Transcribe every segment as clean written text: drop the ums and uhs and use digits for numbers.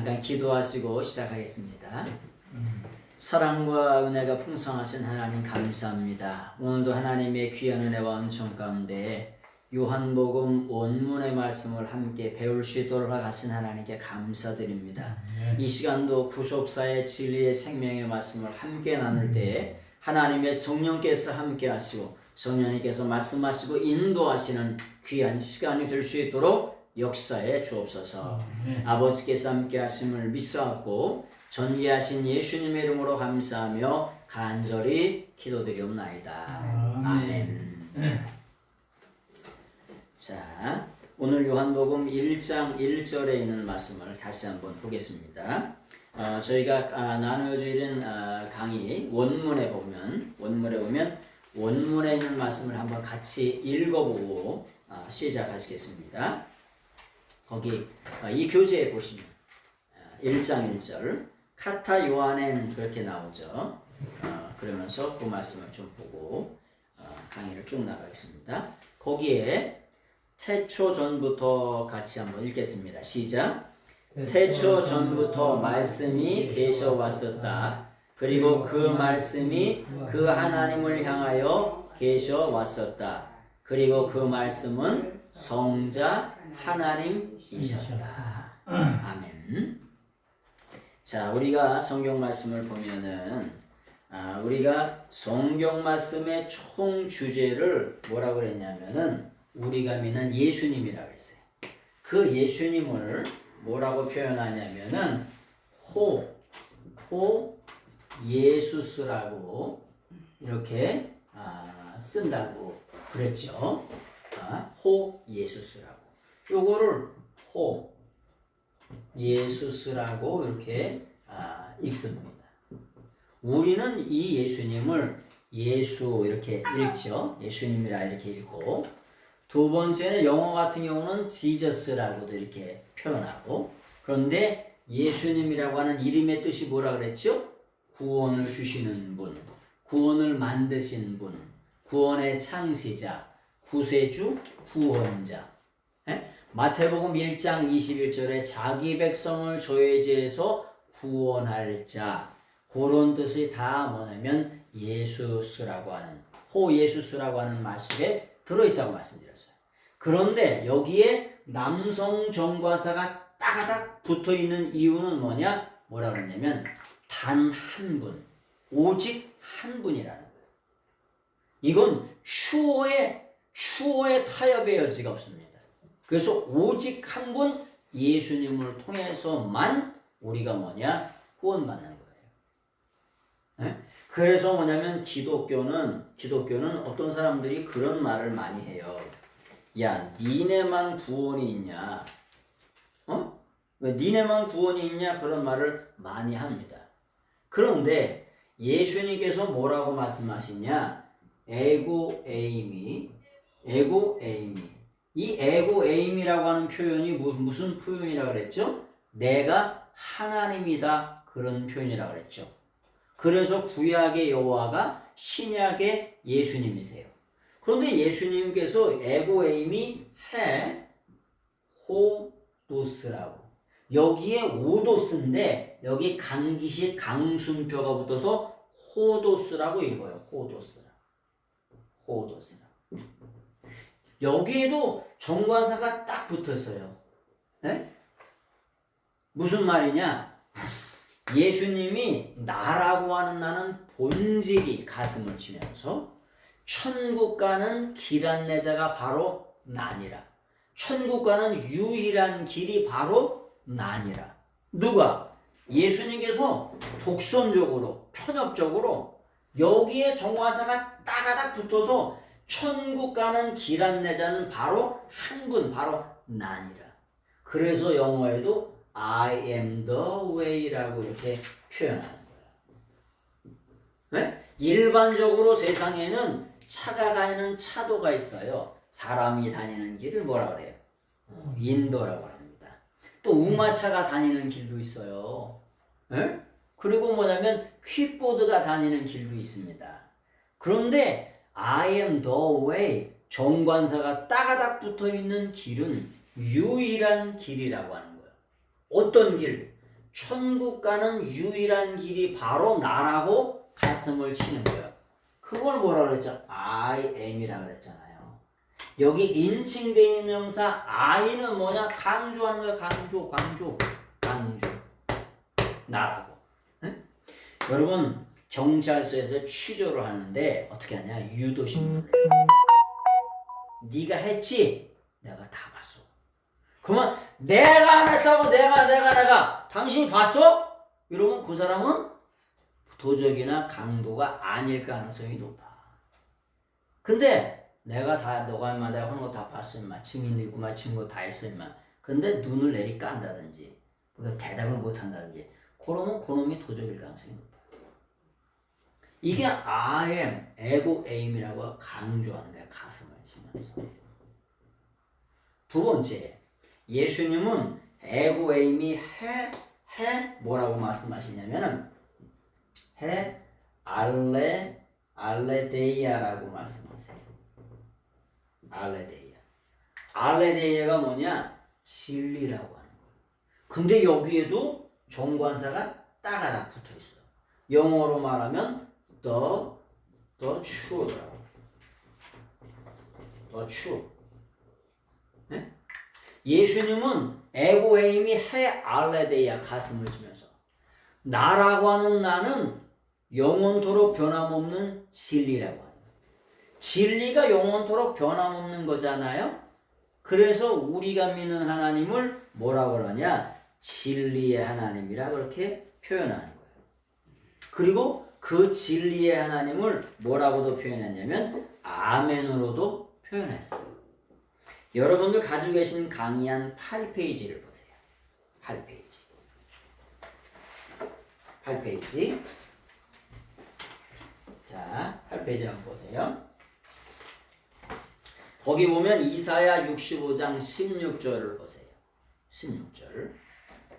잠깐 기도하시고 시작하겠습니다. 사랑과 은혜가 풍성하신 하나님 감사합니다. 오늘도 하나님의 귀한 은혜와 은총 가운데 요한복음 원문의 말씀을 함께 배울 수 있도록 하신 하나님께 감사드립니다. 이 시간도 구속사의 진리의 생명의 말씀을 함께 나눌 때에 하나님의 성령께서 함께 하시고 성령님께서 말씀하시고 인도하시는 귀한 시간이 될 수 있도록 역사에 주옵소서. 아버지께서 함께 하심을 믿사옵고 전개하신 예수님의 이름으로 감사하며 간절히 기도드리옵나이다. 아멘. 자, 오늘 요한복음 1장 1절에 있는 말씀을 다시 한번 보겠습니다. 저희가 나누어지는 강의 원문에 보면 원문에 있는 말씀을 한번 같이 읽어보고 시작하시겠습니다. 거기 이 교재에 보시면 1장 1절 카타 요한엔 그렇게 나오죠. 그러면서 그 말씀을 좀 보고 강의를 쭉 나가겠습니다. 거기에 태초 전부터 같이 한번 읽겠습니다. 시작. 태초 전부터 말씀이 계셔 왔었다. 그리고 그 말씀이 그 하나님을 향하여 계셔 왔었다. 그리고 그 말씀은 성자 하나님이셨다. 아멘. 자, 우리가 성경 말씀을 보면은 우리가 성경 말씀의 총 주제를 뭐라고 그랬냐면은 우리가 믿는 예수님이라고 했어요. 그 예수님을 뭐라고 표현하냐면은 호 예수스라고 이렇게 쓴다고 그랬죠. 호 예수스라고. 요거를 호 예수스라고 이렇게 읽습니다. 우리는 이 예수님을 예수 이렇게 읽죠. 예수님이라 이렇게 읽고, 두 번째는 영어 같은 경우는 지저스라고도 이렇게 표현하고, 그런데 예수님이라고 하는 이름의 뜻이 뭐라 그랬죠? 구원을 주시는 분, 구원을 만드신 분, 구원의 창시자, 구세주, 구원자. 마태복음 1장 21절에 자기 백성을 죄의 죄에서 구원할 자, 그런 뜻이 다 뭐냐면 예수스라고 하는, 호 예수스라고 하는 말 속에 들어있다고 말씀드렸어요. 그런데 여기에 남성 정과사가 따가닥 붙어있는 이유는 뭐라 그랬냐면 단 한 분, 오직 한 분이라는 거예요. 이건 추호의 타협의 여지가 없습니다. 그래서 오직 한 분 예수님을 통해서만 우리가 구원받는 거예요. 네? 그래서 뭐냐면 기독교는 어떤 사람들이 그런 말을 많이 해요. 야, 니네만 구원이 있냐? 왜 니네만 구원이 있냐? 그런 말을 많이 합니다. 그런데 예수님께서 뭐라고 말씀하시냐? 에고 에이미. 이 에고 에임이라고 하는 표현이 무슨 표현이라고 그랬죠? 내가 하나님이다, 그런 표현이라고 그랬죠. 그래서 구약의 여호와가 신약의 예수님이세요. 그런데 예수님께서 에고 에임이 호도스라고, 여기에 오도스인데 여기 강기식 강순표가 붙어서 호도스라고 읽어요. 호도스라고. 여기에도 정관사가 딱 붙었어요. 네? 무슨 말이냐? 예수님이 나라고 하는 나는 본질이 가슴을 치면서 천국 가는 길 안내자가 바로 나니라. 천국 가는 유일한 길이 바로 나니라. 누가? 예수님께서 독선적으로, 편협적으로 여기에 정관사가 따가닥 붙어서 천국 가는 길 안내자는 바로 한 분, 바로 나니라. 그래서 영어에도 I am the way라고 이렇게 표현하는 거예요. 네? 일반적으로 세상에는 차가 다니는 차도가 있어요. 사람이 다니는 길을 뭐라 그래요? 인도라고 합니다. 또 우마차가 다니는 길도 있어요. 네? 그리고 뭐냐면 퀵보드가 다니는 길도 있습니다. 그런데 I am the way, 정관사가 따가닥 붙어있는 길은 유일한 길이라고 하는 거예요. 어떤 길? 천국 가는 유일한 길이 바로 나라고 가슴을 치는 거예요. 그걸 뭐라 그랬죠? I am이라 그랬잖아요. 여기 인칭 대명사 I는 뭐냐? 강조하는 거예요. 강조. 나라고. 응? 여러분 경찰서에서 취조를 하는데 어떻게 하냐? 유도신문을. 네가 했지? 내가 다 봤어. 그러면 내가 안 했다고 내가 당신이 봤어? 이러면 그 사람은 도적이나 강도가 아닐 가능성이 높아. 근데 내가 다 너가 인마 내가 하는 거 다 봤어 인마 증인도 있고 막 증거 다 했어 인마. 근데 눈을 내리 깐다든지 대답을 못 한다든지 그러면 그놈이 도적일 가능성이 높아. 이게 I am, 에고 aim이라고 강조하는 거야. 가슴을 치면서. 두 번째, 예수님은 에고 aim이 해 뭐라고 말씀하시냐면은 해 알레데이아라고 말씀하세요. 알레데이아가 뭐냐? 진리라고 하는 거예요. 근데 여기에도 정관사가 따가닥 붙어 있어요. 영어로 말하면 the truth라고. the truth. 네? 예수님은 에고에임이 해 알레데이아 가슴을 치면서 나라고 하는 나는 영원토록 변함없는 진리라고 하는 거예요. 진리가 영원토록 변함없는 거잖아요. 그래서 우리가 믿는 하나님을 뭐라고 그러냐? 진리의 하나님이라 그렇게 표현하는 거예요. 그리고 그 진리의 하나님을 뭐라고도 표현했냐면 아멘으로도 표현했어요. 여러분들 가지고 계신 강의한 8페이지를 보세요. 8페이지. 자, 8페이지 한번 보세요. 거기 보면 이사야 65장 16절을 보세요. 16절.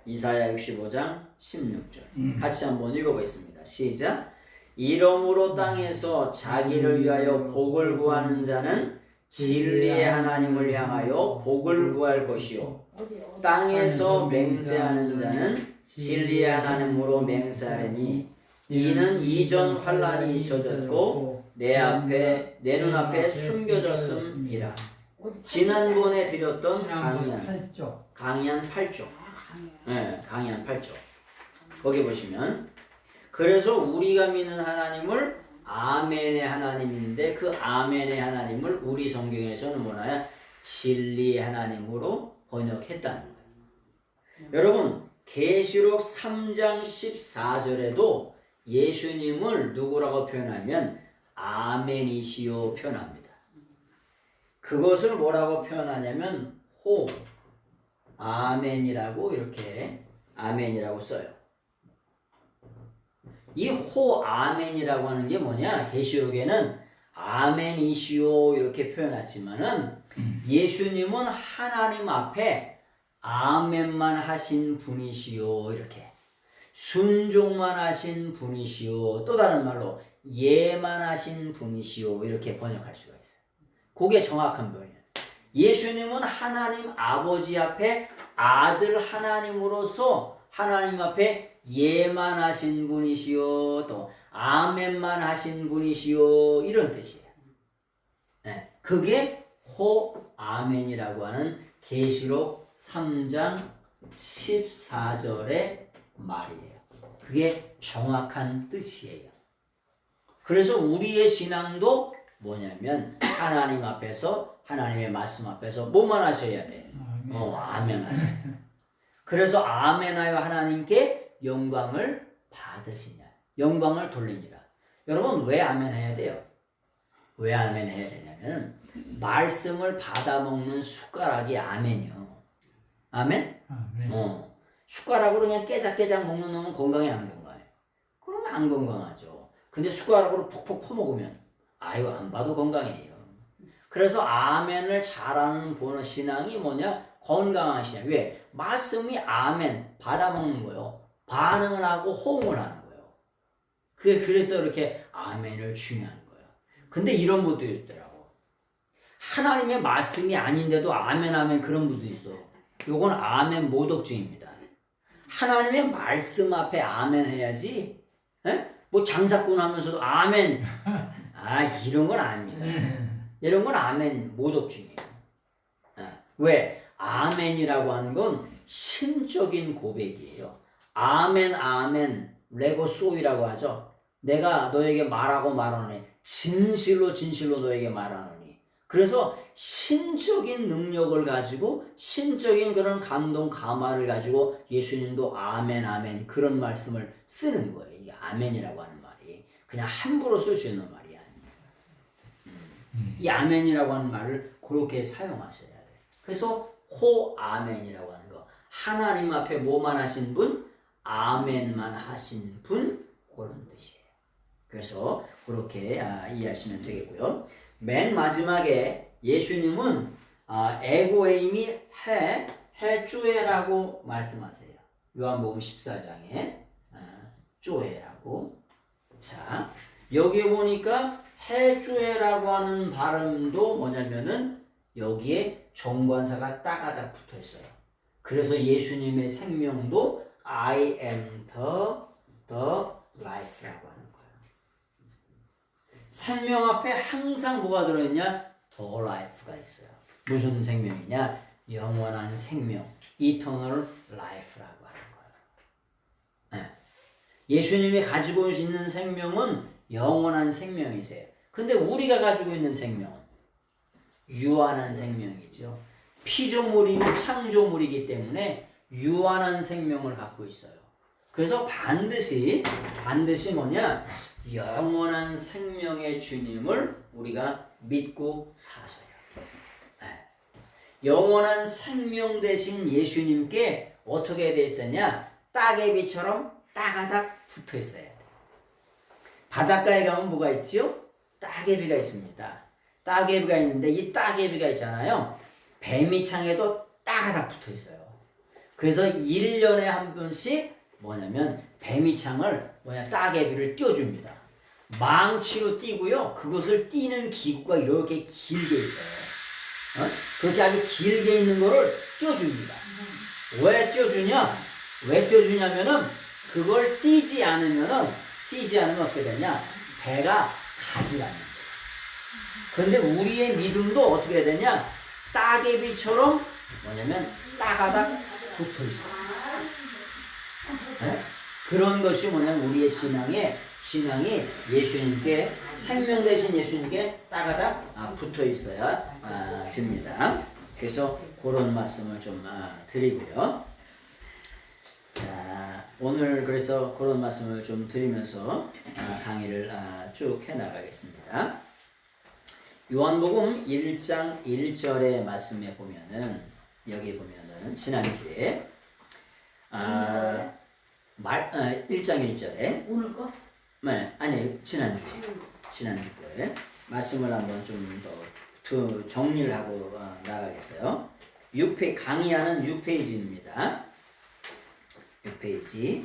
이사야 65장 16절. 같이 한번 읽어보겠습니다. 시작. 이러므로 땅에서 자기를 위하여 복을 구하는 자는 진리의 하나님을 향하여 복을 구할 것이요 땅에서 맹세하는 자는 진리의 하나님으로 맹세하리니 이는 이전 환난이 잊혀졌고 내 눈앞에 숨겨졌음이라. 지난번에 드렸던 강의한 8쪽. 네, 강의한 8쪽. 거기 보시면 그래서 우리가 믿는 하나님을 아멘의 하나님인데 그 아멘의 하나님을 우리 성경에서는 뭐냐? 진리의 하나님으로 번역했다는 거예요. 여러분 계시록 3장 14절에도 예수님을 누구라고 표현하면 아멘이시오 표현합니다. 그것을 뭐라고 표현하냐면 호 아멘이라고 이렇게 아멘이라고 써요. 이 호 아멘이라고 하는 게 뭐냐? 계시록에는 아멘이시오 이렇게 표현했지만은 예수님은 하나님 앞에 아멘만 하신 분이시오 이렇게 순종만 하신 분이시오 또 다른 말로 예만 하신 분이시오 이렇게 번역할 수가 있어요. 그게 정확한 표현이에요. 예수님은 하나님 아버지 앞에 아들 하나님으로서 하나님 앞에 예만 하신 분이시오 또 아멘만 하신 분이시오 이런 뜻이에요. 네, 그게 호 아멘이라고 하는 계시록 3장 14절의 말이에요. 그게 정확한 뜻이에요. 그래서 우리의 신앙도 뭐냐면 하나님 앞에서 하나님의 말씀 앞에서 뭐만 하셔야 돼? 아멘 하셔야 돼. 그래서 아멘하여 하나님께 영광을 받으시냐 영광을 돌리니라. 여러분 왜 아멘 해야 돼요? 왜 아멘 해야 되냐면 말씀을 받아먹는 숟가락이 아멘이요. 아멘? 숟가락으로 그냥 깨작깨작 먹는 놈은 건강해 안 건강해? 그러면 안 건강하죠. 근데 숟가락으로 폭폭 퍼먹으면 아유 안 봐도 건강해요. 그래서 아멘을 잘하는 보는 신앙이 뭐냐? 건강한 신앙. 왜? 말씀이 아멘 받아먹는 거예요. 반응을 하고 호응을 하는 거예요. 그래서 이렇게 아멘을 중요한 거예요. 근데 이런 분도 있더라고. 하나님의 말씀이 아닌데도 아멘 하면 그런 분도 있어. 요건 아멘 모독증입니다. 하나님의 말씀 앞에 아멘 해야지. 에? 뭐 장사꾼 하면서도 아멘. 이런 건 아닙니다. 이런 건 아멘 못 option이에요. 왜? 아멘이라고 하는 건 신적인 고백이에요. 아멘, 아멘, 레고소이라고 하죠. 내가 너에게 말하고 말하노니, 진실로 진실로 너에게 말하노니. 그래서 신적인 능력을 가지고 신적인 그런 감동, 감화를 가지고 예수님도 아멘, 아멘 그런 말씀을 쓰는 거예요. 이 아멘이라고 하는 말이 그냥 함부로 쓸 수 있는 말이 아닙니다. 이 아멘이라고 하는 말을 그렇게 사용하셔야 돼요. 그래서 호 아멘이라고 하는 거. 하나님 앞에 뭐만 하신 분? 아멘만 하신 분? 그런 뜻이에요. 그래서 그렇게 이해하시면 되겠고요. 맨 마지막에 예수님은 에고에임이 해주에라고 말씀하세요. 요한복음 14장에 쪼에라고. 자, 여기 보니까 해주에라고 하는 발음도 뭐냐면은 여기에 정관사가 따가닥 붙어 있어요. 그래서 예수님의 생명도 I am the life라고 하는 거예요. 생명 앞에 항상 뭐가 들어있냐? The life가 있어요. 무슨 생명이냐? 영원한 생명, eternal life라고 하는 거예요. 예수님이 가지고 있는 생명은 영원한 생명이세요. 근데 우리가 가지고 있는 생명은 유한한 생명이죠. 피조물이고 창조물이기 때문에 유한한 생명을 갖고 있어요. 그래서 반드시 뭐냐? 영원한 생명의 주님을 우리가 믿고 사셔야 돼요. 영원한 생명 되신 예수님께 어떻게 돼 있었냐? 따개비처럼 따가닥 붙어 있어야 돼요. 바닷가에 가면 뭐가 있지요? 따개비가 있습니다. 따개비가 있는데 이 따개비가 있잖아요. 배미창에도 따가닥 붙어 있어요. 그래서 1년에 한 번씩 뭐냐면 배미창을 따개비를 띄워줍니다. 망치로 띄고요. 그것을 띄는 기구가 이렇게 길게 있어요. 그렇게 아주 길게 있는 거를 띄워줍니다. 왜 띄워주냐? 왜 띄워주냐면은 그걸 띄지 않으면 어떻게 되냐? 배가 가지 않는 거예요. 그런데 우리의 믿음도 어떻게 되냐? 따개비처럼 뭐냐면 따가닥 붙어 있어요. 그런 것이 뭐냐면 우리의 신앙이 예수님께 생명 되신 예수님께 따가닥 붙어 있어야 됩니다. 그래서 그런 말씀을 좀 드리고요. 자, 오늘 그래서 그런 말씀을 좀 드리면서 강의를 쭉 해나가겠습니다. 요한복음 1장 1절의 말씀에 보면은 여기 보면은 지난주에 1장 1절에 오늘 거? 네, 아니 지난주 거에 말씀을 한번 좀 더 정리를 하고 나가겠어요. 6페이지 강의하는 6페이지입니다. 6페이지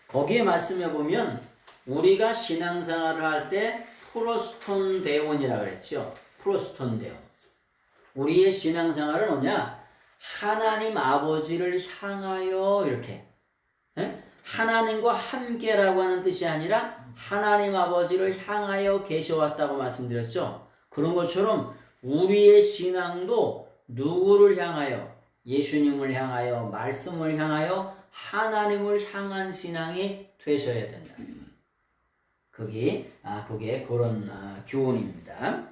거기에 말씀해 보면 우리가 신앙생활을 할 때 프로스톤 대원이라고 그랬죠. 프로스톤 대원. 우리의 신앙생활은 뭐냐? 하나님 아버지를 향하여 이렇게 하나님과 함께라고 하는 뜻이 아니라 하나님 아버지를 향하여 계셔왔다고 말씀드렸죠. 그런 것처럼 우리의 신앙도 누구를 향하여? 예수님을 향하여, 말씀을 향하여 하나님을 향한 신앙이 되셔야 된다. 그게 그런 교훈입니다.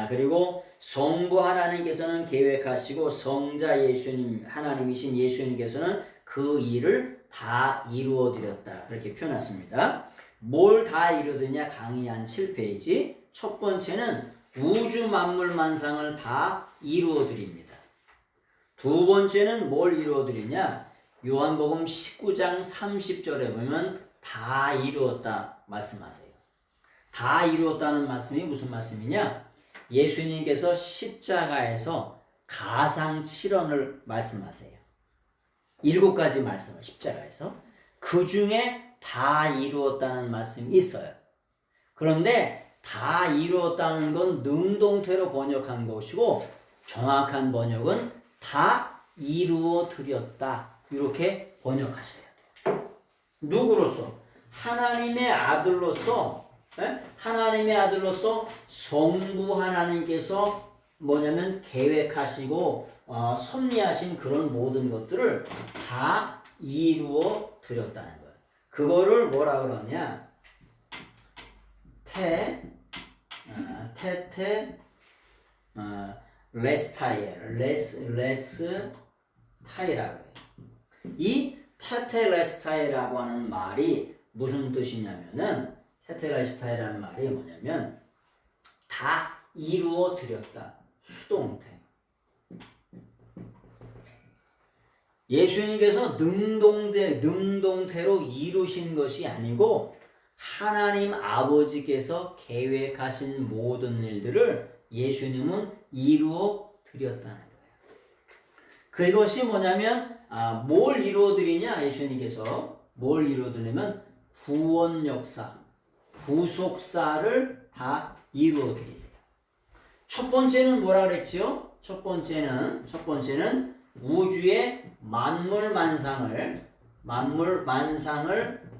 그리고 성부 하나님께서는 계획하시고 성자 예수님 하나님이신 예수님께서는 그 일을 다 이루어 드렸다. 그렇게 표현했습니다. 뭘 다 이루었느냐? 강의 한 7페이지. 첫 번째는 우주 만물 만상을 다 이루어 드립니다. 두 번째는 뭘 이루어 드리냐? 요한복음 19장 30절에 보면 다 이루었다 말씀하세요. 다 이루었다는 말씀이 무슨 말씀이냐? 예수님께서 십자가에서 가상 7원을 말씀하세요. 7가지 말씀을 십자가에서 그 중에 다 이루었다는 말씀이 있어요. 그런데 다 이루었다는 건 능동태로 번역한 것이고 정확한 번역은 다 이루어 드렸다. 이렇게 번역하셔야 돼요. 누구로서? 하나님의 아들로서, 하나님의 아들로서 성부 하나님께서 뭐냐면 계획하시고 섭리하신 그런 모든 것들을 다 이루어 드렸다는 거예요. 그거를 뭐라 그러냐? 레스타이라고 해요. 이 테텔레스타이라고 하는 말이 무슨 뜻이냐면은 테텔레스타이라는 말이 뭐냐면 다 이루어 드렸다. 수동태. 예수님께서 능동태로 이루신 것이 아니고 하나님 아버지께서 계획하신 모든 일들을 예수님은 이루어 드렸다는 거예요. 그것이 뭐냐면 뭘 이루어 드리냐? 예수님께서 뭘 이루어 드리냐면 구원 역사, 구속사를 다 이루어 드리세요. 첫 번째는 뭐라 그랬지요? 첫 번째는 우주의 만물 만상을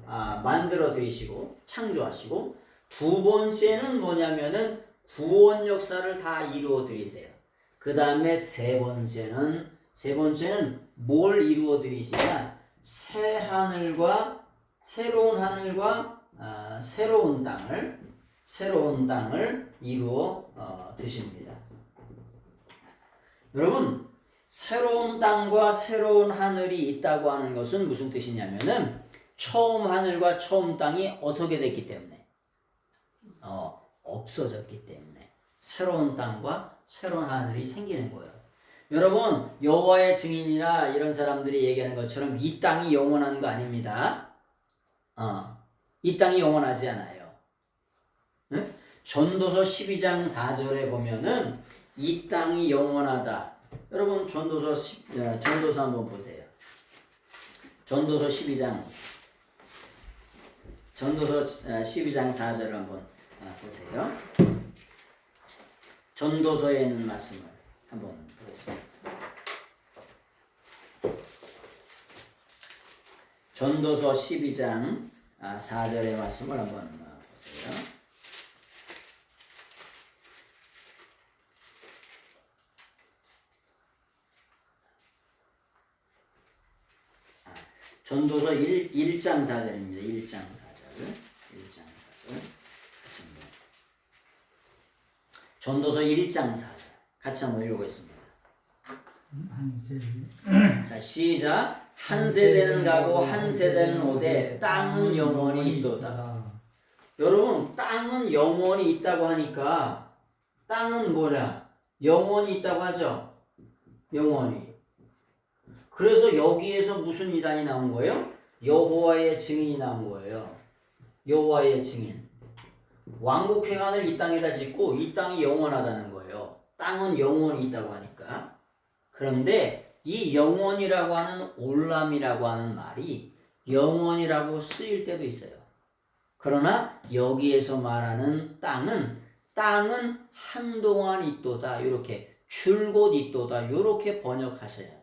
만들어 드리시고 창조하시고, 두 번째는 뭐냐면은 구원 역사를 다 이루어 드리세요. 그 다음에 세 번째는 뭘 이루어 드리시냐? 새로운 하늘과 새로운 땅을 이루어 드십니다. 여러분, 새로운 땅과 새로운 하늘이 있다고 하는 것은 무슨 뜻이냐면은 처음 하늘과 처음 땅이 어떻게 됐기 때문에 없어졌기 때문에 새로운 땅과 새로운 하늘이 생기는 거예요. 여러분, 여호와의 증인이나 이런 사람들이 얘기하는 것처럼 이 땅이 영원한 거 아닙니다. 이 땅이 영원하지 않아요. 응? 전도서 12장 4절에 보면은 이 땅이 영원하다. 여러분, 전도서 한번 보세요. 전도서 12장 4절을 한번 보세요. 전도서에 있는 말씀을 한번 보겠습니다. 전도서 12장 4절의 말씀을 한번 보세요. 전도서 1장 4절입니다. 1장 4절. 전도서 1장 4절. 같이 한번 읽어보겠습니다. 자, 시작. 한 세대는 가고 한 세대는 오되 땅은 영원히 있도다. 여러분, 땅은 영원히 있다고 하니까 땅은 뭐냐? 영원히 있다고 하죠? 영원히. 그래서 여기에서 무슨 이단이 나온 거예요? 여호와의 증인이 나온 거예요. 여호와의 증인. 왕국회관을 이 땅에다 짓고 이 땅이 영원하다는 거예요. 땅은 영원히 있다고 하니까. 그런데 이 영원이라고 하는 올람이라고 하는 말이 영원이라고 쓰일 때도 있어요. 그러나 여기에서 말하는 땅은 한동안 있도다. 이렇게 줄곧 있도다. 이렇게 번역하셔야 돼요.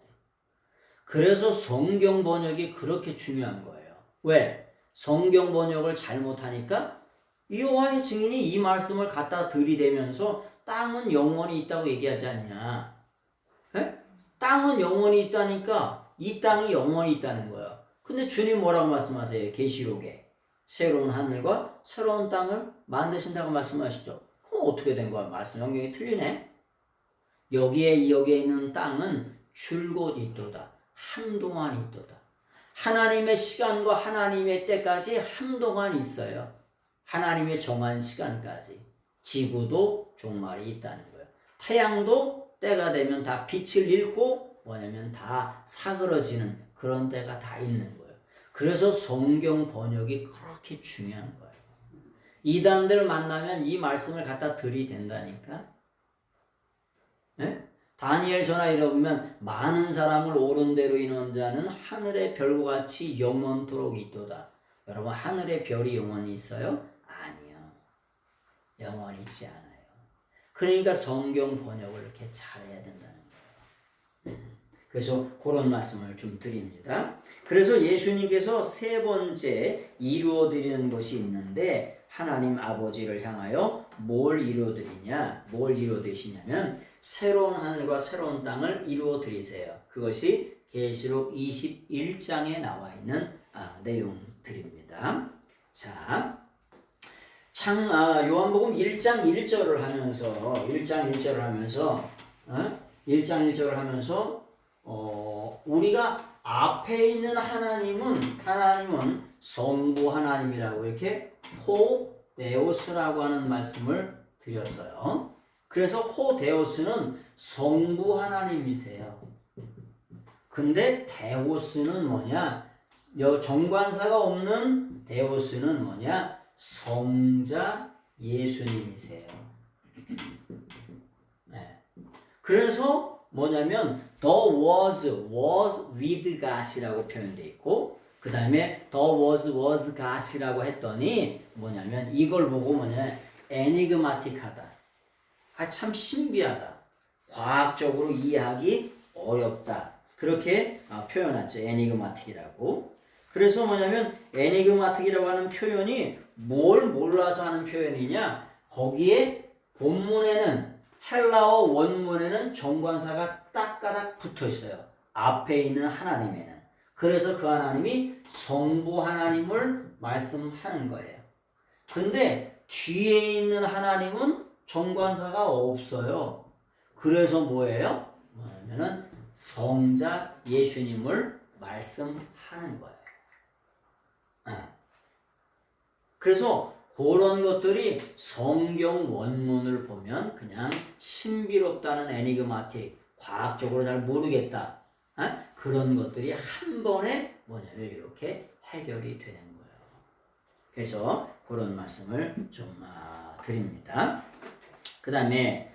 그래서 성경 번역이 그렇게 중요한 거예요. 왜? 성경 번역을 잘못하니까 여호와의 증인이 이 말씀을 갖다 들이대면서 땅은 영원히 있다고 얘기하지 않냐. 에? 땅은 영원히 있다니까 이 땅이 영원히 있다는 거야. 근데 주님 뭐라고 말씀하세요? 계시록에 새로운 하늘과 새로운 땅을 만드신다고 말씀하시죠. 그럼 어떻게 된 거야? 말씀 성경이 틀리네. 여기에 있는 땅은 줄곧 있도다. 한동안 있도다. 하나님의 시간과 하나님의 때까지 한동안 있어요. 하나님의 정한 시간까지. 지구도 종말이 있다는 거예요. 태양도 때가 되면 다 빛을 잃고 뭐냐면 다 사그러지는 그런 때가 다 있는 거예요. 그래서 성경 번역이 그렇게 중요한 거예요. 이단들 만나면 이 말씀을 갖다 들이댄다니까. 네? 다니엘서나 이러 보면 많은 사람을 옳은 대로 인한 자는 하늘의 별과 같이 영원토록 있도다. 여러분, 하늘의 별이 영원히 있어요? 아니요. 영원히 있지 않아요. 그러니까 성경 번역을 이렇게 잘해야 된다는 거예요. 그래서 그런 말씀을 좀 드립니다. 그래서 예수님께서 세 번째 이루어드리는 것이 있는데 하나님 아버지를 향하여 뭘 이루어드리냐? 뭘 이루어드리시냐면 새로운 하늘과 새로운 땅을 이루어드리세요. 그것이 계시록 21장에 나와 있는 내용들입니다. 자, 요한복음 1장 1절을 하면서 1장 1절을 하면서 우리가 앞에 있는 하나님은 성부 하나님이라고 이렇게 호데오스라고 하는 말씀을 드렸어요. 그래서 호데오스는 성부 하나님이세요. 근데 데오스는 뭐냐? 정관사가 없는 데오스는 뭐냐? 성자 예수님이세요. 네. 그래서 뭐냐면 the was with God이라고 표현되어 있고 그 다음에 the was God이라고 했더니 뭐냐면 이걸 보고 뭐냐 enigmatic하다. 참 신비하다. 과학적으로 이해하기 어렵다. 그렇게 표현하죠. enigmatic이라고. 그래서 뭐냐면 enigmatic이라고 하는 표현이 뭘 몰라서 하는 표현이냐? 거기에 본문에는 헬라어 원문에는 정관사가 딱가닥 붙어 있어요. 앞에 있는 하나님에는. 그래서 그 하나님이 성부 하나님을 말씀하는 거예요. 근데 뒤에 있는 하나님은 정관사가 없어요. 그래서 뭐예요? 뭐냐면은 성자 예수님을 말씀하는 거예요. 그래서 그런 것들이 성경 원문을 보면 그냥 신비롭다는 애니그마틱, 과학적으로 잘 모르겠다. 그런 것들이 한 번에 뭐냐면 이렇게 해결이 되는 거예요. 그래서 그런 말씀을 좀 드립니다. 그 다음에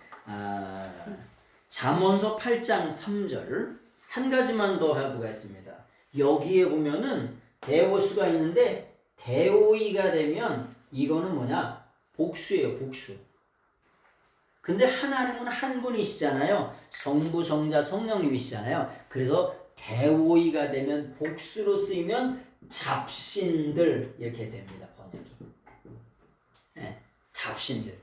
잠언서 8장 3절 한 가지만 더 해보겠습니다. 여기에 보면은 데오스가 있는데 데오이가 되면 이거는 뭐냐? 복수예요, 복수. 근데 하나님은 한 분이시잖아요. 성부, 성자, 성령님이시잖아요. 그래서 데오이가 되면 복수로 쓰이면 잡신들 이렇게 됩니다, 번역이. 네, 잡신들.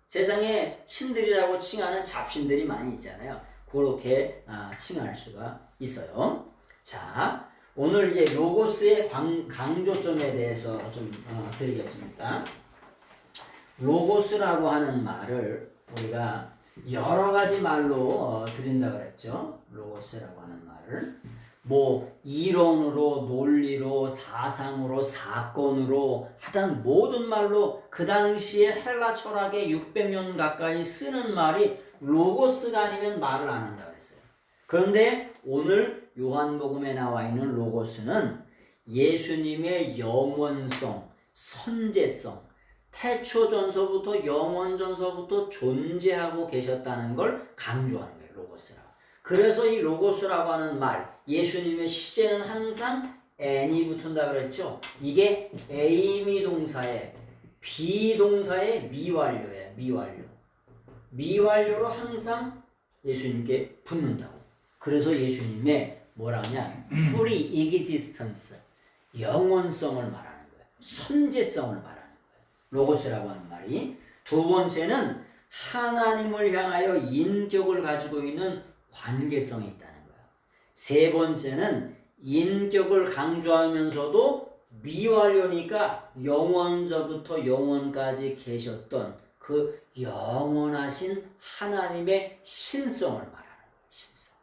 세상에 신들이라고 칭하는 잡신들이 많이 있잖아요. 그렇게 칭할 수가 있어요. 자, 오늘 이제 로고스의 강조점에 대해서 좀 드리겠습니다. 로고스라고 하는 말을 우리가 여러 가지 말로 드린다 그랬죠. 로고스라고 하는 말을 뭐 이론으로, 논리로, 사상으로, 사건으로 하여튼 모든 말로 그 당시에 헬라 철학에 600년 가까이 쓰는 말이 로고스가 아니면 말을 안 한다 그랬어요. 그런데 오늘 요한복음에 나와 있는 로고스는 예수님의 영원성, 선제성, 태초전서부터 영원전서부터 존재하고 계셨다는 걸 강조하는 거예요. 로고스라고. 그래서 이 로고스라고 하는 말, 예수님의 시제는 항상 n이 붙은다 그랬죠. 이게 에이미 동사의 비동사의 미완료예요. 미완료로 항상 예수님께 붙는다고. 그래서 예수님의 뭐라 하냐? free existence, 영원성을 말하는 거예요. 선제성을 말하는 거예요. 로고스라고 하는 말이. 두 번째는 하나님을 향하여 인격을 가지고 있는 관계성이 있다는 거예요. 세 번째는 인격을 강조하면서도 미완료니까 영원서부터 영원까지 계셨던 그 영원하신 하나님의 신성을 말하는 거예요. 신성.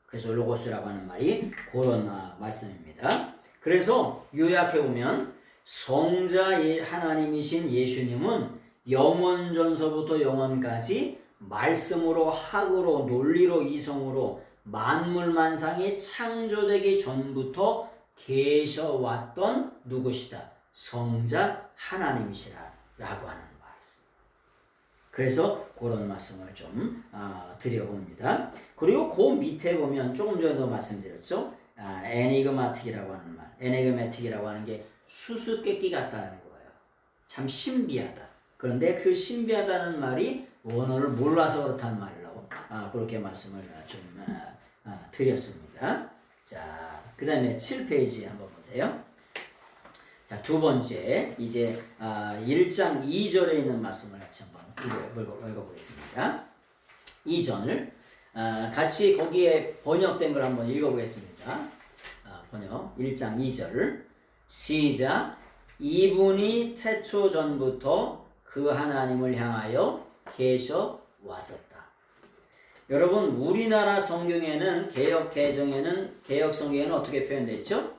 그래서 로고스라고 하는 말이 그런 말씀입니다. 그래서 요약해보면 성자 하나님이신 예수님은 영원전서부터 영원까지 말씀으로, 학으로, 논리로, 이성으로 만물만상이 창조되기 전부터 계셔왔던 누구시다? 성자 하나님이시라 라고 하는 말씀. 그래서 그런 말씀을 좀 드려봅니다. 그리고 그 밑에 보면 조금 전에도 말씀드렸죠. 에니그마틱이라고 하는 말. 에니그마틱이라고 하는 게 수수께끼 같다는 거예요. 참 신비하다. 그런데 그 신비하다는 말이 원어를 몰라서 그렇다는 말이라고 그렇게 말씀을 좀 드렸습니다. 자, 그 다음에 7페이지 한번 보세요. 자, 두 번째, 이제 1장 2절에 있는 말씀을 같이 한번 읽어보겠습니다. 2절을 같이 거기에 번역된 걸 한번 읽어보겠습니다. 번역 1장 2절 시작. 이분이 태초 전부터 그 하나님을 향하여 계셔 왔었다. 여러분, 우리나라 성경에는 개역 성경에는 어떻게 표현됐죠?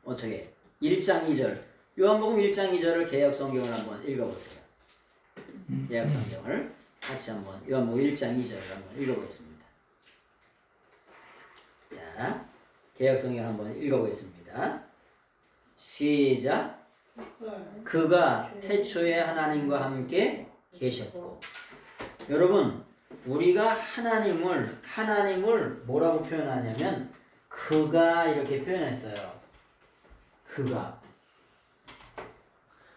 어떻게? 1장 2절. 요한복음 1장 2절을 개역 성경을 한번 읽어보세요. 개역 성경을 같이 한번 요한복음 1장 2절을 한번 읽어보겠습니다. 자, 개역 성경 한번 읽어보겠습니다. 시작. 그가 태초에 하나님과 함께 계셨고. 여러분, 우리가 하나님을 뭐라고 표현하냐면 그가 이렇게 표현했어요. 그가.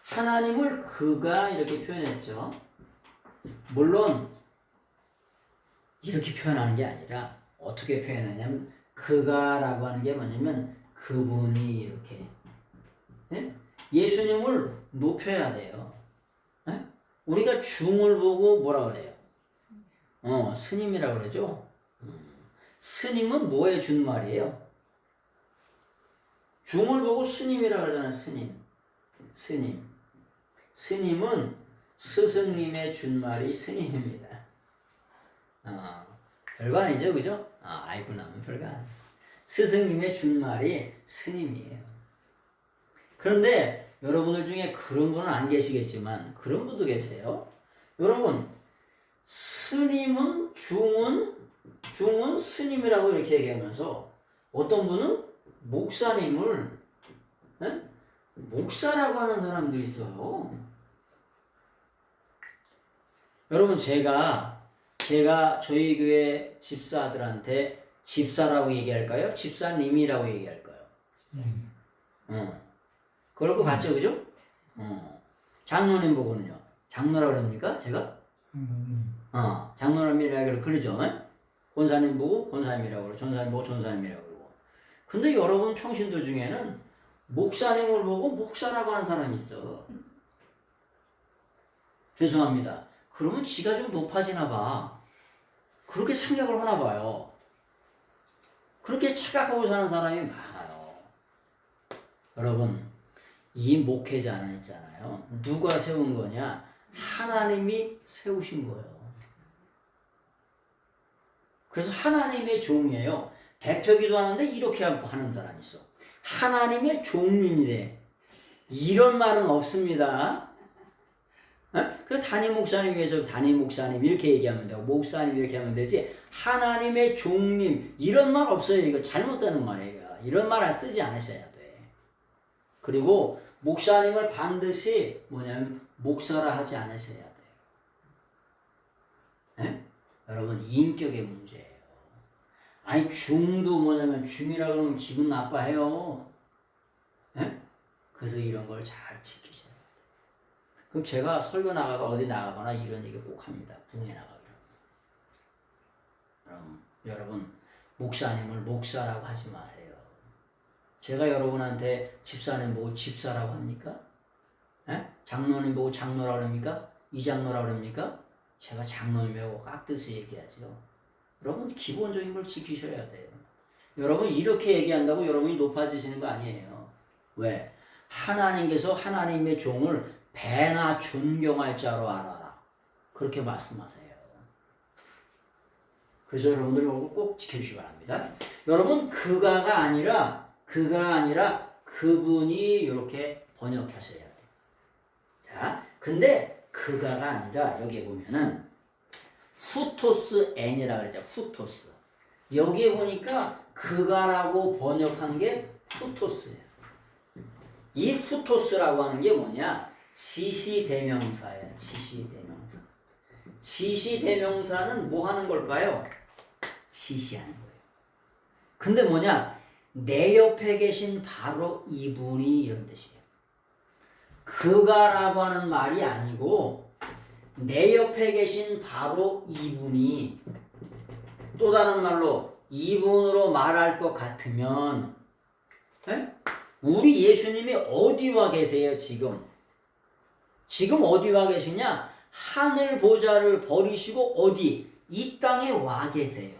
하나님을 그가 이렇게 표현했죠. 물론 이렇게 표현하는 게 아니라 어떻게 표현하냐면 그가라고 하는 게 뭐냐면 그분이 이렇게. 예? 예수님을 높여야 돼요. 예? 우리가 중을 보고 뭐라 그래요? 스님이라고 그러죠. 스님은 뭐의 준말이에요? 중을 보고 스님이라고 그러잖아요. 스님은 스승님의 준말이 스님입니다. 별거 아니죠, 그죠? 알고 나면 별거 아니에요. 스승님의 준말이 스님이에요. 그런데 여러분들 중에 그런 분은 안 계시겠지만 그런 분도 계세요. 여러분, 스님은 중은 스님이라고 이렇게 얘기하면서 어떤 분은 목사님을 목사라고 하는 사람도 있어요. 여러분, 제가 저희 교회 집사들한테 집사라고 얘기할까요? 집사님이라고 얘기할까요? 그럴 것 같죠, 그죠? 장로님 보고는요. 장로라고 그럽니까? 제가? 장로님이라고 그러죠. 권사님 보고 권사님이라고 그러고, 전사님 보고 전사님이라고 그러고. 근데 여러분 평신도 중에는 목사님을 보고 목사라고 하는 사람이 있어. 죄송합니다. 그러면 지가 좀 높아지나 봐. 그렇게 생각을 하나 봐요. 그렇게 착각하고 사는 사람이 많아요. 여러분, 이 목회자는 있잖아요. 누가 세운 거냐? 하나님이 세우신 거예요. 그래서 하나님의 종이에요. 대표기도 하는데 이렇게 하는 사람이 있어. 하나님의 종님이래. 이런 말은 없습니다. 그래서 담임 목사님 위해서 담임 목사님 이렇게 얘기하면 되고 목사님 이렇게 하면 되지. 하나님의 종님 이런 말 없어요. 이거 잘못되는 말이에요. 이런 말 쓰지 않으셔야 돼. 그리고 목사님을 반드시 뭐냐면 목사라 하지 않으셔야 돼요. 여러분, 인격의 문제예요. 아니, 중도 뭐냐면 중이라 그러면 기분 나빠해요. 그래서 이런 걸 잘 지키셔야 돼요. 그럼 제가 설교 나가거나 어디 나가거나 이런 얘기 꼭 합니다. 붕에 나가기로. 그럼 여러분, 목사님을 목사라고 하지 마세요. 제가 여러분한테 집사님 보고 집사라고 합니까? 장로님 보고 장로라고 합니까? 이장로라고 합니까? 제가 장로님하고 깍듯이 얘기하죠. 여러분, 기본적인 걸 지키셔야 돼요. 여러분, 이렇게 얘기한다고 여러분이 높아지시는 거 아니에요. 왜? 하나님께서 하나님의 종을 배나 존경할 자로 알아라. 그렇게 말씀하세요. 그래서 여러분들 이거 꼭 지켜주시기 바랍니다. 여러분, 그가가 아니라 그분이 이렇게 번역하셔야 돼요. 자, 근데 그가가 아니라 여기에 보면은 후토스 N이라고 그러죠. 후토스. 여기에 보니까 그가라고 번역한 게 후토스예요. 이 후토스라고 하는 게 뭐냐? 지시대명사예요. 지시대명사. 지시대명사는 뭐 하는 걸까요? 지시하는 거예요. 근데 뭐냐? 내 옆에 계신 바로 이분이 이런 뜻이에요. 그가라고 하는 말이 아니고 내 옆에 계신 바로 이분이, 또 다른 말로 이분으로 말할 것 같으면 에? 우리 예수님이 어디 와 계세요 지금? 지금 어디 와 계시냐? 하늘 보좌를 버리시고 어디? 이 땅에 와 계세요.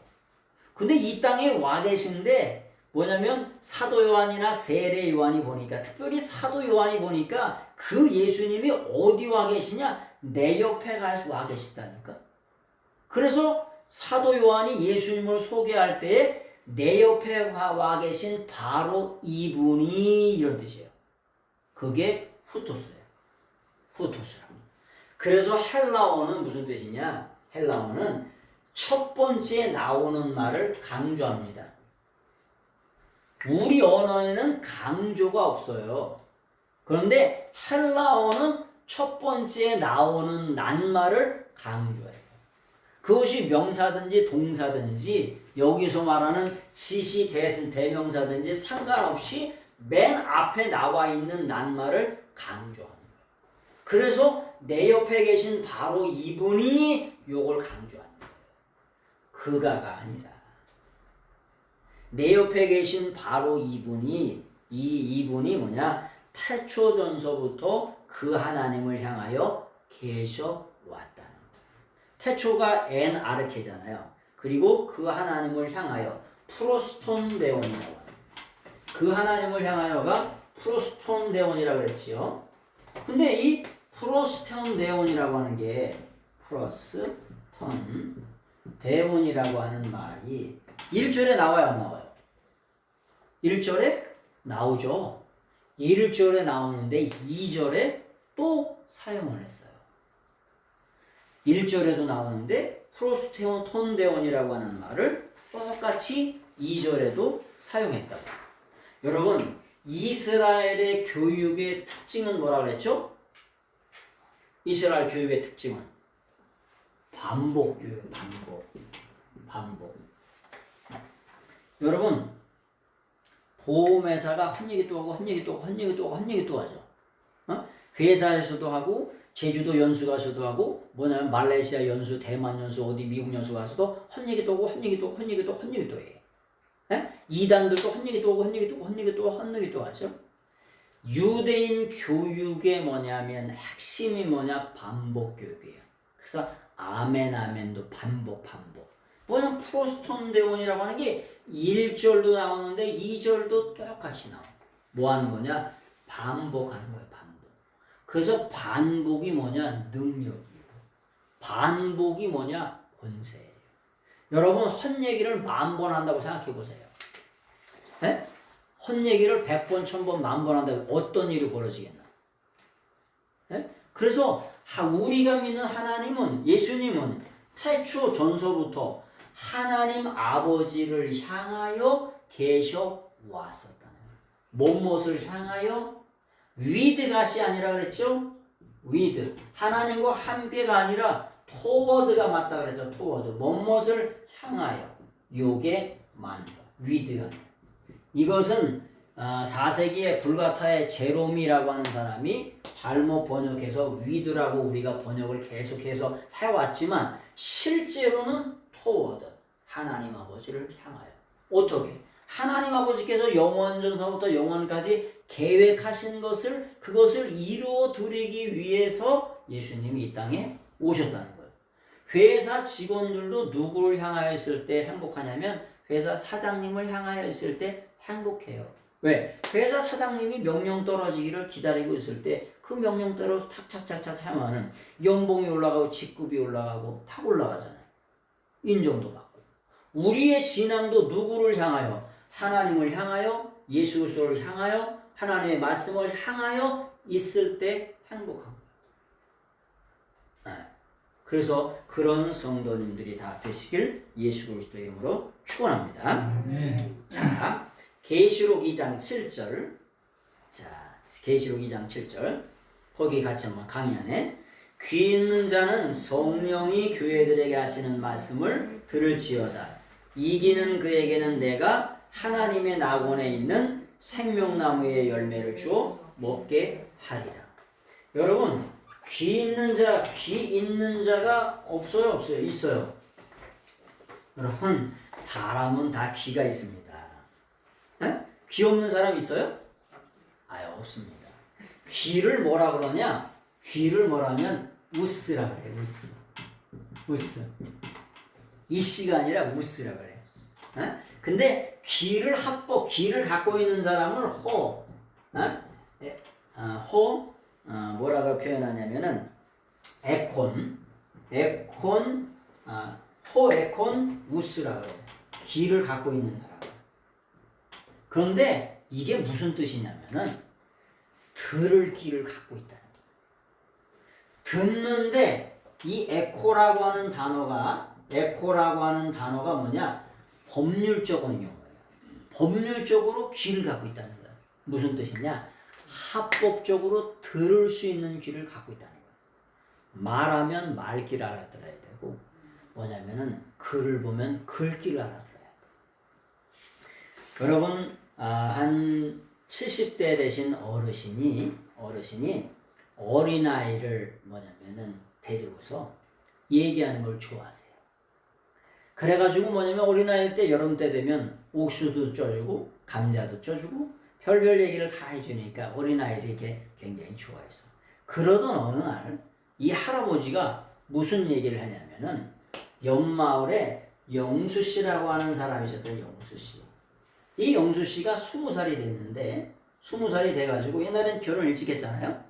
근데 이 땅에 와 계신데 뭐냐면 사도 요한이나 세례 요한이 보니까 특별히 사도 요한이 보니까 그 예수님이 어디 와 계시냐? 내 옆에 와 계시다니까. 그래서 사도 요한이 예수님을 소개할 때 내 옆에 와 계신 바로 이분이 이런 뜻이에요. 그게 후토스예요. 후토스라고. 그래서 헬라어는 무슨 뜻이냐? 헬라어는 첫 번째 나오는 말을 강조합니다. 우리 언어에는 강조가 없어요. 그런데 헬라어는 첫 번째 나오는 낱말을 강조해요. 그것이 명사든지 동사든지 여기서 말하는 지시, 대명사든지 상관없이 맨 앞에 나와 있는 낱말을 강조합니다. 그래서 내 옆에 계신 바로 이분이 요걸 강조하는 거예요. 그가가 아니라 내 옆에 계신 바로 이분이 뭐냐? 태초전서부터 그 하나님을 향하여 계셔왔다는 거예요. 태초가 엔 아르케잖아요. 그리고 그 하나님을 향하여 프로스톤데온이라고 합니다. 그 하나님을 향하여가 프로스톤데온이라고 그랬지요. 근데 이 프로스톤데온이라고 하는 게 프로스톤데온이라고 하는 말이 1절에 나와요, 안 나와요? 1절에 나오죠. 1절에 나오는데 2절에 또 사용을 했어요. 1절에도 나오는데 프로스톤데온이라고 하는 말을 똑같이 2절에도 사용했다고. 여러분, 이스라엘의 교육의 특징은 뭐라고 그랬죠? 이스라엘 교육의 특징은 반복 교육, 반복. 여러분, 보험회사가 한 얘기 또 하고 한 얘기 또 하고 한 얘기 또 하고 한 얘기 또 하죠. 회사에서도 하고 제주도 연수 가서도 하고 뭐냐면 말레이시아 연수, 대만 연수, 어디 미국 연수 가서도 한 얘기 또 하고 한 얘기 또 한 얘기 또 한 얘기 또 해. 이단들도 한 얘기 또 하고 한 얘기 또 하고 한 얘기 또 하고 한 얘기 또 하죠. 유대인 교육의 뭐냐면 핵심이 뭐냐? 반복 교육이에요. 그래서 아멘도 반복. 뭐냐면 프로스톤데온이라고 하는 게 1절도 나오는데 2절도 똑같이 나와요. 뭐 하는 거냐? 반복하는 거예요. 반복. 그래서 반복이 뭐냐? 능력이에요. 반복이 뭐냐? 권세예요. 여러분 헛얘기를 10,000번 한다고 생각해 보세요. 네? 헛얘기를 100번, 1000번, 10,000번 한다고 어떤 일이 벌어지겠나? 네? 그래서 우리가 믿는 하나님은, 예수님은 태초 전서부터 하나님 아버지를 향하여 계셔 왔었다는 거예요. 무엇을 향하여? 위드갓이 아니라 그랬죠? 위드. 하나님과 함께가 아니라 토워드가 맞다 그랬죠. 토워드. 무엇을 향하여? 요게 만다. 위드가. 이것은 4세기에 불가타의 제롬이라고 하는 사람이 잘못 번역해서 위드라고 우리가 번역을 계속해서 해왔지만 실제로는 토워드, 하나님 아버지를 향하여. 어떻게? 하나님 아버지께서 영원전서부터 영원까지 계획하신 그것을 이루어 드리기 위해서 예수님이 이 땅에 오셨다는 거예요. 회사 직원들도 누구를 향하여 있을 때 행복하냐면 회사 사장님을 향하여 있을 때 행복해요. 왜? 회사 사장님이 명령 떨어지기를 기다리고 있을 때 그 명령대로 탁착착착 하면은 연봉이 올라가고 직급이 올라가고 다 올라가잖아요. 인정도 받고. 우리의 신앙도 누구를 향하여? 하나님을 향하여, 예수 그리스도를 향하여, 하나님의 말씀을 향하여 있을 때 행복한 거예요. 그래서 그런 성도님들이 다 되시길 예수 그리스도의 이름으로 축원합니다. 자, 계시록 2장 7절. 자, 계시록 2장 7절. 거기 같이 한번 강의하네. 귀 있는 자는 성령이 교회들에게 하시는 말씀을 들을지어다. 이기는 그에게는 내가 하나님의 낙원에 있는 생명나무의 열매를 주어 먹게 하리라. 여러분, 귀 있는 자가 없어요? 있어요? 여러분 사람은 다 귀가 있습니다. 에? 귀 없는 사람 있어요? 아예 없습니다. 귀를 뭐라 그러냐? 귀를 뭐라면 우스라 그래요. 우스. 이씨가 아니라 우스라 그래요. 에? 근데 귀를 갖고 있는 사람을 뭐라고 표현하냐면은 호에콘 우스라 그래요. 귀를 갖고 있는 사람. 그런데 이게 무슨 뜻이냐면은 들을 귀를 갖고 있다는 거예요. 듣는데 이 에코라고 하는 단어가 뭐냐? 법률적인 용어예요. 법률적으로 귀를 갖고 있다는 거예요. 무슨 뜻이냐? 합법적으로 들을 수 있는 귀를 갖고 있다는 거예요. 말하면 말귀를 알아들어야 되고 뭐냐면은 글을 보면 글귀를 알아들어야 돼요. 여러분 한 70대 되신 어르신이 어린아이를 뭐냐면은 데리고서 얘기하는 걸 좋아하세요. 그래가지고 뭐냐면 어린아이 때 여름 때 되면 옥수도 쪄주고 감자도 쪄주고 별별 얘기를 다 해주니까 어린아이들이 이렇게 굉장히 좋아했어. 그러던 어느 날 이 할아버지가 무슨 얘기를 하냐면은 옆마을에 영수 씨라고 하는 사람이 있었던 영수 씨. 이 영수 씨가 20살이 됐는데 20살이 돼가지고 옛날엔 결혼 일찍 했잖아요.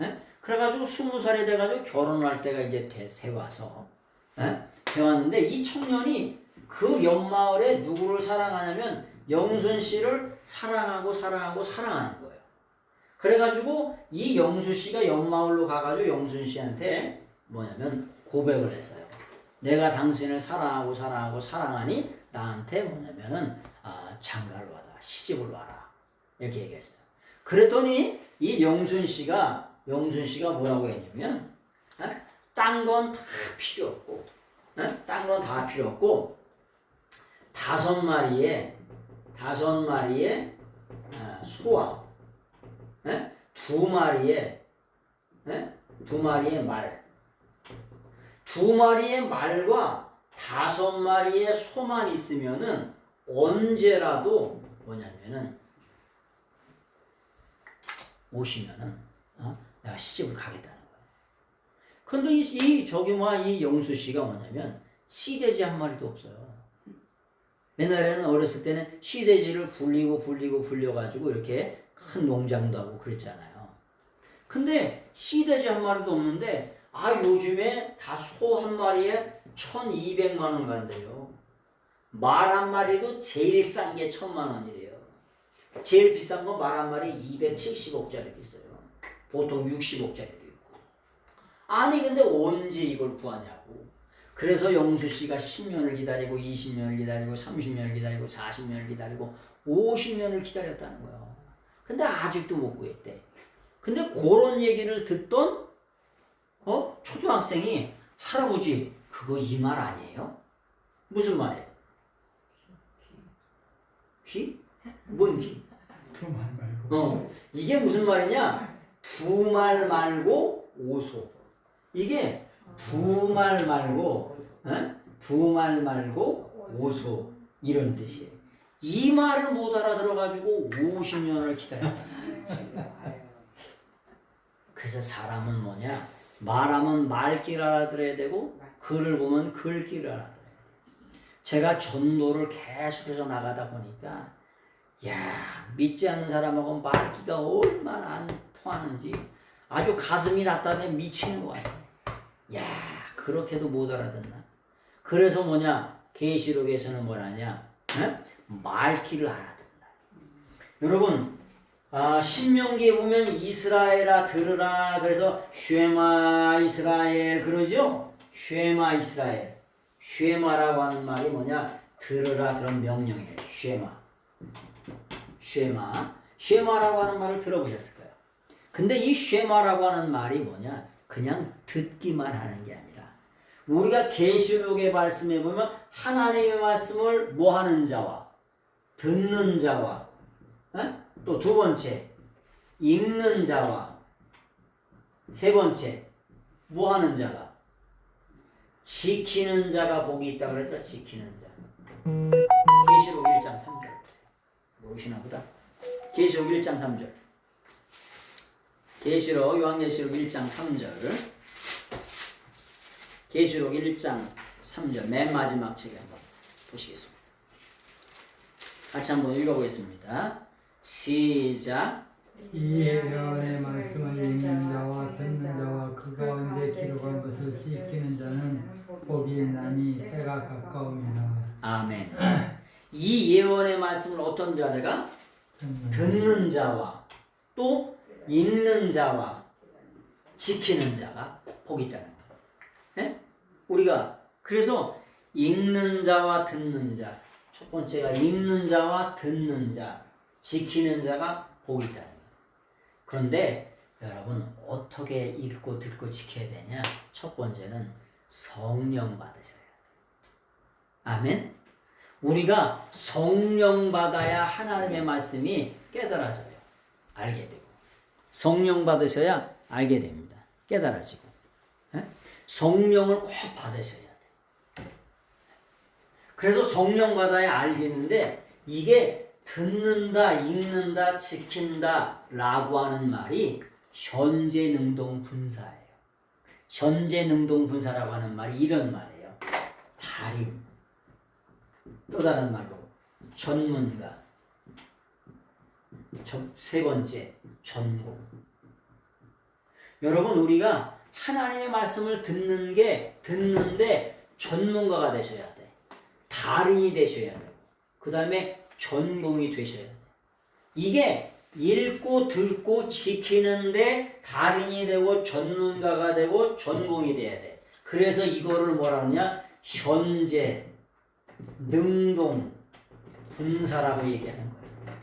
에? 그래가지고 20살이 돼가지고 결혼할 때가 이제 돼와서 돼왔는데 이 청년이 그 옆마을에 누구를 사랑하냐면 영순 씨를 사랑하는 거예요. 그래가지고 이 영수 씨가 옆마을로 가가지고 영순 씨한테 뭐냐면 고백을 했어요. 내가 당신을 사랑하니 나한테 뭐냐면은 장가를 와라, 시집을 와라 이렇게 얘기했어요. 그랬더니 이 영순 씨가 뭐라고 했냐면 딴 건 다 필요 없고 다섯 마리의 소와 두 마리의 말, 두 마리의 말과 다섯 마리의 소만 있으면은 언제라도 뭐냐면은 오시면은 내가 시집을 가겠다는 거예요. 근데 이 영수 씨가 뭐냐면 시돼지 한 마리도 없어요. 옛날에는 어렸을 때는 시돼지를 불려가지고 이렇게 큰 농장도 하고 그랬잖아요. 근데 시돼지 한 마리도 없는데 요즘에 다 소 한 마리에 1,200만 원 간대요. 말 한 마리도 제일 싼 게 1,000만 원이래요. 제일 비싼 건 말 한 마리 270억짜리도 있어요. 보통 60억짜리도 있고. 아니 근데 언제 이걸 구하냐고. 그래서 영수 씨가 10년을 기다리고 20년을 기다리고 30년을 기다리고 40년을 기다리고 50년을 기다렸다는 거예요. 근데 아직도 못 구했대. 근데 그런 얘기를 듣던 초등학생이 할아버지 그거 이 말 아니에요? 무슨 말이에요? 귀? 뭔 귀? 두 말 말고. 이게 무슨 말이냐? 두 말 말고 오소. 이게 두 말 말고 오소 이런 뜻이에요. 이 말을 못 알아들어가지고 50년을 기다렸다. 그래서 사람은 뭐냐? 말하면 말귀를 알아들어야 되고 글을 보면 글귀를 알아들어야 돼요. 제가 전도를 계속해서 나가다 보니까 믿지 않는 사람하고 말귀가 얼마나 안 통하는지 아주 가슴이 답답해 미치는 것 같아요. 그렇게도 못 알아듣나? 그래서 뭐냐? 계시록에서는 뭐라냐? 말귀를 알아듣는다. 여러분 신명기에 보면 이스라엘아 들으라 그래서 쉐마 이스라엘 그러죠? 쉐마 이스라엘. 쉐마라고 하는 말이 뭐냐? 들으라 그런 명령이에요. 쉐마라고 하는 말을 들어보셨을 거예요. 근데 이 쉐마라고 하는 말이 뭐냐? 그냥 듣기만 하는 게 아니라 우리가 계시록의 말씀에 보면 하나님의 말씀을 뭐 하는 자와 듣는 자와 또 두 번째 읽는 자와 세 번째 뭐 하는 자가 지키는 자가 복이 있다 그랬죠? 지키는 자. 계시록 1장 3절. 모르시나 보다. 계시록 1장 3절. 계시록 요한계시록 1장 3절. 계시록 1장 3절 맨 마지막 책에 한번 보시겠습니다. 같이 한번 읽어보겠습니다. 시작. 이 예언의 말씀을 읽는 자와 듣는 자와 그 가운데 기록한 것을 지키는 자는 복이 있나니 때가 가까움이라. 아멘. 이 예언의 말씀을 어떤 자가? 듣는 자와 또 읽는 자와 지키는 자가 복이 있다는 거예요. 예? 우리가 그래서 읽는 자와 듣는 자, 첫 번째가 읽는 자와 듣는 자, 지키는 자가 복이 있다는 거예요. 그런데 여러분 어떻게 읽고 듣고 지켜야 되냐? 첫 번째는 성령 받으셔야 돼요. 아멘. 우리가 성령 받아야 하나님의 말씀이 깨달아져요. 알게 되고. 성령 받으셔야 알게 됩니다. 깨달아지고. 예? 성령을 꼭 받으셔야 돼요. 그래서 성령 받아야 알겠는데 이게 듣는다, 읽는다, 지킨다 라고 하는 말이 현재 능동 분사예요. 현재 능동 분사라고 하는 말이 이런 말이에요. 달인. 또 다른 말로 전문가. 세 번째 전공. 여러분 우리가 하나님의 말씀을 듣는데 전문가가 되셔야 돼. 달인이 되셔야 되고 그 다음에 전공이 되셔야 돼. 이게 읽고 듣고 지키는데 달인이 되고 전문가가 되고 전공이 돼야 돼. 그래서 이거를 뭐라 하냐? 현재 능동 분사라고 얘기하는 거예요.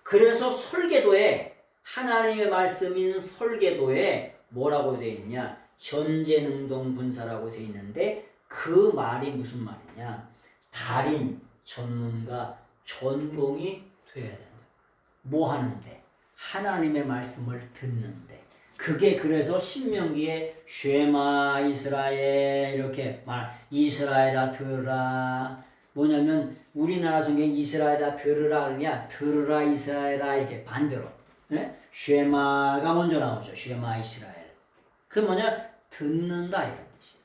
그래서 설계도에 하나님의 말씀인 설계도에 뭐라고 되어 있냐? 현재 능동 분사라고 되어 있는데 그 말이 무슨 말이냐? 달인, 전문가, 전공이 되어야 된다. 뭐 하는데? 하나님의 말씀을 듣는데. 그게 그래서 신명기에 쉐마 이스라엘 이렇게 이스라엘아 들으라. 뭐냐면 우리나라 성경에 이스라엘아 들으라 그러냐? 들으라 이스라엘아 이렇게 반대로. 네? 쉐마가 먼저 나오죠. 쉐마 이스라엘. 그 뭐냐? 듣는다 이런 뜻이에요.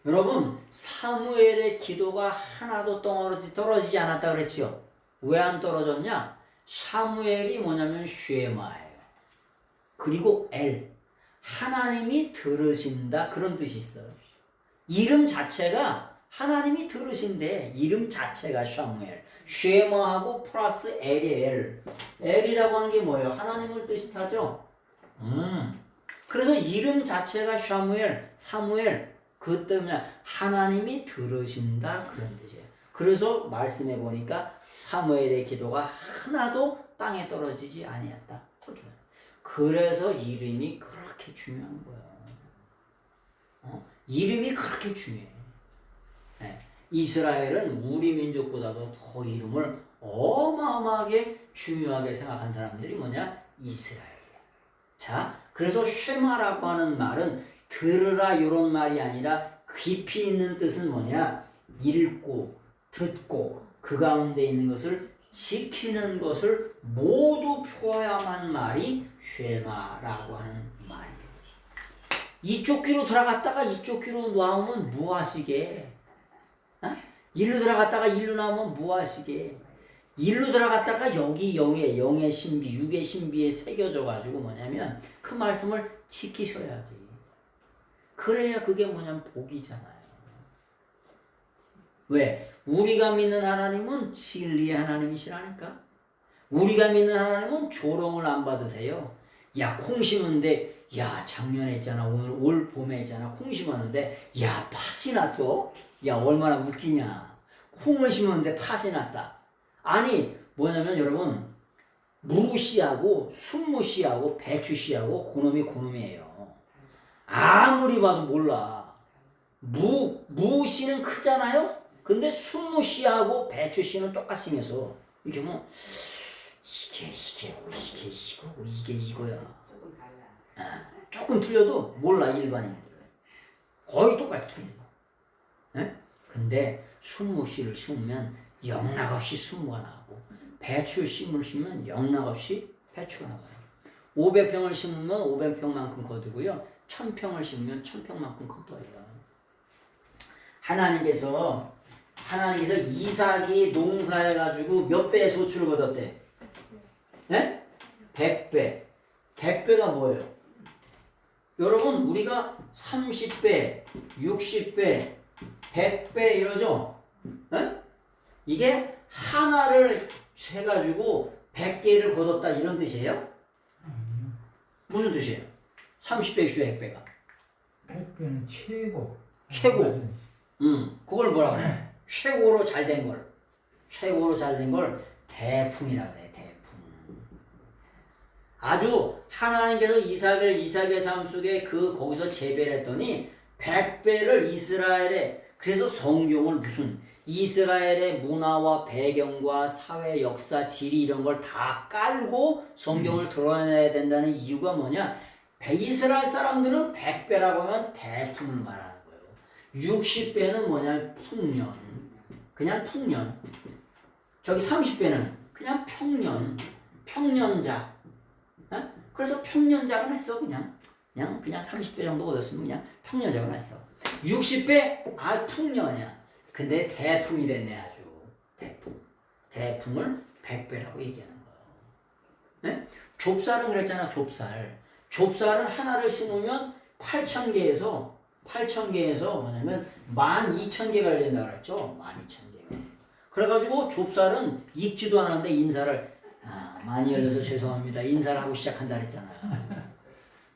여러분 사무엘의 기도가 하나도 떨어지지 않았다 그랬지요. 왜 안 떨어졌냐? 사무엘이 뭐냐면 쉐마예요. 그리고 엘. 하나님이 들으신다 그런 뜻이 있어요. 이름 자체가 하나님이 들으신데 이름 자체가 샤무엘. 쉐마하고 플러스 엘이에요. 엘이라고 하는 게 뭐예요? 하나님을 뜻하죠. 그래서 이름 자체가 샤무엘, 사무엘. 그 때문에 하나님이 들으신다 그런 뜻이에요. 그래서 말씀해 보니까 사무엘의 기도가 하나도 땅에 떨어지지 아니었다. 그래서 이름이 그렇게 중요한 거예요. 이름이 그렇게 중요해. 네. 이스라엘은 우리 민족보다도 더 이름을 어마어마하게 중요하게 생각한 사람들이 뭐냐? 이스라엘이야. 자, 그래서 쉐마라고 하는 말은 들으라 이런 말이 아니라 깊이 있는 뜻은 뭐냐? 읽고 듣고 그 가운데 있는 것을 지키는 것을 모두 표야만 말이 쉐마라고 하는 말이에요. 이쪽 귀로 들어갔다가 이쪽 귀로 나오면 뭐하시게? 일로 들어갔다가 일로 나오면 뭐하시게? 일로 들어갔다가 여기 영의 신비, 육의 신비에 새겨져가지고 뭐냐면 그 말씀을 지키셔야지. 그래야 그게 뭐냐면 복이잖아요. 왜? 우리가 믿는 하나님은 진리의 하나님이시라니까. 우리가 믿는 하나님은 조롱을 안 받으세요. 야, 콩 심은데, 야, 작년에 했잖아. 올 봄에 했잖아. 콩 심었는데, 야, 팥이 났어? 야, 얼마나 웃기냐. 콩을 심었는데 팥이 났다. 아니, 뭐냐면 여러분, 무씨하고 순무씨하고 배추씨하고 고놈이에요. 아무리 봐도 몰라. 무씨는 크잖아요? 근데 순무씨하고 배추씨는 똑같이 생겨서 이게 뭐 이게 이거야. 조금 틀려도 몰라 일반인들은. 거의 똑같이 틀리죠. 예? 근데 순무씨를 심으면 영락없이 순무가 나오고 배추 심으면 영락없이 배추가 나와요. 500평을 심으면 500평만큼 거두고요. 1000평을 심으면 1000평만큼 거둬요. 하나님께서 이삭이 농사해가지고 몇 배의 소출을 거뒀대? 네? 100배. 100배가 뭐예요? 여러분 우리가 30배, 60배, 100배 이러죠? 네? 이게 하나를 해가지고 100개를 거뒀다 이런 뜻이에요? 아니요. 무슨 뜻이에요? 30배, 60배, 100배가 100배는 최고. 최고. 그걸 뭐라 그래? 최고로 잘 된 걸. 최고로 잘 된 걸 대풍이라 그래. 대풍. 아주 하나님께서 이삭의 삶 속에 거기서 재배를 했더니 100배를 이스라엘에, 그래서 성경을 무슨 이스라엘의 문화와 배경과 사회 역사 지리 이런 걸 다 깔고 성경을 드러내야 된다는 이유가 뭐냐? 이스라엘 사람들은 100배라고 하면 대풍을 말하는 거예요. 60배는 뭐냐? 풍년. 그냥 풍년. 저기 30배는 그냥 평년. 평년작. 어? 그래서 평년작은 했어. 그냥 30배 정도 얻었으면 그냥 평년작은 했어. 60배? 아, 풍년이야. 근데 대풍이 됐네, 아주. 대풍. 대풍을 100배라고 얘기하는 거예요. 네? 좁쌀은 그랬잖아, 좁쌀. 좁쌀은 하나를 심으면 8,000개에서 뭐냐면 12,000개가 열린다 그랬죠. 12,000개가. 그래가지고 좁쌀은 익지도 않았는데 인사를 많이 열려서 죄송합니다. 인사를 하고 시작한다 그랬잖아요.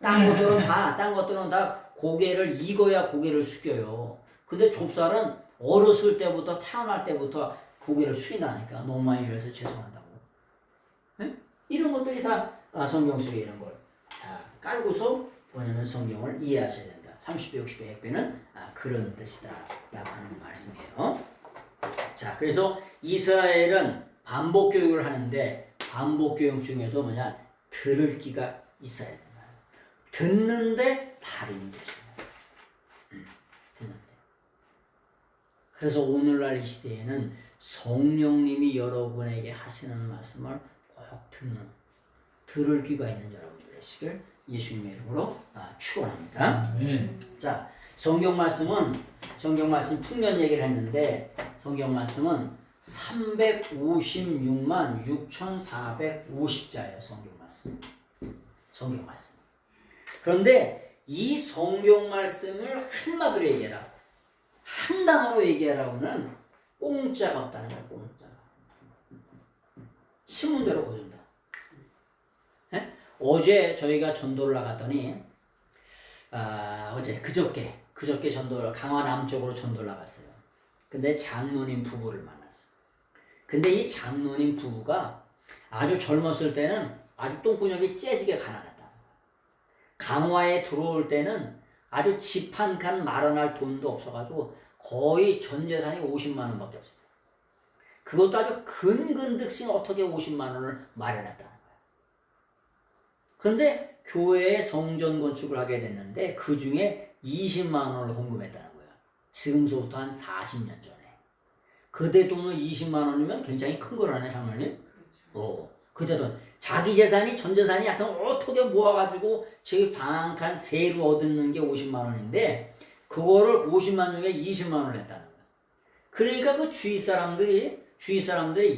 딴 것들은 다 고개를 익어야 고개를 숙여요. 근데 좁쌀은 어렸을 때부터 태어날 때부터 고개를 숙인다니까. 너무 많이 열려서 죄송하다고. 네? 이런 것들이 다 성경 속에 이런 걸 깔고서 뭐냐면 성경을 이해하셔야 된다. 30배, 60배, 100배는 그런 뜻이다 라고 하는 말씀이에요. 자, 그래서 이스라엘은 반복 교육을 하는데 반복 교육 중에도 뭐냐? 들을 귀가 있어야 된다. 듣는데 달인이 되셔야 듣는데. 그래서 오늘날 이 시대에는 성령님이 여러분에게 하시는 말씀을 꼭 들을 귀가 있는 여러분들 되시길 예수님의 이름으로 축원합니다. 자, 성경 말씀 풍년 얘기를 했는데 성경 말씀은 356만 6,450자예요. 성경 말씀. 그런데 이 성경 말씀을 한마디로 얘기해라. 한 단어로 얘기하라고는 공짜가 없다는 거야. 공짜가. 신문대로 거둔다. 네? 어제 저희가 전도를 나갔더니 그저께 전도를 강화 남쪽으로 전도를 나갔어요. 근데 장로님 부부를 만났어요. 근데 이 장로님 부부가 아주 젊었을 때는 아주 똥구녕이 째지게 가난했다. 강화에 들어올 때는 아주 집 한 칸 마련할 돈도 없어가지고 거의 전 재산이 50만 원밖에 없어요. 그것도 아주 근근득신 어떻게 50만 원을 마련했다는 거야. 그런데 교회에 성전 건축을 하게 됐는데 그 중에 20만 원을 헌금했다는 거야. 지금서부터 한 40년 전에. 그때 돈은 20만 원이면 굉장히 큰 거라네, 장로님. 그때 돈. 자기 재산이 전 재산이 하여튼 어떻게 모아가지고 저기 방 한 칸 세로 얻는 게 50만 원인데 그거를 50만 중에 20만 원을 했다는 거야. 그러니까 그 주위 사람들이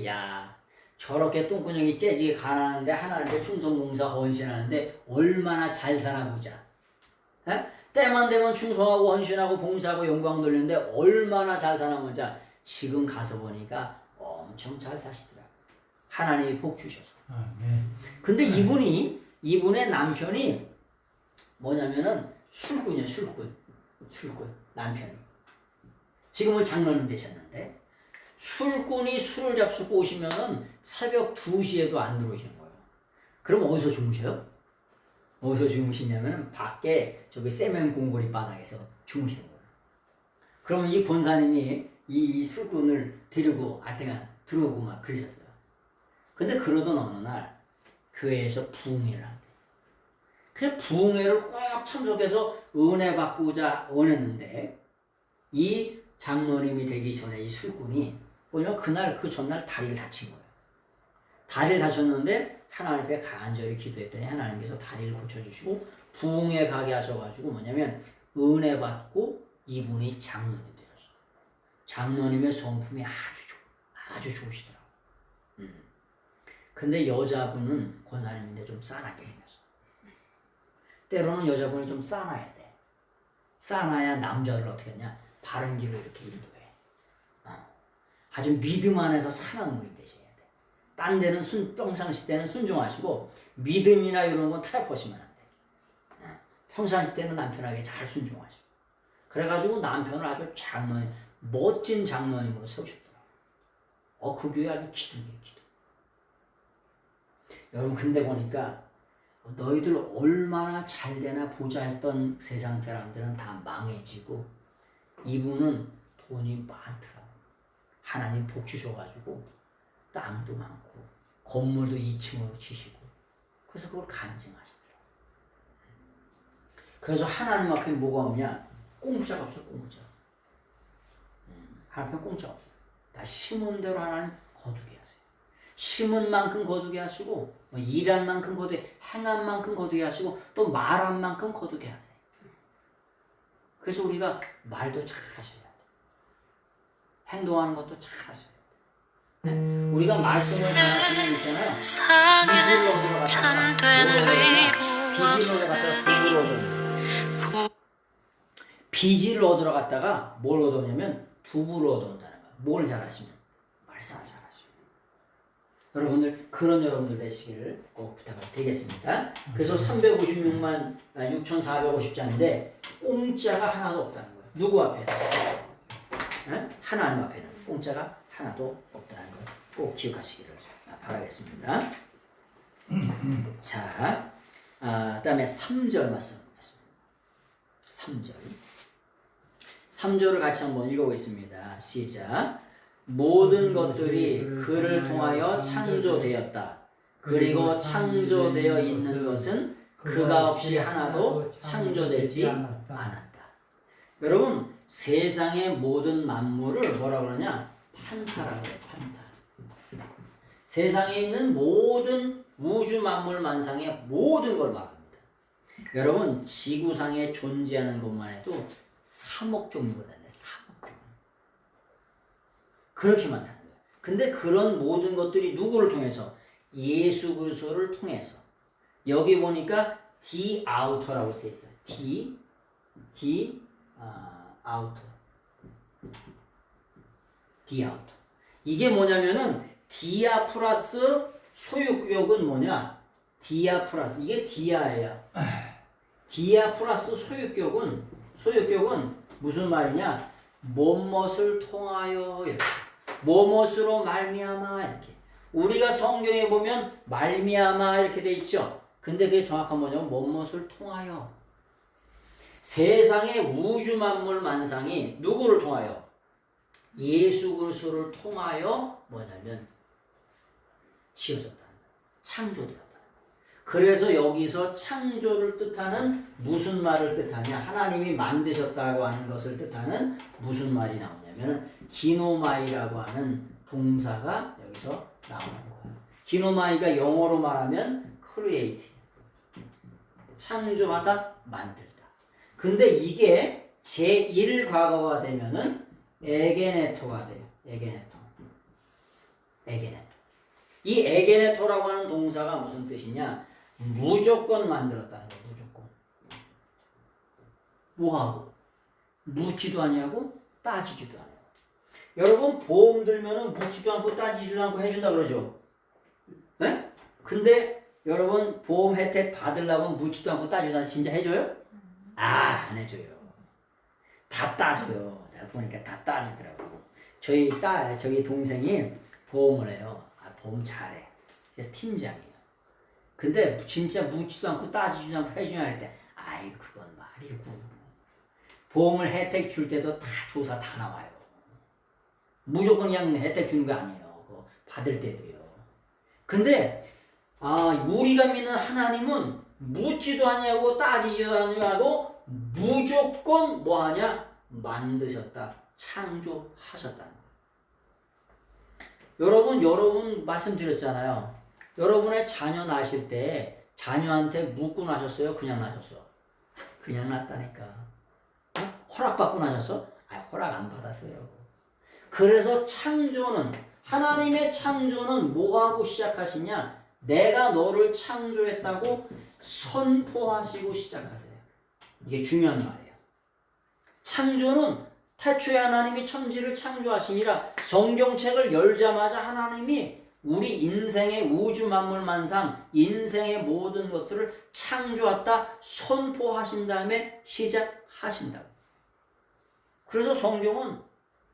야, 저렇게 똥구녕이 째지게 가난한데 하나님께 충성봉사 헌신하는데 얼마나 잘 사나 보자. 에? 때만 되면 충성하고 헌신하고 봉사하고 영광 돌리는데 얼마나 잘 사나 보자. 지금 가서 보니까 엄청 잘 사시더라. 하나님이 복 주셔서. 근데 이분의 남편이 뭐냐면은 술꾼이에요. 술꾼 남편이. 지금은 장로님 되셨는데 술꾼이 술을 잡수고 오시면은 새벽 2시에도 안 들어오시는 거예요. 그럼 어디서 주무셔요? 어디서 주무시냐면 밖에 저기 세면 공고리 바닥에서 주무시는 거예요. 그럼 이 권사님이 이 술꾼을 데리고 알뜰한 들어오고 막 그러셨어요. 근데 그러던 어느 날 교회에서 부흥회를 한대. 그 부흥회를 꼭 참석해서 은혜 받고자 원했는데 이 장로님이 되기 전에 이 술꾼이 뭐냐면 그날 그 전날 다리를 다친 거예요. 다리를 다쳤는데 하나님 앞에 간절히 기도했더니 하나님께서 다리를 고쳐주시고 부흥회 가게 하셔가지고 뭐냐면 은혜 받고 이분이 장로님 되었어요. 장로님의 성품이 아주 좋으시더라고요. 근데 여자분은 권사님인데 좀 싸납게 생겼어. 때로는 여자분이 좀 싸놔야 돼. 싸놔야 남자를 어떻게 하냐? 바른 길로 이렇게 인도해. 아주 믿음 안에서 사나운 분이 되셔야 돼. 딴 데는 평상시 때는 순종하시고 믿음이나 이런 건 타협하시면 안 돼. 평상시 때는 남편에게 잘 순종하시고. 그래가지고 남편을 아주 멋진 장로님으로 세우셨더라고요. 그 교회 아주 기둥이에요, 기둥. 여러분 근데 보니까 너희들 얼마나 잘되나 보자 했던 세상 사람들은 다 망해지고 이분은 돈이 많더라고요. 하나님 복 주셔가지고 땅도 많고 건물도 2층으로 치시고 그래서 그걸 간증하시더라고요. 그래서 하나님 앞에 뭐가 없냐? 공짜가 없어요. 공짜. 하나님 앞에 공짜가 없어요. 다 심은 대로 하나님 거두게 하세요. 심은 만큼 거두게 하시고 일한 만큼 거두게, 행한 만큼 거두게 하시고 또 말한 만큼 거두게 하세요. 그래서 우리가 말도 잘 하셔야 돼요. 행동하는 것도 잘 하셔야 돼요. 우리가 말씀을 잘 하시면 있잖아요. 빚을 얻으러 갔다가 뭘 얻었냐면 두부를 얻어온다는 거예요. 뭘 잘하시면? 말씀을 잘하시면. 여러분들 그런 여러분들 되시기를 꼭 부탁드리겠습니다. 그래서 356만 6,450자인데 공짜가 하나도 없다는 거예요. 누구 앞에? 하나님 앞에는 공짜가 하나도 없다는 걸 꼭 기억하시기를 바라겠습니다. 자, 그다음에 3절 말씀입니다. 3절. 3절을 같이 한번 읽어보겠습니다. 시작. 모든 것들이 그를 통하여 창조되었다. 그리고 창조되어 있는 것은 그가 없이 하나도 창조되지 않았다. 여러분 세상의 모든 만물을 뭐라 그러냐? 판타라고 해요. 판타. 세상에 있는 모든 우주 만물 만상의 모든 걸 말합니다. 여러분 지구상에 존재하는 것만 해도 3억 종류가 되네. 3억 종류. 그렇게 많다는 거예요. 근데 그런 모든 것들이 누구를 통해서? 예수 그리스도를 통해서. 여기 보니까 D 아우터라고 써 있어요. D 아우터. D 아우터. 이게 뭐냐면은 디아 플러스 소유격은 뭐냐? 디아 플러스 이게 디아예요. 디아 플러스 소유격은 무슨 말이냐? 뭐뭇을 통하여 이렇게 뭐뭇으로 말미암아 이렇게 우리가 성경에 보면 말미암아 이렇게 돼 있죠. 근데 그게 정확한 뭐냐면 뭐뭇을 통하여 세상의 우주 만물 만상이 누구를 통하여? 예수 그리스도를 통하여 뭐냐면 지어졌다는 거예요. 창조되었다는 거예요. 그래서 여기서 창조를 뜻하는 무슨 말을 뜻하냐? 하나님이 만드셨다고 하는 것을 뜻하는 무슨 말이 나오냐면 기노마이라고 하는 동사가 여기서 나오는 거예요. 기노마이가 영어로 말하면 create, 창조하다, 만들다. 근데 이게 제1 과거가 되면은 에게네토가 돼요. 에게네토. 이 에게네토라고 하는 동사가 무슨 뜻이냐? 무조건 만들었다는 거예요. 무조건. 뭐하고? 묻지도 않냐고? 따지지도 않아요. 여러분 보험 들면은 묻지도 않고 따지지도 않고 해준다 그러죠. 네? 근데 여러분 보험 혜택 받으려면 묻지도 않고 따지지도 않고 진짜 해줘요? 안 해줘요. 다 따져요. 내가 보니까 다 따지더라고. 저희 동생이 보험을 해요. 보험 잘해. 팀장이에요. 근데 진짜 묻지도 않고 따지지도 않고 해주냐 할 때, 아이 그건 말이고. 보험을 혜택 줄 때도 다 조사 다 나와요. 무조건 그냥 혜택 주는 거 아니에요. 받을 때도요. 근데 우리가 믿는 하나님은 묻지도 아니하고 따지지도 아니하고 무조건 뭐하냐? 만드셨다. 창조하셨다는 거예요. 여러분 말씀드렸잖아요. 여러분의 자녀 낳으실 때 자녀한테 묻고 나셨어요? 그냥 나셨어? 그냥 낳았다니까. 허락받고 나셨어? 허락 안 받았어요. 그래서 창조는, 하나님의 창조는 뭐하고 시작하시냐? 내가 너를 창조했다고 선포하시고 시작하세요. 이게 중요한 말이에요. 창조는 태초에 하나님이 천지를 창조하시니라. 성경책을 열자마자 하나님이 우리 인생의 우주 만물 만상, 인생의 모든 것들을 창조했다 선포하신 다음에 시작하신다고. 그래서 성경은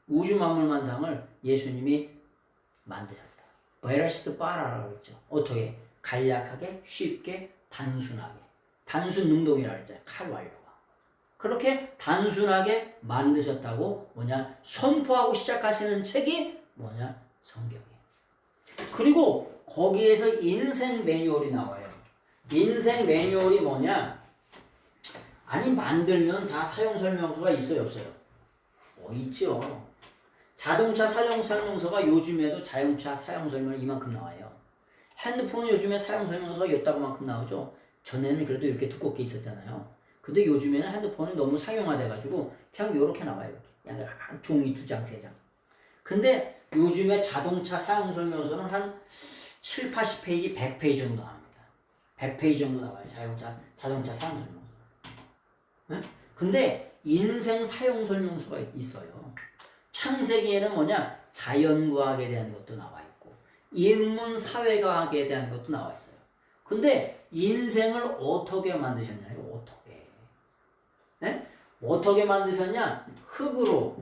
우주 만물 만상을 예수님이 만드셨다. 베라시트 빠라라고 했죠. 어떻게? 간략하게, 쉽게, 단순하게. 단순 능동이라고 했잖아요. 칼 완료가. 그렇게 단순하게 만드셨다고 뭐냐? 선포하고 시작하시는 책이 뭐냐? 성경이에요. 그리고 거기에서 인생 매뉴얼이 나와요. 인생 매뉴얼이 뭐냐? 아니 만들면 다 사용 설명서가 있어요, 없어요? 있죠. 자동차 사용 설명서가 요즘에도 자동차 사용 설명이 이만큼 나와요. 핸드폰은 요즘에 사용 설명서가 이따구만큼 나오죠. 전에는 그래도 이렇게 두껍게 있었잖아요. 근데 요즘에는 핸드폰이 너무 상용화돼가지고 그냥 이렇게 나와요. 이렇게. 한 종이 2장, 3장. 근데 요즘에 자동차 사용 설명서는 한 7, 80페이지, 100페이지 정도 나옵니다. 100페이지 정도 나와요. 자동차 사용 설명서. 네? 근데 인생 사용 설명서가 있어요. 창세기에는 뭐냐? 자연과학에 대한 것도 나와 있고 인문 사회과학에 대한 것도 나와 있어요. 근데 인생을 어떻게 만드셨냐요? 어떻게? 네? 어떻게 만드셨냐? 흙으로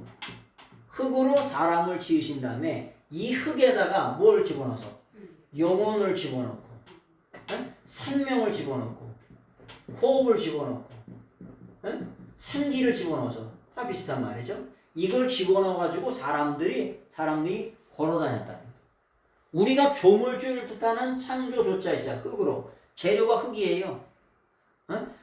사람을 지으신 다음에 이 흙에다가 뭘 집어넣어서? 영혼을 집어넣고 네? 생명을 집어넣고 호흡을 집어넣고 네? 생기를 집어넣어서 다 비슷한 말이죠. 이걸 집어넣어가지고 사람들이 걸어다녔다는 거예요. 우리가 조물주를 뜻하는 창조조자 있잖아요. 흙으로. 재료가 흙이에요.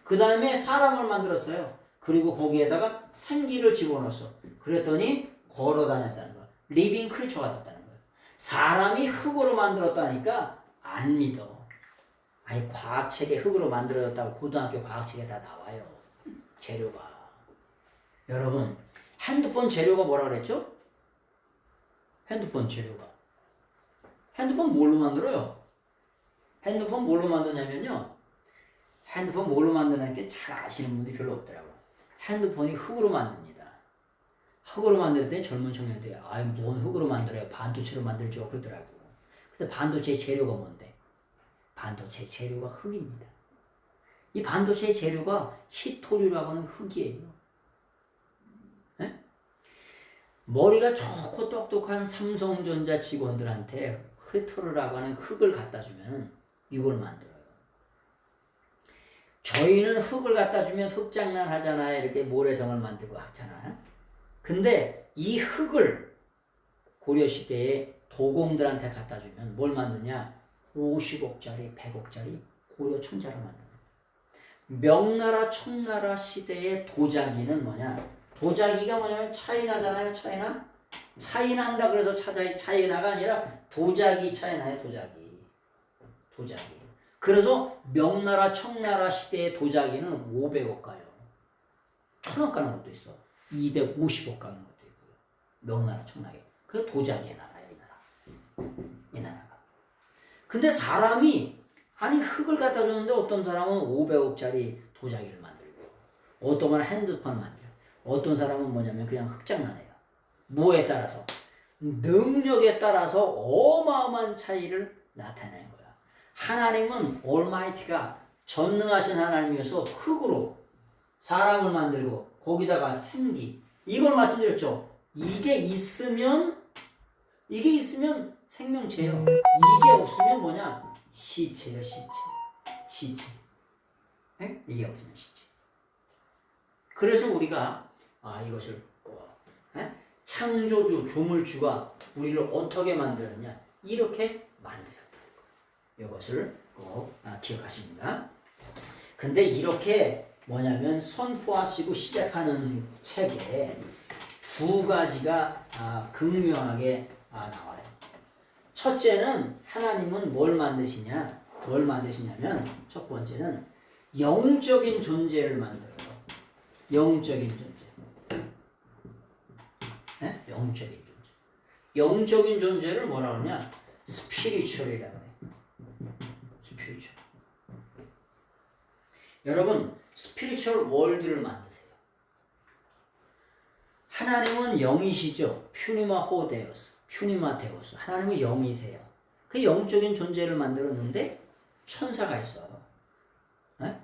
그 다음에 사람을 만들었어요. 그리고 거기에다가 생기를 집어넣었어. 그랬더니 걸어다녔다는 거예요. 리빙 크리처가 됐다는 거예요. 사람이 흙으로 만들었다니까 안 믿어. 아니 과학책에 흙으로 만들어졌다고 고등학교 과학책에 다 나와요. 재료가. 여러분 핸드폰 재료가 뭐라 그랬죠? 핸드폰 재료가. 핸드폰 뭘로 만들어요? 핸드폰 뭘로 만드냐면요. 핸드폰 뭘로 만드는지 잘 아시는 분들이 별로 없더라고요. 핸드폰이 흙으로 만듭니다. 흙으로 만들 때 젊은 청년들이 뭔 흙으로 만들어요? 반도체로 만들죠. 그러더라고요. 근데 반도체 재료가 뭔데? 반도체 재료가 흙입니다. 이 반도체 재료가 히토류라고 하는 흙이에요. 네? 머리가 좋고 똑똑한 삼성전자 직원들한테 히토류라고 하는 흙을 갖다 주면 이걸 만들어요. 저희는 흙을 갖다 주면 흙장난 하잖아요. 이렇게 모래성을 만들고 하잖아요. 근데 이 흙을 고려시대에 도공들한테 갖다 주면 뭘 만드냐? 50억짜리, 100억짜리 고려 천자를 만듭니다. 명나라, 청나라 시대의 도자기는 뭐냐? 도자기가 뭐냐면 차이나잖아요. 차이난다 그래서 차이나가 아니라 도자기 차이나요. 도자기. 그래서 명나라, 청나라 시대의 도자기는 500억 가요. 1000억 가는 것도 있어. 250억 가는 것도 있고요. 명나라, 청나라. 그 도자기의 나라예요. 이 나라가. 근데 사람이 아니 흙을 갖다 줬는데 어떤 사람은 500억짜리 도자기를 만들고 어떤 건 핸드폰 만들고 어떤 사람은 뭐냐면 그냥 흙장난해요. 뭐에 따라서? 능력에 따라서 어마어마한 차이를 나타내는 거야. 하나님은 올마이티가 전능하신 하나님이어서 흙으로 사람을 만들고 거기다가 생기 이걸 말씀드렸죠. 이게 있으면 생명체예요. 이게 없으면 뭐냐? 시체예요. 시체. 네? 이게 없으면 시체. 그래서 우리가 이것을 창조주, 조물주가 우리를 어떻게 만들었냐? 이렇게 만드셨다. 이것을 꼭 기억하십니다. 근데 이렇게 뭐냐면 선포하시고 시작하는 책에 두 가지가 극명하게 나와요. 첫째는 하나님은 뭘 만드시냐면 첫 번째는 영적인 존재를 만들어요. 영적인 존재. 네? 영적인 존재. 영적인 존재를 뭐라 그러냐? 스피리추얼이라고 해요. 스피리추얼. 여러분, 스피리추얼 월드를 만드세요. 하나님은 영이시죠. 퓨니마 호데오스, 퓨니마 데오스. 하나님은 영이세요. 그 영적인 존재를 만들었는데 천사가 있어요. 네?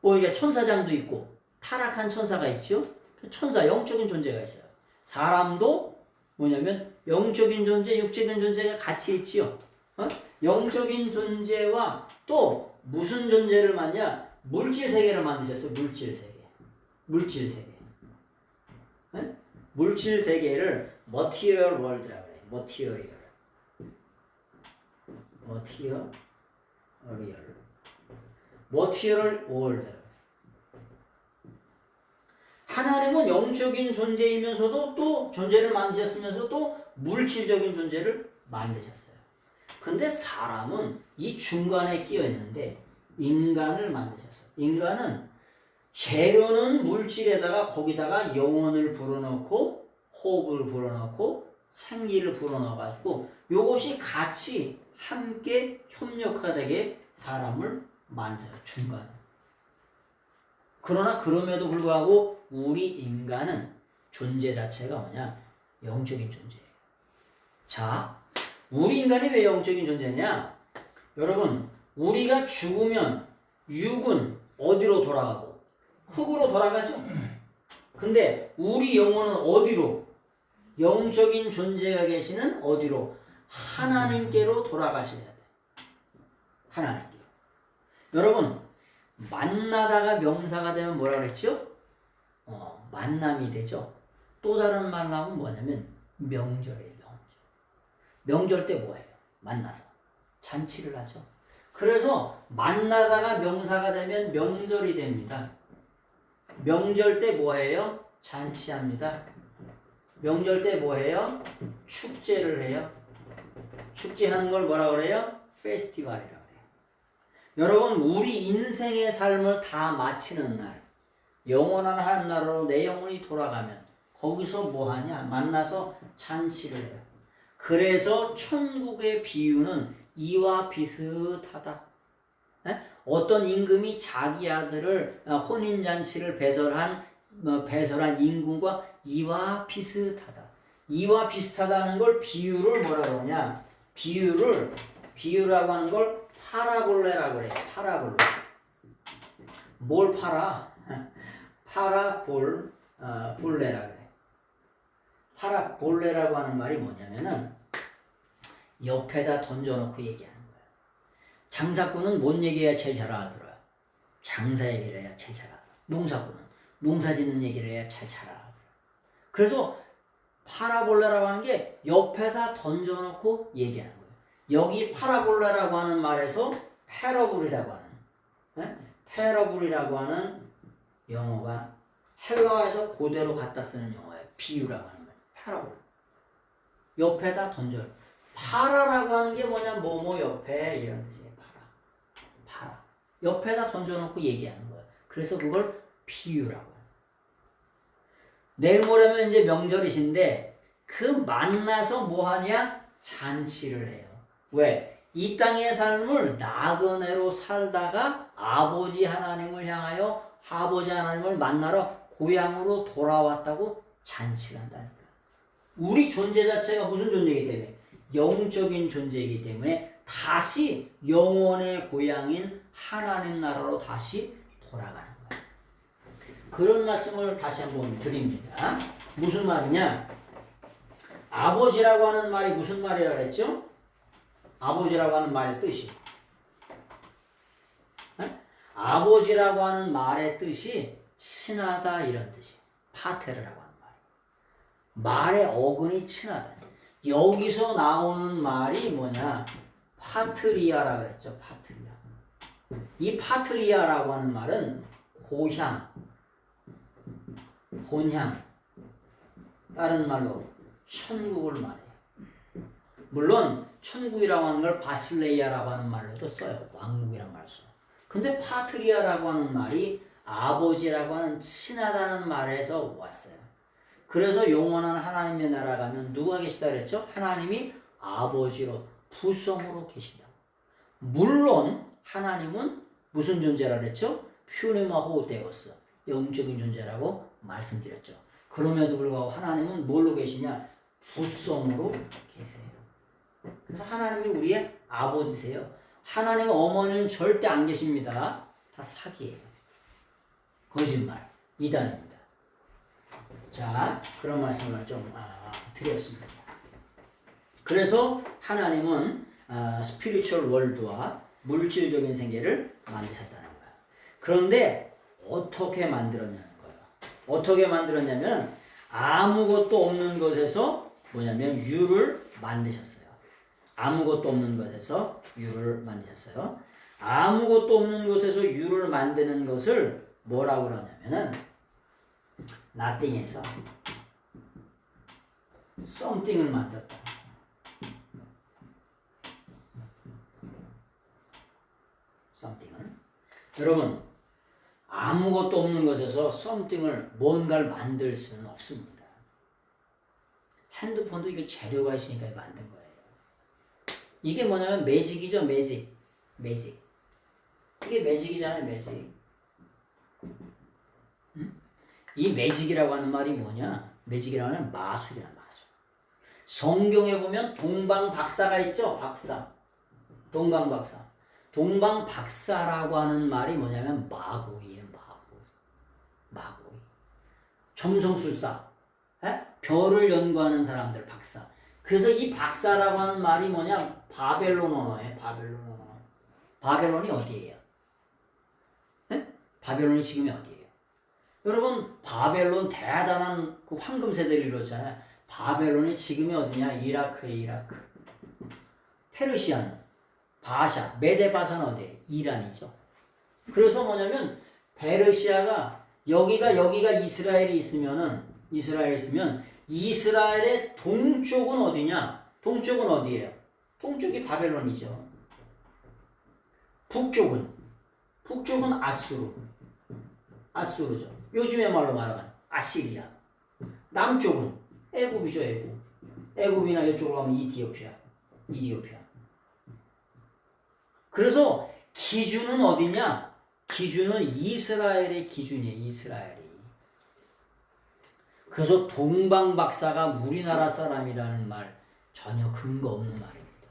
뭐 이게 천사장도 있고 타락한 천사가 있죠. 그 천사 영적인 존재가 있어요. 사람도 뭐냐면 영적인 존재, 육적인 존재가 같이 있지요. 영적인 존재와 또 무슨 존재를 만냐? 물질 세계를 만드셨어요. 물질 세계. 물질 세계. 네? 물질 세계를 material world라고 해요. material. material world. 하나님은 영적인 존재이면서도 또 존재를 만드셨으면서 또 물질적인 존재를 만드셨어요. 근데 사람은 이 중간에 끼어 있는데 인간을 만드셨어요. 인간은 재료는 물질에다가 거기다가 영혼을 불어넣고 호흡을 불어넣고 생기를 불어넣어가지고 요것이 같이 함께 협력하되게 사람을 만들어요. 중간에. 그러나 그럼에도 불구하고 우리 인간은 존재 자체가 뭐냐? 영적인 존재예요. 자, 우리 인간이 왜 영적인 존재냐? 여러분, 우리가 죽으면 육은 어디로 돌아가고? 흙으로 돌아가죠? 근데 우리 영혼은 어디로? 영적인 존재가 계시는 어디로? 하나님께로 돌아가셔야 돼. 하나님께로. 여러분, 만나다가 명사가 되면 뭐라 그랬죠? 만남이 되죠. 또 다른 만남은 뭐냐면 명절이에요. 명절 때 뭐해요? 만나서 잔치를 하죠. 그래서 만나다가 명사가 되면 명절이 됩니다. 명절 때 뭐해요? 잔치합니다. 명절 때 뭐해요? 축제를 해요. 축제하는 걸 뭐라 그래요? 페스티벌이라고 해요. 여러분, 우리 인생의 삶을 다 마치는 날, 영원한 하늘나라로 내 영혼이 돌아가면 거기서 뭐하냐? 만나서 잔치를 해요. 그래서 천국의 비유는 이와 비슷하다. 네? 어떤 임금이 자기 아들을 혼인잔치를 배설한 임금과 이와 비슷하다. 이와 비슷하다는 걸 비유를 뭐라 그러냐? 비유라고 하는 걸 파라볼레라고 그래요. 파라볼레. 뭘 팔아? 볼레라고 그래. 파라볼레라고 하는 말이 뭐냐면은 옆에다 던져놓고 얘기하는 거야. 장사꾼은 뭔 얘기해야 제일 잘 알아들어요? 장사 얘기를 해야 제일 잘 알아들어요. 농사꾼은 농사 짓는 얘기를 해야 제일 잘 알아들어요. 그래서 파라볼레라고 하는 게 옆에다 던져놓고 얘기하는 거예요. 여기 파라볼레라고 하는 말에서 패러블이라고 하는 영어가 헬라어에서 그대로 갖다 쓰는 영어예요. 비유라고 하는 거예요. 패러블. 옆에다 던져요. 파라라고 하는 게 뭐냐? 뭐뭐 옆에 이런 뜻이에요. 파라. 옆에다 던져놓고 얘기하는 거예요. 그래서 그걸 비유라고 해요. 내일 모레면 이제 명절이신데 그 만나서 뭐하냐? 잔치를 해요. 왜? 이 땅의 삶을 나그네로 살다가 아버지 하나님을 향하여 아버지 하나님을 만나러 고향으로 돌아왔다고 잔치를 한다니까. 우리 존재 자체가 무슨 존재이기 때문에? 영적인 존재이기 때문에 다시 영원의 고향인 하나님 나라로 다시 돌아가는 거예요. 그런 말씀을 다시 한번 드립니다. 무슨 말이냐? 아버지라고 하는 말이 무슨 말이라고 그랬죠? 아버지라고 하는 말의 뜻이. 아버지라고 하는 말의 뜻이 친하다 이런 뜻이에요. 파테르라고 하는 말. 말의 어근이 친하다. 여기서 나오는 말이 뭐냐? 파트리아라고 그랬죠. 파트리아. 이 파트리아라고 하는 말은 고향, 본향, 다른 말로 천국을 말해요. 물론 천국이라고 하는 걸 바실레이아라고 하는 말로도 써요. 왕국이라는 말을 써요. 근데 파트리아라고 하는 말이 아버지라고 하는 친하다는 말에서 왔어요. 그래서 영원한 하나님의 나라 가면 누가 계시다 그랬죠? 하나님이 아버지로 부성으로 계신다. 물론 하나님은 무슨 존재라 그랬죠? 퓨네마호 데오스, 영적인 존재라고 말씀드렸죠. 그럼에도 불구하고 하나님은 뭘로 계시냐? 부성으로 계세요. 그래서 하나님이 우리의 아버지세요. 하나님 어머니는 절대 안 계십니다. 다 사기예요. 거짓말, 이단입니다. 자, 그런 말씀을 좀 드렸습니다. 그래서 하나님은 스피리추얼 월드와 물질적인 세계를 만드셨다는 거예요. 그런데 어떻게 만들었냐는 거예요. 어떻게 만들었냐면 아무것도 없는 것에서 뭐냐면 유를 만드셨어요. 아무것도 없는 것에서 유를 만드셨어요. 아무것도 없는 것에서 유를 만드는 것을 뭐라고 그러냐면은 nothing에서 something을 만들었다. something을. 여러분, 아무것도 없는 것에서 something을 뭔가를 만들 수는 없습니다. 핸드폰도 이게 재료가 있으니까 만든 거예요. 이게 뭐냐면 매직이죠, 매직. 매직. 이게 매직이잖아요, 매직. 이 매직이라고 하는 말이 뭐냐? 매직이라고 하는 마술이야, 마술. 성경에 보면 동방박사가 있죠, 박사. 동방박사. 동방박사라고 하는 말이 뭐냐면 마고이에요, 마고이. 점성술사. 별을 연구하는 사람들, 박사. 그래서 이 박사라고 하는 말이 뭐냐? 바벨론 언어예요, 바벨론 언어. 바벨론이 어디예요? 바벨론이 지금이 어디예요? 여러분, 바벨론 대단한 그 황금 세대를 이뤘잖아요. 바벨론이 지금이 어디냐? 이라크에 이라크. 페르시아는 바샤, 메데바사는 어디예요? 이란이죠. 그래서 뭐냐면 페르시아가 여기가 이스라엘이 있으면 이스라엘의 동쪽은 어디냐? 동쪽은 어디예요? 동쪽이 바벨론이죠. 북쪽은 아수르죠. 요즘의 말로 말하면 아시리아. 남쪽은 애굽이죠, 애굽. 애굽이나 이쪽으로 가면 이디오피아. 그래서 기준은 어디냐? 기준은 이스라엘의 기준이에요, 이스라엘이. 그래서 동방박사가 우리나라 사람이라는 말 전혀 근거 없는 말입니다.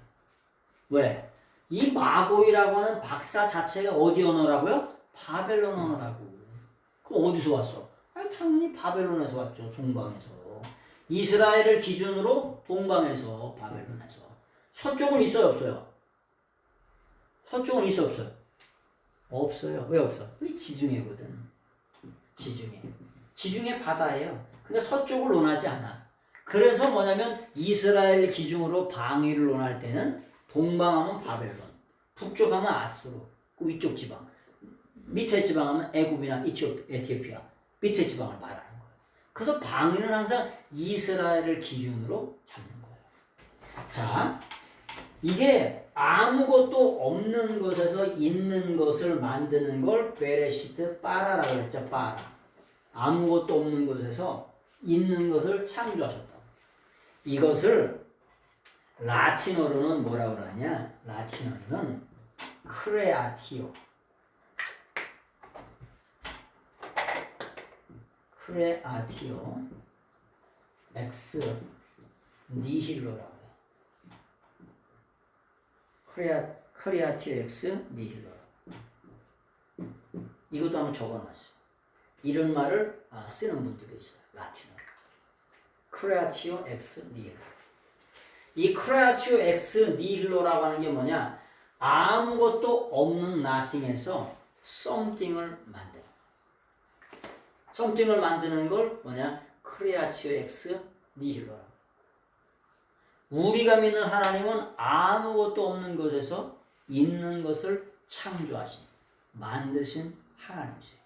왜? 이 마고이라고 하는 박사 자체가 어디 언어라고요? 바벨론 언어라고. 그럼 어디서 왔어? 아니, 당연히 바벨론에서 왔죠. 동방에서. 이스라엘을 기준으로 동방에서, 바벨론에서. 서쪽은 있어요, 없어요? 서쪽은 있어, 없어요? 없어요. 왜 없어? 우리 지중해거든. 지중해 바다예요. 근데 서쪽을 논하지 않아. 그래서 뭐냐면 이스라엘 기준으로 방위를 논할 때는 동방하면 바벨론, 북쪽 하면 아수르, 그 위쪽 지방, 밑에 지방 하면 애굽이나 에티오피아, 밑에 지방을 말하는 거예요. 그래서 방위는 항상 이스라엘을 기준으로 잡는 거예요. 자, 이게 아무것도 없는 것에서 있는 것을 만드는 걸 베레시트 빠라라고 했죠. 빠라. 아무것도 없는 것에서 있는 것을 창조하셨다. 이것을 라틴어로는 뭐라고 그러냐? 라틴어로는 크레아티오 엑스 니힐로라고 해요. 크레아티오 엑스 니힐로. 이것도 한번 적어놨어요. 이런 말을 쓰는 분들도 있어요. 라틴어. 크레아티오 엑스 니힐로. 이 크레아티오 엑스 니힐로라고 하는 게 뭐냐? 아무것도 없는 nothing에서 something을 만드는. something을 만드는 걸 뭐냐? 크레아티오 엑스 니힐로라고. 우리가 믿는 하나님은 아무것도 없는 것에서 있는 것을 창조하십니다. 만드신 하나님이세요.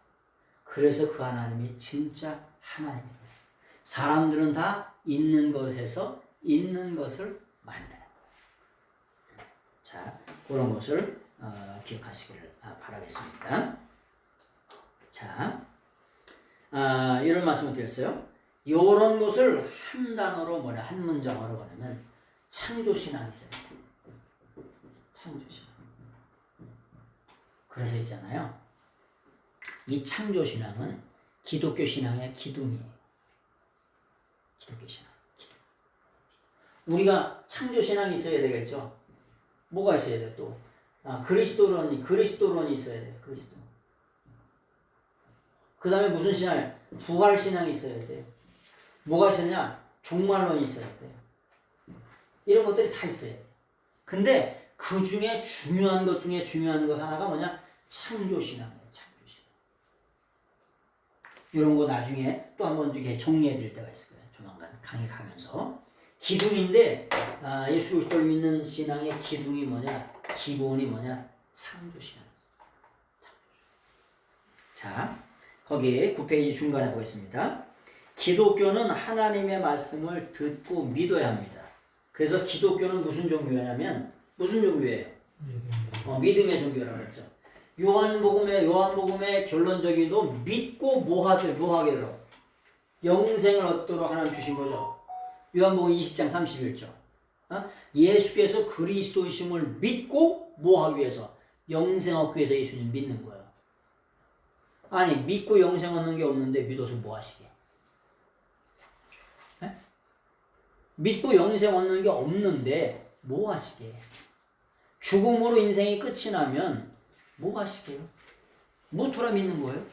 그래서 그 하나님이 진짜 하나님입니다. 사람들은 다 있는 것에서 있는 것을 만드는 거예요. 자, 그런 것을 기억하시기를 바라겠습니다. 자, 이런 말씀을 드렸어요. 이런 것을 한 단어로 한 문장으로 보내면 창조신앙이 있어요. 창조신앙. 그래서 있잖아요. 이 창조신앙은 기독교 신앙의 기둥이에요. 기독교 신앙. 기둥. 우리가 창조신앙이 있어야 되겠죠. 뭐가 있어야 돼 또? 그리스도론이 있어야 돼요. 그리스도. 그 다음에 무슨 신앙이에요? 부활신앙이 있어야 돼요. 뭐가 있었냐? 종말론이 있어야 돼요. 이런 것들이 다 있어야 돼요. 근데 그 중에 중요한 것 하나가 뭐냐? 창조신앙이에요. 창조신앙. 이런 거 나중에 또 한 번 이렇게 정리해 드릴 때가 있을 거예요. 조만간 강의 가면서. 기둥인데 예수 그리스도를 믿는 신앙의 기둥이 뭐냐? 기본이 뭐냐? 창조신앙. 자, 거기 9페이지 중간에 보겠습니다. 기독교는 하나님의 말씀을 듣고 믿어야 합니다. 그래서 기독교는 무슨 종교냐면 무슨 종교예요? 믿음의 종교라고 했죠. 요한복음의 결론적이도 믿고 뭐 하게 들어? 영생을 얻도록 하나님 주신 거죠. 요한복음 20장 31절. 예수께서 그리스도이심을 믿고 뭐 하기 위해서? 영생 얻기 위해서 예수님 믿는 거예요. 아니 믿고 영생 얻는 게 없는데 믿어서 뭐 하시게? 에? 믿고 영생 얻는 게 없는데 뭐 하시게? 죽음으로 인생이 끝이 나면 뭐 하시게요? 무토라 믿는 거예요.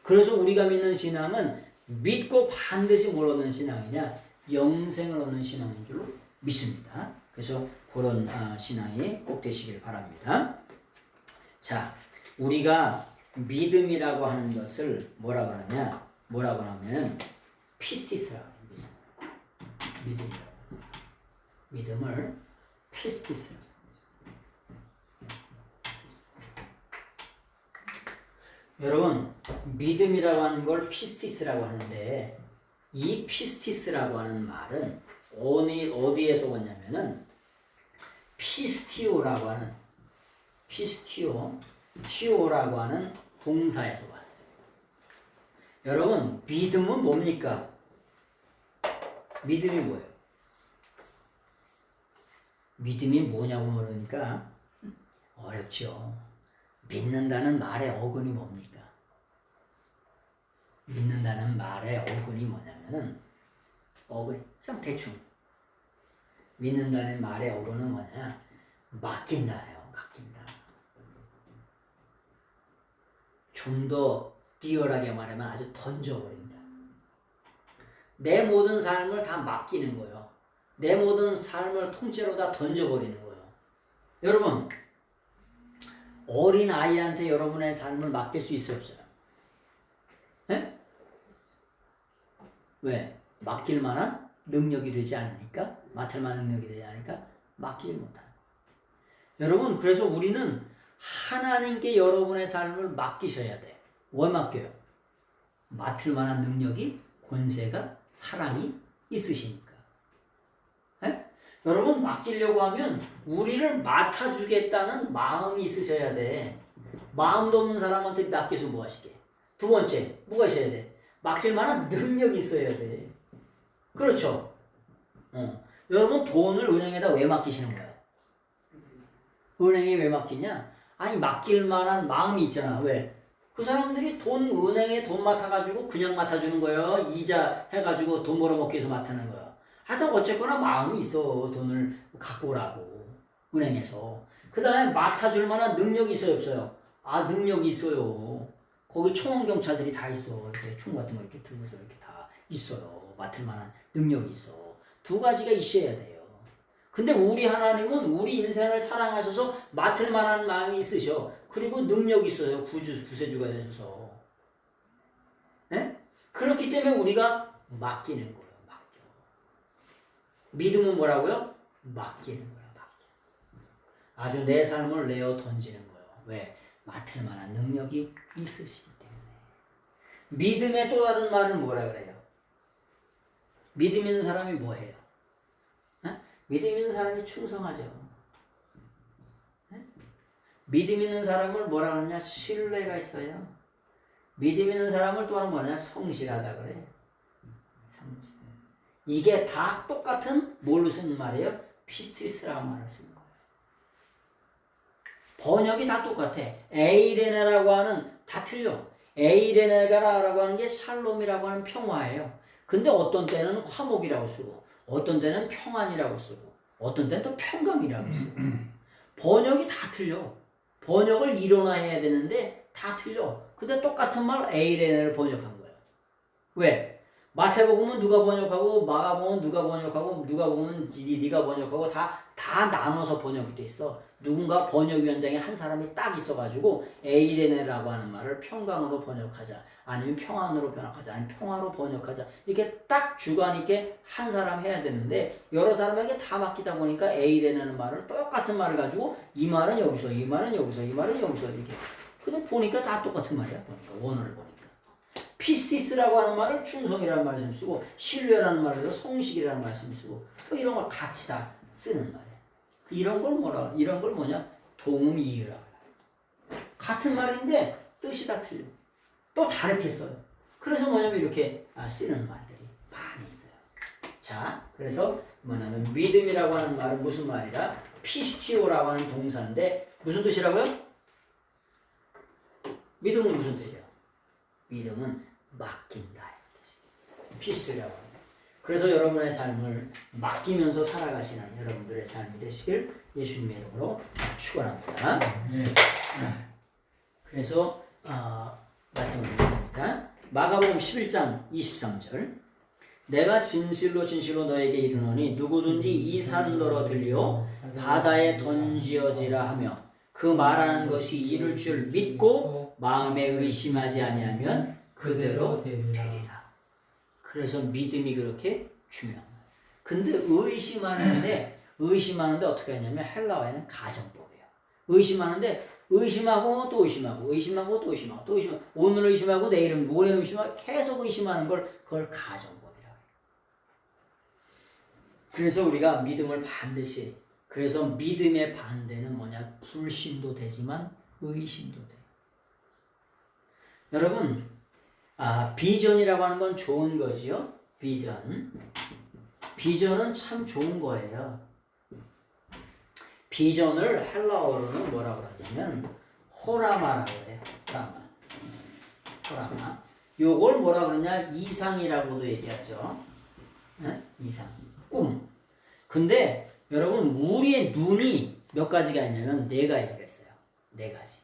그래서 우리가 믿는 신앙은 믿고 반드시 뭘 얻는 신앙이냐? 영생을 얻는 신앙인 줄로 믿습니다. 그래서 그런 신앙이 꼭 되시길 바랍니다. 자, 우리가 믿음이라고 하는 것을 뭐라고 하냐면 피스티스라고 합니다. 믿음을 피스티스라고 합니다. 여러분, 믿음이라고 하는 걸 피스티스라고 하는데 이 피스티스라고 하는 말은 어디에서 왔냐면은 피스티오라고 하는 동사에서 왔어요. 여러분, 믿음은 뭡니까? 믿음이 뭐예요? 믿음이 뭐냐고 물으니까 어렵죠. 믿는다는 말의 어근이 뭡니까? 믿는다는 말의 어근이 뭐냐면은 그냥 대충 믿는다는 말의 어근은 뭐냐? 맡긴다예요. 맡긴다. 좀 더 뛰어나게 말하면 아주 던져버린다. 내 모든 삶을 다 맡기는 거예요. 내 모든 삶을 통째로 다 던져버리는 거예요. 여러분, 어린 아이한테 여러분의 삶을 맡길 수 있어요, 없어요? 네? 왜? 맡길 만한 능력이 되지 않으니까? 맡을 만한 능력이 되지 않으니까? 맡기지 못하는. 여러분, 그래서 우리는 하나님께 여러분의 삶을 맡기셔야 돼. 왜 맡겨요? 맡을 만한 능력이, 권세가, 사랑이 있으시니까. 네? 여러분, 맡기려고 하면 우리를 맡아주겠다는 마음이 있으셔야 돼. 마음도 없는 사람한테 맡겨서 뭐 하시게? 두 번째, 뭐가 있어야 돼? 맡길 만한 능력이 있어야 돼. 그렇죠? 여러분, 돈을 은행에다 왜 맡기시는 거야? 은행에 왜 맡기냐? 아니, 맡길 만한 마음이 있잖아. 왜? 그 사람들이 은행에 돈 맡아가지고 그냥 맡아주는 거예요. 이자 해가지고 돈 벌어먹기 위해서 맡는 거예요. 하여튼 어쨌거나 마음이 있어. 돈을 갖고 오라고. 은행에서. 그 다음에 맡아줄 만한 능력이 있어요, 없어요? 능력이 있어요. 거기 청원경찰들이 다 있어. 이렇게 총 같은 거 이렇게 들고서 이렇게 다 있어요. 맡을 만한 능력이 있어. 두 가지가 있어야 돼요. 근데 우리 하나님은 우리 인생을 사랑하셔서 맡을 만한 마음이 있으셔. 그리고 능력이 있어요. 구세주가 되셔서. 네? 그렇기 때문에 우리가 맡기는 거예요. 맡겨. 믿음은 뭐라고요? 맡기는 거예요. 맡겨. 아주 내 삶을 내어 던지는 거예요. 왜? 맡을 만한 능력이 있으시기 때문에. 믿음의 또 다른 말은 뭐라 그래요? 믿음 있는 사람이 뭐예요? 믿음 있는 사람이 충성하죠. 믿음 있는 사람을 뭐라 그러냐? 신뢰가 있어요. 믿음 있는 사람을 또한 뭐냐? 성실하다 그래. 성실. 이게 다 똑같은 뭘로 쓰는 말이에요? 피스티스라는 말을 쓰는 거예요. 번역이 다 똑같아. 에이레네라고 하는 다 틀려. 에이레네가라고 하는 게 샬롬이라고 하는 평화예요. 근데 어떤 때는 화목이라고 쓰고 어떤 때는 평안이라고 쓰고 어떤 때는 또 평강이라고 쓰고 번역이 다 틀려. 번역을 이론화해야 되는데 다 틀려. 근데 똑같은 말 에이레네를 번역한 거야. 왜? 마태복음은 누가 번역하고 마가복음은 누가 번역하고 누가복음은 네가 번역하고 다 나눠서 번역이 돼 있어. 누군가 번역위원장에 한 사람이 딱 있어가지고 에이레네라고 하는 말을 평강으로 번역하자 아니면 평안으로 번역하자 아니면 평화로 번역하자 이렇게 딱 주관 있게 한 사람 해야 되는데 여러 사람에게 다 맡기다 보니까 에이레네라는 말을 똑같은 말을 가지고 이 말은 여기서 이 말은 여기서 이 말은 여기서 이렇게 근데 보니까 다 똑같은 말이야. 보니까 원어를 보니까 피스티스라고 하는 말을 충성이라는 말을 쓰고 신뢰라는 말을 성식이라는 말씀을 쓰고 또 이런 걸 같이 다 쓰는 말이야. 이런 걸 뭐냐? 동의어라고 해요. 같은 말인데 뜻이 다 틀려. 또 다르게 써요. 그래서 뭐냐면 이렇게 쓰는 말들이 많이 있어요. 자, 그래서 뭐냐면 믿음이라고 하는 말은 무슨 말이라? 피스티오라고 하는 동사인데 무슨 뜻이라고요? 믿음은 무슨 뜻이에요? 믿음은 맡긴다. 피스토라고 합니다. 그래서 여러분의 삶을 맡기면서 살아가시는 여러분들의 삶이 되시길 예수님의 이름으로 축원합니다. 자, 그래서 말씀을 드리겠습니다. 마가복음 11장 23절 내가 진실로 너에게 이르노니 누구든지 이 산더러 들려 바다에 던지어지라 하며 그 말하는 것이 이룰 줄 믿고 마음에 의심하지 아니하면 그대로 되리라. 그래서 믿음이 그렇게 중요한 거예요. 근데 의심하는데 어떻게 하냐면 헬라어에는 가정법이에요. 의심하는데 의심하고 또 의심하고 의심하고 또 의심하고 또 의심하고 오늘 의심하고 내일은 모레 의심하고 계속 의심하는 걸 그걸 가정법이라고 해요. 그래서 우리가 믿음을 반드시 그래서 믿음의 반대는 뭐냐? 불신도 되지만 의심도 돼요. 여러분 비전이라고 하는 건 좋은 거지요. 비전은 참 좋은 거예요. 비전을 헬라어로는 뭐라고 하냐면 호라마라고 해요. 호라마. 요걸 뭐라 그러냐? 이상이라고도 얘기하죠. 네? 이상. 꿈. 근데 여러분 우리의 눈이 몇 가지가 있냐면 네 가지가 있어요. 네 가지.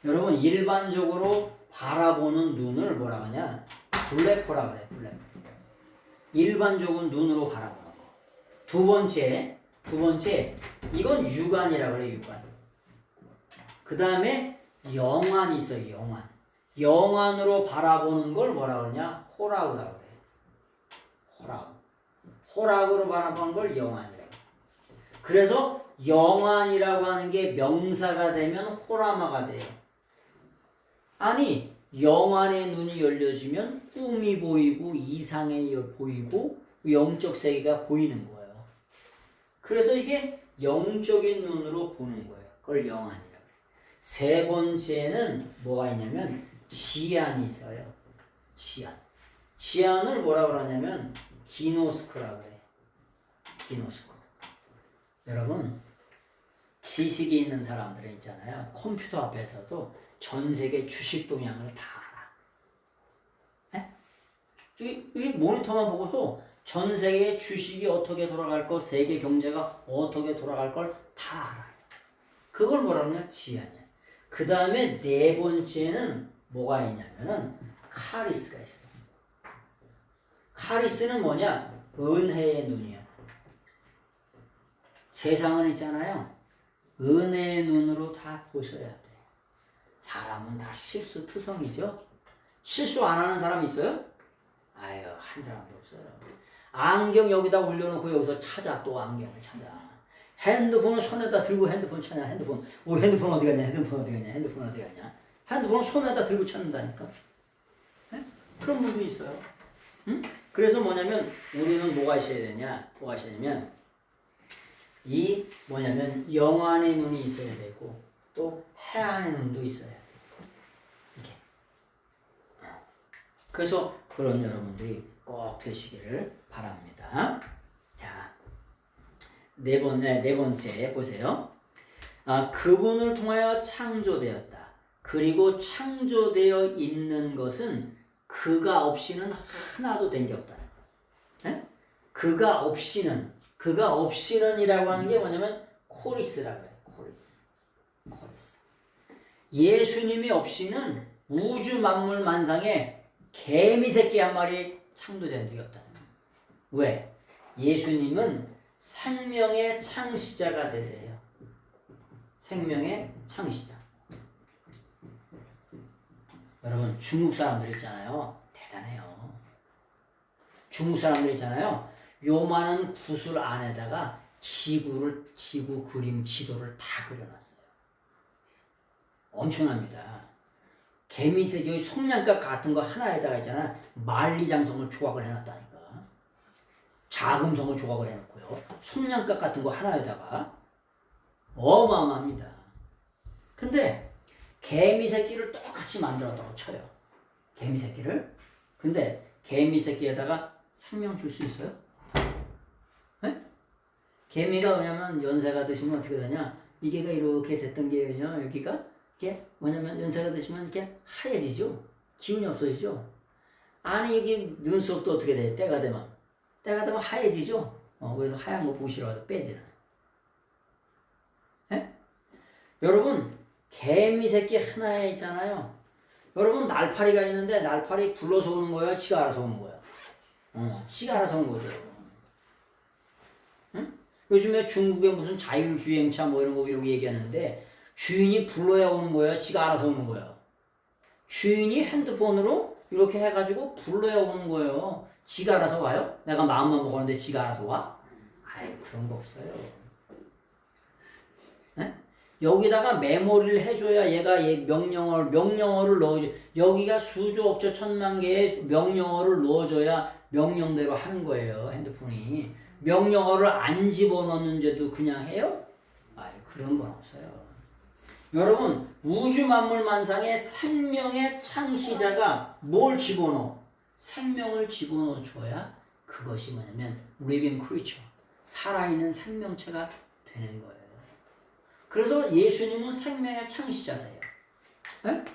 여러분 일반적으로 바라보는 눈을 뭐라 하냐? 블랙호라 그래. 블랙호. 일반적으로 눈으로 바라보는 거. 두 번째 이건 육안이라고 그래. 육안. 그 다음에 영안이 있어요. 영안으로 바라보는 걸 뭐라 그러냐? 호라우라고 그래. 호락으로 바라보는 걸 영안이라고. 그래서 영안이라고 하는 게 명사가 되면 호라마가 돼요. 아니 영안의 눈이 열려지면 꿈이 보이고 이상이 보이고 영적 세계가 보이는 거예요. 그래서 이게 영적인 눈으로 보는 거예요. 그걸 영안이라고 해요. 세 번째는 뭐가 있냐면 지안이 있어요. 지안을 뭐라고 하냐면 기노스코라고 해요. 기노스코. 여러분 지식이 있는 사람들은 있잖아요. 컴퓨터 앞에서도 전 세계 주식 동향을 다 알아. 이게 모니터만 보고도 전 세계의 주식이 어떻게 돌아갈 거, 세계 경제가 어떻게 돌아갈 걸 다 알아요. 그걸 뭐라 그러냐? 지안이야. 그 다음에 네 번째는 뭐가 있냐면은 카리스가 있어요. 카리스는 뭐냐? 은혜의 눈이야. 세상은 있잖아요. 은혜의 눈으로 다 보셔야 돼. 사람은 다 실수투성이죠. 실수 안 하는 사람 있어요? 아유, 한 사람도 없어요. 안경 여기다 올려놓고 여기서 찾아 또 안경을 찾아. 핸드폰을 손에다 들고 핸드폰 찾냐, 핸드폰. 핸드폰 어디 갔냐, 핸드폰 어디 갔냐, 핸드폰 어디 갔냐. 핸드폰을 손에다 들고 찾는다니까. 네? 그런 분도 있어요. 응? 그래서 뭐냐면 우리는 뭐가 있어야 되냐, 뭐가 있어야 되냐면 이 뭐냐면 영안의 눈이 있어야 되고 또 해안의 눈도 있어야 돼. 이게. 그래서 그런 여러분들이 꼭 되시기를 바랍니다. 자, 네 번째 보세요. 그분을 통하여 창조되었다. 그리고 창조되어 있는 것은 그가 없이는 하나도 된 게 없다는 거예요. 네? 그가 없이는이라고 하는 게 뭐냐면 코리스라고 해요. 코리스. 예수님이 없이는 우주 만물 만상에 개미 새끼 한 마리 창조된 적이 없다는 거예요. 왜? 예수님은 생명의 창시자가 되세요. 생명의 창시자. 여러분 중국 사람들 있잖아요. 대단해요. 중국 사람들 있잖아요. 요만한 구슬 안에다가 지구 그림 지도를 다 그려놨어요. 엄청납니다. 개미새끼 송량가 같은 거 하나에다가 있잖아. 만리장성을 조각을 해놨다니까. 자금성을 조각을 해놓고요. 송량가 같은 거 하나에다가 어마어마합니다. 근데 개미새끼를 똑같이 만들었다고 쳐요. 개미새끼를. 근데 개미새끼에다가 생명 줄 수 있어요? 네? 개미가 왜냐면 연세가 드시면 어떻게 되냐? 이게가 이렇게 됐던 게요. 여기가 이게 뭐냐면 연세가 드시면 이렇게 하얘지죠. 기운이 없어지죠. 아니 여기 눈썹도 어떻게 돼? 때가 되면 하얘지죠. 그래서 하얀 거 보기 싫어서 빼지는. 네? 여러분 개미 새끼 하나에 있잖아요. 여러분 날파리가 있는데 날파리 불러서 오는 거야? 지가 알아서 오는 거야? 지가 알아서 오는 거죠. 응? 요즘에 중국에 무슨 자율주행차 뭐 이런 거 이러고 얘기하는데 주인이 불러야 오는 거야? 지가 알아서 오는 거야? 주인이 핸드폰으로 이렇게 해가지고 불러야 오는 거예요. 지가 알아서 와요? 내가 마음만 먹었는데 지가 알아서 와? 아이 그런 거 없어요. 네? 여기다가 메모리를 해줘야 얘가 명령어를 넣어줘. 여기가 수조 억조 천만 개의 명령어를 넣어줘야 명령대로 하는 거예요. 핸드폰이. 명령어를 안 집어넣는데도 그냥 해요? 아이 그런 건 없어요. 여러분 우주 만물 만상에 생명의 창시자가 뭘 집어넣어? 생명을 집어넣어 줘야 그것이 뭐냐면 living creature, 살아있는 생명체가 되는 거예요. 그래서 예수님은 생명의 창시자세요. 네?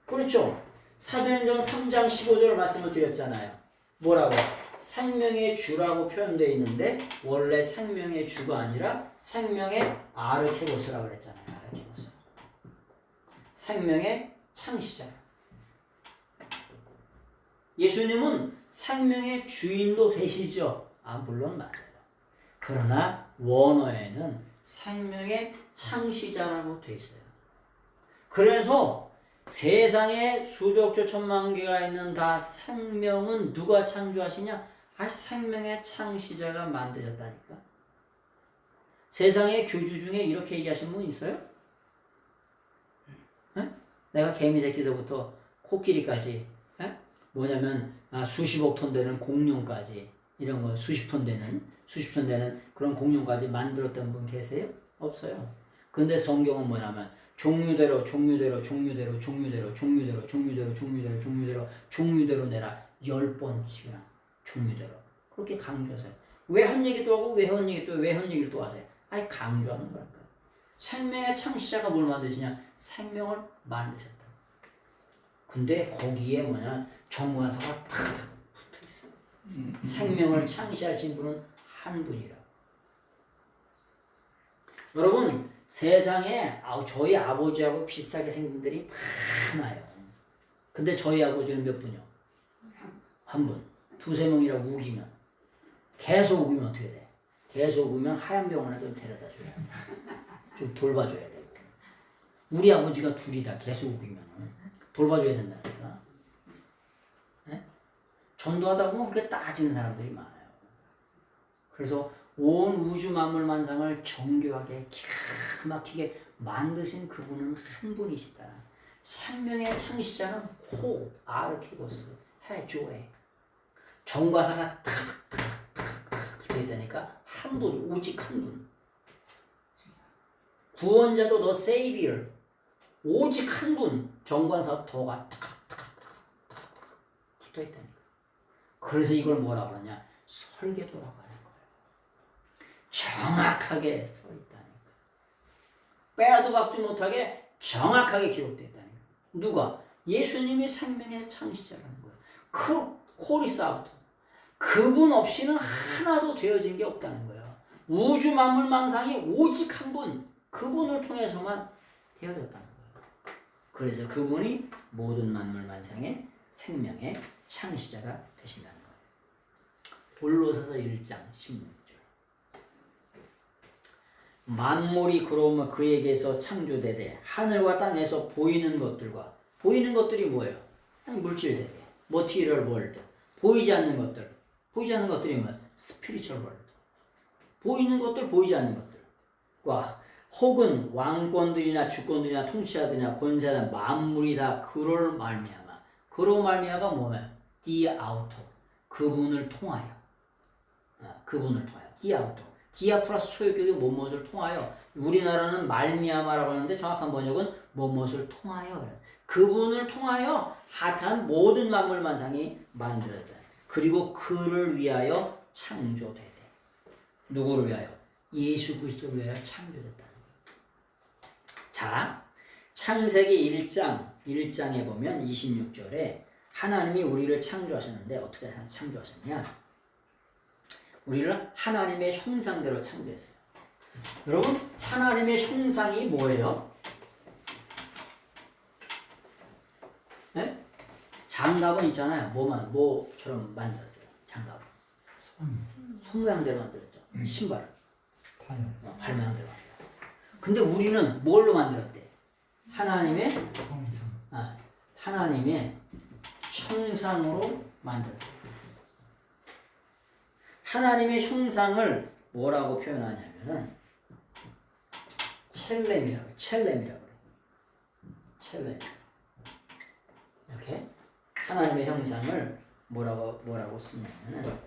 그렇죠? 사도행전 3장 15절 말씀을 드렸잖아요. 뭐라고? 생명의 주라고 표현되어 있는데 원래 생명의 주가 아니라 생명의 아르케고스라고 그랬잖아요. 아르케고스. 생명의 창시자. 예수님은 생명의 주인도 되시죠? 물론 맞아요. 그러나 원어에는 생명의 창시자라고 되어 있어요. 그래서 세상에 수조억조 천만 개가 있는 다 생명은 누가 창조하시냐? 생명의 창시자가 만드셨다니까. 세상의 교주 중에 이렇게 얘기하신 분 있어요? 에? 내가 개미새끼서부터 코끼리까지 뭐냐면 수십억 톤 되는 공룡까지 이런 거 수십 톤 되는 그런 공룡까지 만들었던 분 계세요? 없어요. 근데 성경은 뭐냐면 종류대로 내라 10번씩이나 종류대로 그렇게 강조하세요. 왜 한 얘기 또 하고 왜 한 얘기를 또 하세요? 아니 강조하는 거랄까. 생명의 창시자가 뭘 만드시냐? 생명을 만드셨다. 근데 거기에 뭐냐 정관사가 탁 붙어있어. 생명을 창시하신 분은 한 분이라. 여러분 세상에 저희 아버지하고 비슷하게 생긴 분들이 많아요. 근데 저희 아버지는 몇 분이요? 한 분. 두세 명이라고 우기면 계속 우기면 어떻게 돼? 계속 우기면 하얀 병원에 좀 데려다 줘야 돼. 좀 돌봐줘야 돼. 우리 아버지가 둘이다. 계속 우기면 돌봐줘야 된다니까. 네? 전도하다 보면 그렇게 따지는 사람들이 많아요. 그래서 온 우주 만물 만상을 정교하게 기가 막히게 만드신 그분은 한 분이시다. 생명의 창시자는 호 아르케고스 해조에 정과사가 탁탁탁탁 붙어있다니까 한 분, 오직 한 분. 구원자도 너 세이비어 오직 한 분, 정관사 더가 탁탁탁탁 붙어있다니까. 그래서 이걸 뭐라 그러냐? 설계도라고 하는 거예요. 정확하게 써있다니까. 빼도 박도 못하게 정확하게 기록되어 있다니까. 누가? 예수님이 생명의 창시자라는 거예요. 그 코리스아부터 그분 없이는 하나도 되어진 게 없다는 거예요. 우주 만물 만상이 오직 한 분, 그분을 통해서만 되어졌다는 거예요. 그래서 그분이 모든 만물 만상의 생명의 창시자가 되신다는 거예요. 골로새서 1장 16절. 만물이 그러면 그에게서 창조되되 하늘과 땅에서 보이는 것들과 보이는 것들이 뭐예요? 아니 물질 세계, 머티리얼 월드. 보이지 않는 것들. 보이지 않는 것들이 뭐예요? 스피리추얼 월드. 보이는 것들, 보이지 않는 것들과 혹은 왕권들이나 주권들이나 통치자들이나 권세나 만물이 다 그럴 말미암아. 그럴 말미암아가 뭐예요? 디아우토. 그분을 통하여. 그분을 통하여. 디아우토. 디아 플러스 소유격이 무엇을 통하여. 우리나라는 말미암아라고 하는데 정확한 번역은 무엇을 통하여. 그분을 통하여 핫한 모든 만물 만상이 만들어졌다. 그리고 그를 위하여 창조되되. 누구를 위하여? 예수 그리스도를 위하여 창조됐다는 거예요. 자, 창세기 1장에 보면 26절에 하나님이 우리를 창조하셨는데 어떻게 창조하셨냐? 우리를 하나님의 형상대로 창조했어요. 여러분, 하나님의 형상이 뭐예요? 네? 장갑은 있잖아요. 뭐처럼 만들었어요. 장갑. 손 모양대로 만들었죠. 신발을. 발 모양대로 만들었어요. 근데 우리는 뭘로 만들었대? 하나님의 하나님의 형상으로 만들었어요. 하나님의 형상을 뭐라고 표현하냐면은 첼렘이라고 그래요. 첼렘. 이렇게 하나님의 형상을 뭐라고 쓰냐면은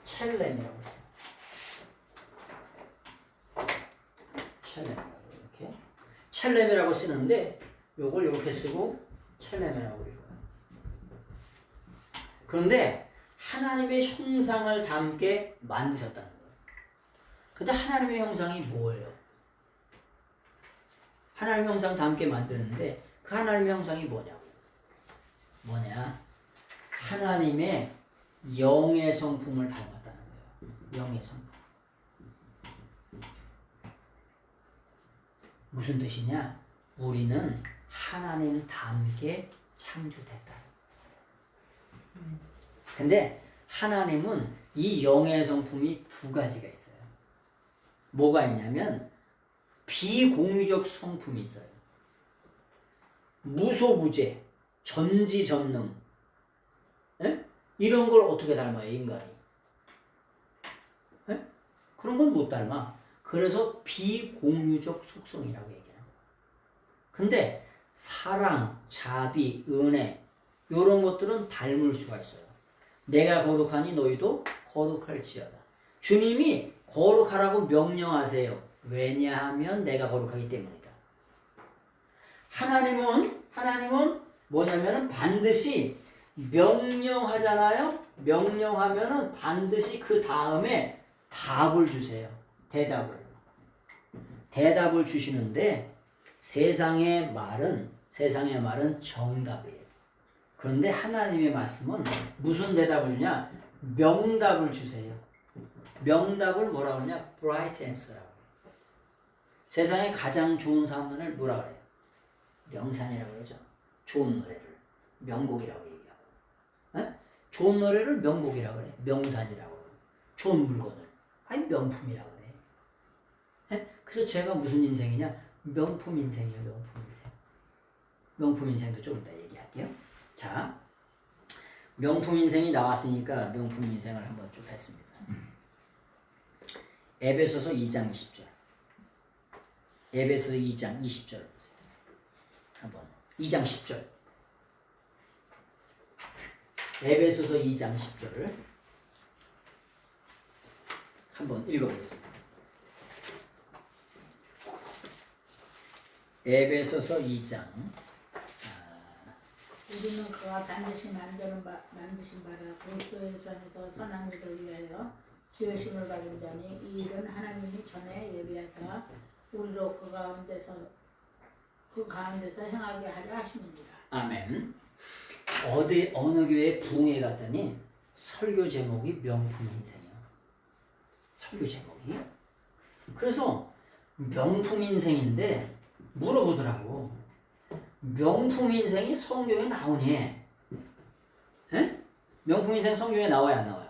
첼렘이라고 써요. 첼렘이라고 이렇게 첼렘이라고 쓰는데 요걸 이렇게 쓰고 첼렘이라고 읽어요. 그런데 하나님의 형상을 담게 만드셨다는 거예요. 근데 하나님의 형상이 뭐예요? 하나님의 형상 담게 만드는데 그 하나님의 형상이 뭐냐고요? 하나님의 영의 성품을 닮았다는 거예요. 영의 성품. 무슨 뜻이냐? 우리는 하나님 닮게 창조됐다. 근데 하나님은 이 영의 성품이 두 가지가 있어요. 뭐가 있냐면 비공유적 성품이 있어요. 무소부재, 전지전능. 에? 이런 걸 어떻게 닮아요, 인간이? 에? 그런 건 못 닮아. 그래서 비공유적 속성이라고 얘기해요. 근데 사랑, 자비, 은혜 이런 것들은 닮을 수가 있어요. 내가 거룩하니 너희도 거룩할지어다. 주님이 거룩하라고 명령하세요. 왜냐하면 내가 거룩하기 때문이다. 하나님은 뭐냐면은 반드시 명령하잖아요. 명령하면은 반드시 그 다음에 답을 주세요. 대답을 주시는데 세상의 말은 정답이에요. 그런데 하나님의 말씀은 무슨 대답을 주냐? 명답을 주세요. 명답을 뭐라고 하냐? bright answer라고 해요. 세상에 가장 좋은 사람들을 뭐라 그래요? 명산이라고 그러죠. 좋은 노래를 명곡이라고 얘기하고. 에? 좋은 노래를 명곡이라고 그래. 명산이라고 그래. 좋은 물건을 아니 명품이라고 그래. 에? 그래서 제가 무슨 인생이냐? 명품 인생이에요. 명품 인생. 명품 인생도 좀 이따 얘기할게요. 자, 명품 인생이 나왔으니까 명품 인생을 한번 쭉 했습니다. 에베소서 2장 20절. 에베소서 2장 20절 보세요. 한번 2장 10절. 에베소서 2장 10절을 한번 읽어보겠습니다. 에베소서 2장. 우리는 그와 반드시 만드신 바라 그리스도의 안에서 선한 일을 위하여 지으심을 받은 자니 이 일은 하나님이 전에 예비하사 우리로 그 가운데서 행하게 하려 하심이니라. 아멘. 어느 교회 부흥회 갔더니 설교 제목이 명품 인생이야. 설교 제목이. 그래서 명품 인생인데 물어보더라고. 명품 인생이 성경에 나오니? 에? 명품 인생 성경에 나와요, 안 나와요?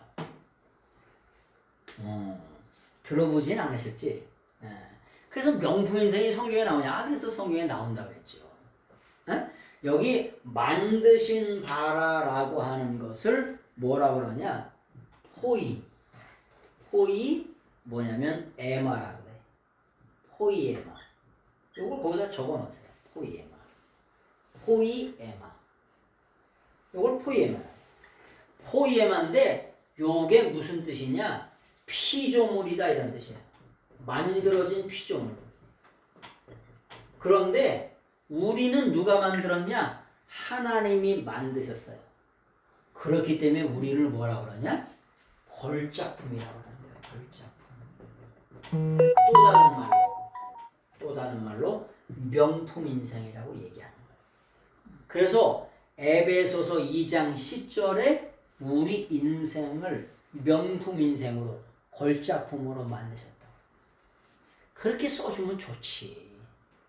들어보진 않으셨지? 그래서 명품 인생이 성경에 나오냐? 그래서 성경에 나온다고 그랬죠. 여기 만드신 바라라고 하는 것을 뭐라고 그러냐? 포이 뭐냐면 에마라고 그래. 포이에마. 이걸 거기다 적어 놓으세요. 포이에마. 이걸 포이에마. 포이에마인데 요게 무슨 뜻이냐? 피조물이다 이런 뜻이에요. 만들어진 피조물. 그런데 우리는 누가 만들었냐? 하나님이 만드셨어요. 그렇기 때문에 우리를 뭐라고 그러냐? 걸작품이라고 하는 거예요. 걸작품. 또 다른 말로 명품 인생이라고 얘기하는 거예요. 그래서 에베소서 2장 10절에 우리 인생을 명품 인생으로 걸작품으로 만드셨다. 그렇게 써주면 좋지.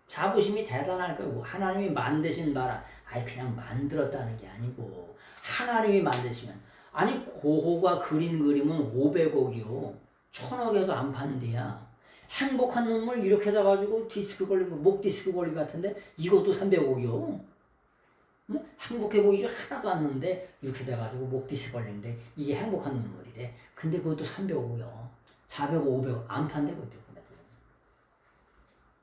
자부심이 대단할 거고 하나님이 만드신 바라. 아니 그냥 만들었다는 게 아니고 하나님이 만드시면 아니 고호가 그린 그림은 500억이요. 1000억에도 안 파는데야. 행복한 눈물 이렇게 돼가지고 디스크 걸린 거, 목 디스크 걸린 것 같은데 이것도 300억이요. 응? 행복해 보이죠? 하나도 안 나는데 이렇게 돼가지고 목 디스크 걸린데 이게 행복한 눈물이래. 근데 그것도 300억이요. 400억, 500억 안 판대 그것도.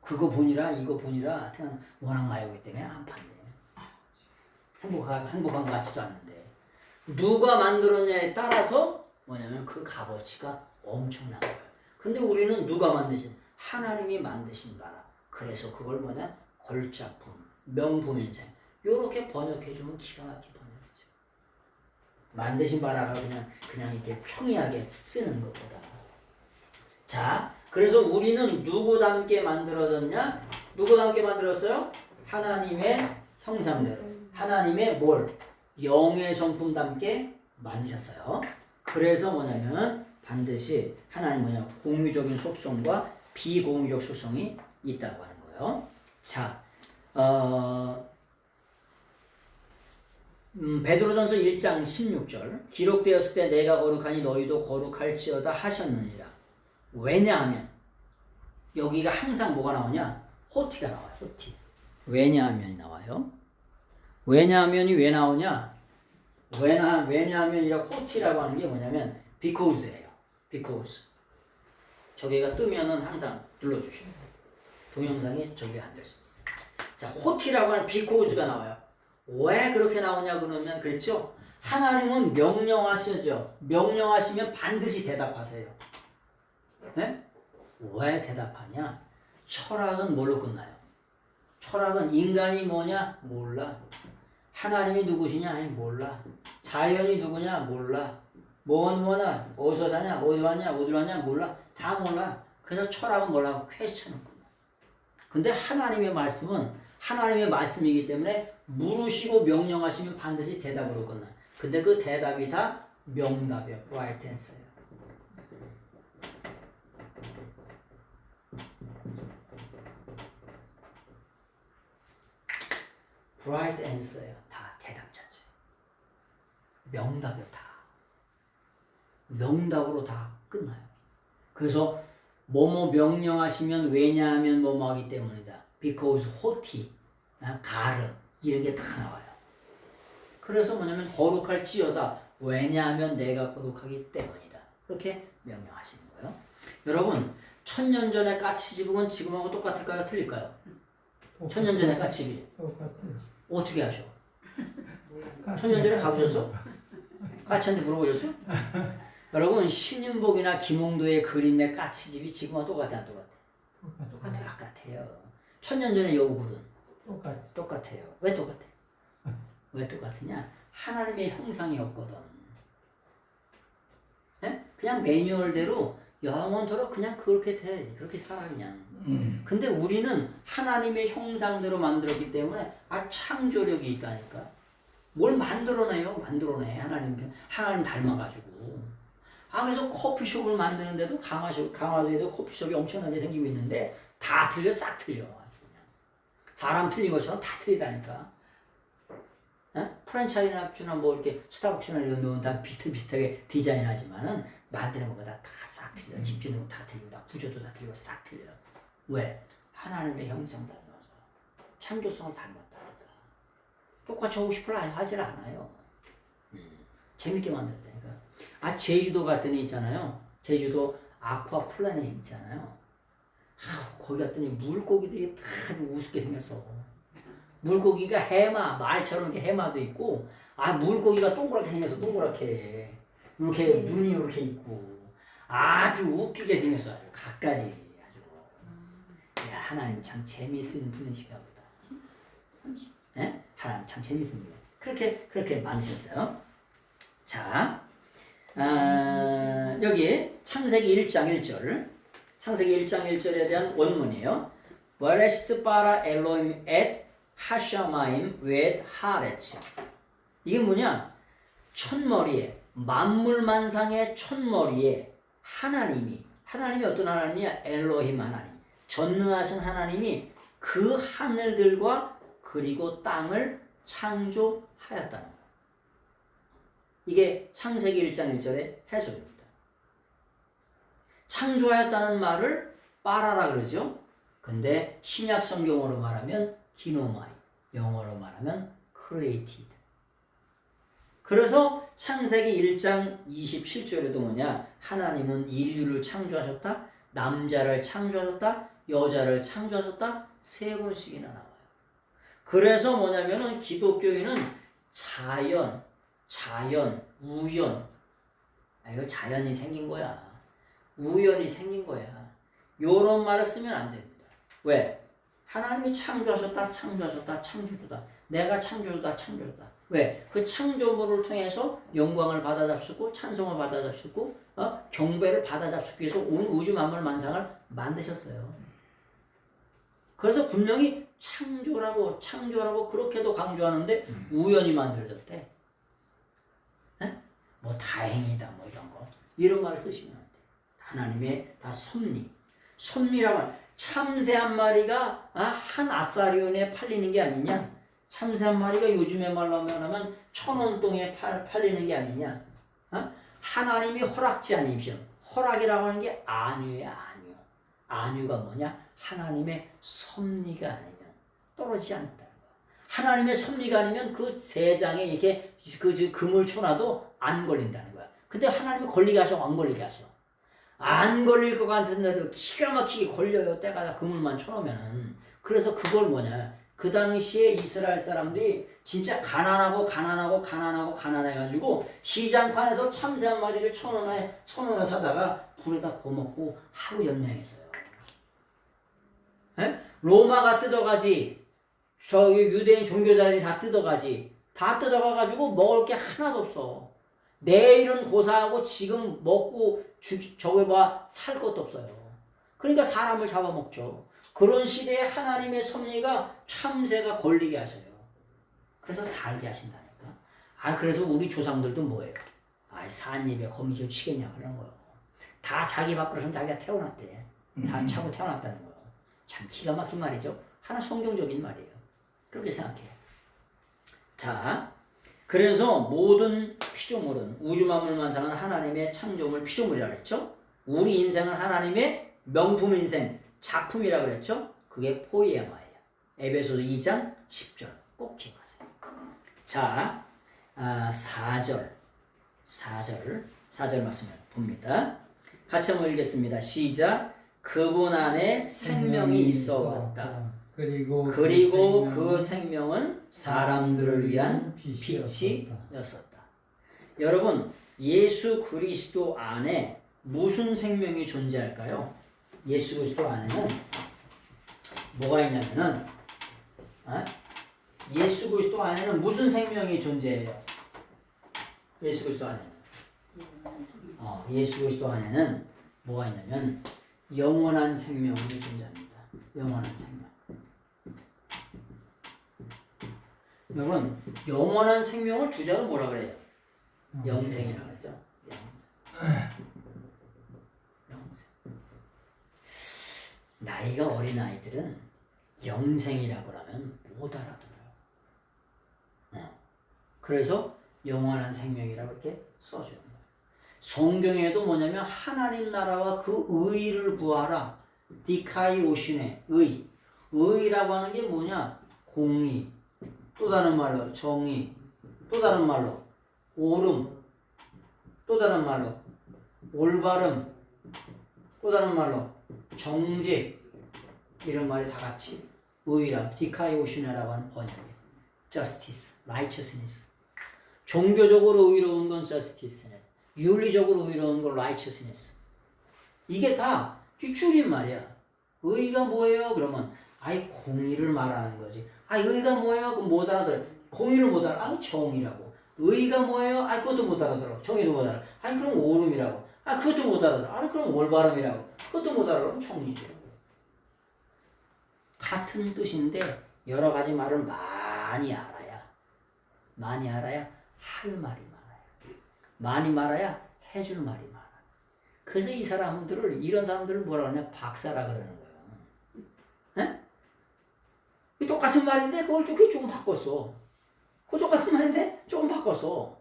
그거 보니라 이거 보니라 하여튼 워낙 많이 오기 때문에 안 판대. 행복한 것 같지도 않는데 누가 만들었냐에 따라서 뭐냐면 그 값어치가 엄청난 거예요. 근데 우리는 누가 만드신? 하나님이 만드신 바라. 그래서 그걸 뭐냐? 걸작품, 명품 인생. 요렇게 번역해주면 기가 막히게 번역이죠. 만드신 바라가 그냥 이렇게 평이하게 쓰는 것보다. 자, 그래서 우리는 누구답게 만들어졌냐? 누구답게 만들었어요? 하나님의 형상대로. 하나님의 뭘? 영의 성품답게 만드셨어요. 그래서 뭐냐면 반드시 하나님 공유적인 속성과 비공유적 속성이 있다고 하는 거예요. 자, 베드로전서 1장 16절 기록되었을 때 내가 거룩하니 너희도 거룩할지어다 하셨느니라. 왜냐하면 여기가 항상 뭐가 나오냐? 호티가 나와요. 호티. 왜냐하면이 나와요. 왜냐하면이 왜 나오냐? 왜냐하면이라고 호티라고 하는 게 뭐냐면 because예요. because. 저기가 뜨면은 항상 눌러주셔야 돼요. 동영상이 저기 안 될 수 있어요. 자, 호티라고 하는 because가 나와요. 왜 그렇게 나오냐 그러면 그랬죠? 하나님은 명령하시죠. 명령하시면 반드시 대답하세요. 네? 왜 대답하냐? 철학은 뭘로 끝나요? 철학은 인간이 뭐냐? 몰라. 하나님이 누구시냐? 아니 몰라. 자연이 누구냐? 몰라. 뭐냐? 어디서 사냐? 어디 왔냐? 어디로 왔냐? 몰라. 다 몰라. 그래서 철학은 뭐라고? 퀘스천은 끝나. 근데 하나님의 말씀은 하나님의 말씀이기 때문에 물으시고 명령하시면 반드시 대답으로 끝나. 근데 그 대답이 다 명답이에요. right answer예요. right answer예요. 다 대답 자체. 명답이요. 다. 명답으로 다 끝나요. 그래서 뭐뭐 명령하시면 왜냐하면 뭐뭐 하기 때문이다. because 호티, 가르 이런 게 다 나와요. 그래서 뭐냐면 거룩할지어다. 왜냐하면 내가 거룩하기 때문이다. 그렇게 명령하시는 거예요. 여러분, 1000년 전에 까치집은 지금하고 똑같을까요? 틀릴까요? 1000년 전에 까치집 똑같아요. 어떻게 하셔? 1000년 전에 가보셨어? 까치한테 물어보셨어? 여러분, 신윤복이나 김홍도의 그림의 까치집이 지금하고 똑같아, 안 똑같아? 똑같아요. 1000년 전에 여우굴은 똑같이. 똑같아요. 왜 똑같아? 왜 똑같으냐? 하나님의 형상이었거든. 예? 그냥 매뉴얼대로 영원토록 그냥 그렇게 돼야지. 그렇게 살아 그냥. 근데 우리는 하나님의 형상대로 만들었기 때문에 창조력이 있다니까. 뭘 만들어내요? 만들어내. 하나님 닮아가지고. 그래서 커피숍을 만드는데도 강화도에도 커피숍이 엄청나게 생기고 있는데 다 틀려, 싹 틀려. 사람 틀린 것처럼 다 틀리다니까. 프랜차이즈나 뭐 이렇게 스타벅스나 이런 데는 다 비슷하게 디자인하지만은 만드는 것보다 다 싹 틀려. 집주는 다 틀리고, 다 구조도 다 틀리고 싹 틀려. 왜? 하나님의 형상 닮아서 창조성을 닮았다니까. 똑같이 하고 싶어 하질 않아요. 재밌게 만들다니까. 제주도 갔더니 있잖아요. 제주도 아쿠아 플래닛 있잖아요. 거기 갔더니 물고기들이 다 우습게 생겼어. 물고기가 해마, 말처럼 이렇게 해마도 있고, 물고기가 동그랗게 생겨서 동그랗게, 이렇게 눈이 이렇게 있고, 아주 웃기게 생겼어. 아주 갖가지. 아주. 야, 하나님 참 재미있는 분이신가 보다. 30. 예? 하나님 참 재미있는 분. 그렇게 만드셨어요. 자, 여기 창세기 1장 1절. 창세기 1장 1절에 대한 원문이에요. 버레스트 바라 엘로임 앳 하샤마임 웻 하레츠. 이게 뭐냐? 첫머리에, 만물만상의 첫머리에 하나님이 어떤 하나님이야? 엘로힘 하나님. 전능하신 하나님이 그 하늘들과 그리고 땅을 창조하였다는 거예요. 이게 창세기 1장 1절의 해석입니다. 창조하였다는 말을 빠라라 그러죠. 근데 신약 성경으로 말하면 기노마이, 영어로 말하면 created. 그래서 창세기 1장 27절에도 뭐냐? 하나님은 인류를 창조하셨다, 남자를 창조하셨다, 여자를 창조하셨다, 3번씩이나 나와요. 그래서 뭐냐면은 기독교인은 자연, 우연. 이거 자연이 생긴 거야. 우연이 생긴 거야. 요런 말을 쓰면 안 됩니다. 왜? 하나님이 창조하셨다. 내가 창조주다. 왜? 그 창조물을 통해서 영광을 받아잡수고 찬송을 받아잡수고 경배를 받아잡수기 위해서 온 우주 만물 만상을 만드셨어요. 그래서 분명히 창조라고 그렇게도 강조하는데 우연히 만들어졌대. 뭐 다행이다 뭐 이런 말을 쓰시면 안 돼. 하나님의 다 섭리라고 하면 참새 한 마리가 한 아사리온에 팔리는 게 아니냐? 참새 한 마리가 요즘에 말로만 하면 1,000원 동에 팔리는 게 아니냐? 하나님이 허락지 아니시오. 허락이라고 하는 게 안유예요, 안유. 안유가 뭐냐? 하나님의 섭리가 아니면 떨어지지 않는다는 거야. 하나님의 섭리가 아니면 그 세 장에 이렇게 금을 쳐놔도 안 걸린다는 거야. 근데 하나님이 걸리게 하셔, 안 걸리게 하셔. 안 걸릴 것 같은데도 기가 막히게 걸려요. 때가 그물만 쳐놓으면은. 그래서 그걸 뭐냐? 그 당시에 이스라엘 사람들이 진짜 가난해가지고 시장판에서 참새 한 마리를 1,000원에 사다가 불에다 구워먹고 하루 연명했어요. 로마가 뜯어가지. 저기 유대인 종교자들이 다 뜯어가지. 다 뜯어가가지고 먹을 게 하나도 없어. 내일은 고사하고 지금 먹고 살 것도 없어요. 그러니까 사람을 잡아먹죠. 그런 시대에 하나님의 섭리가 참새가 걸리게 하셔요. 그래서 살게 하신다니까. 그래서 우리 조상들도 뭐예요? 산입에 거미줄 치겠냐 그런 거예요. 다 자기 밥그릇은 자기가 태어났대. 다 차고 태어났다는 거예요. 참 기가 막힌 말이죠. 하나 성경적인 말이에요. 그렇게 생각해. 자, 그래서 모든 피조물은 우주만물만상은 하나님의 창조물 피조물이라고 했죠. 우리 인생은 하나님의 명품 인생 작품이라고 그랬죠. 그게 포이에마예요. 에베소서 2장 10절 꼭 기억하세요. 자, 4절 말씀을 봅니다. 같이 한번 읽겠습니다. 시작. 그분 안에 생명이 있어 왔다. 그리고 그 생명은 사람들을 위한 빛이었었다. 여러분, 예수 그리스도 안에 무슨 생명이 존재할까요? 예수 그리스도 안에는 뭐가 있냐면은 예수 그리스도 안에는 무슨 생명이 존재해요? 예수 그리스도 안에는 예수 그리스도 안에는 뭐가 있냐면 영원한 생명이 존재합니다. 영원한 생명. 여러분, 영원한 생명을 두 자로 뭐라 그래요? 영생이라고 하죠. 영생. 나이가 어린 아이들은 영생이라고 하면 못 알아들어요. 그래서 영원한 생명이라고 이렇게 써주는 거예요. 성경에도 뭐냐면 하나님 나라와 그 의를 구하라. 디카이 오시네. 의라고 하는 게 뭐냐? 공의. 또 다른 말로 정의. 또 다른 말로 옳음. 또 다른 말로 올바름. 또 다른 말로 정직. 이런 말이 다 같이 의라. 디카이 오시네라고 하는 번역이에요. Justice, righteousness. 종교적으로 의로운 건 justice네. 윤리적으로 의로운 건 righteousness. 이게 다 줄임말이야. 의가 뭐예요? 그러면 공의를 말하는 거지. 의가 뭐예요? 그럼 못 알아들어. 공의를 못 알아. 정의라고. 의가 뭐예요? 그것도 못 알아들어. 정의도 못 알아. 그럼 옳음이라고. 그것도 못 알아들어. 그럼 올바름이라고. 그것도 못 알아들어. 그럼 정의지라고. 같은 뜻인데 여러 가지 말을 많이 알아야 할 말이 많아요. 많이 말아야 해줄 말이 많아. 그래서 이런 사람들을 뭐라 그러냐? 박사라 그러는 거예요. 똑같은 말인데 그걸 조금 바꿨어. 그 똑같은 말인데 조금 바꿨어.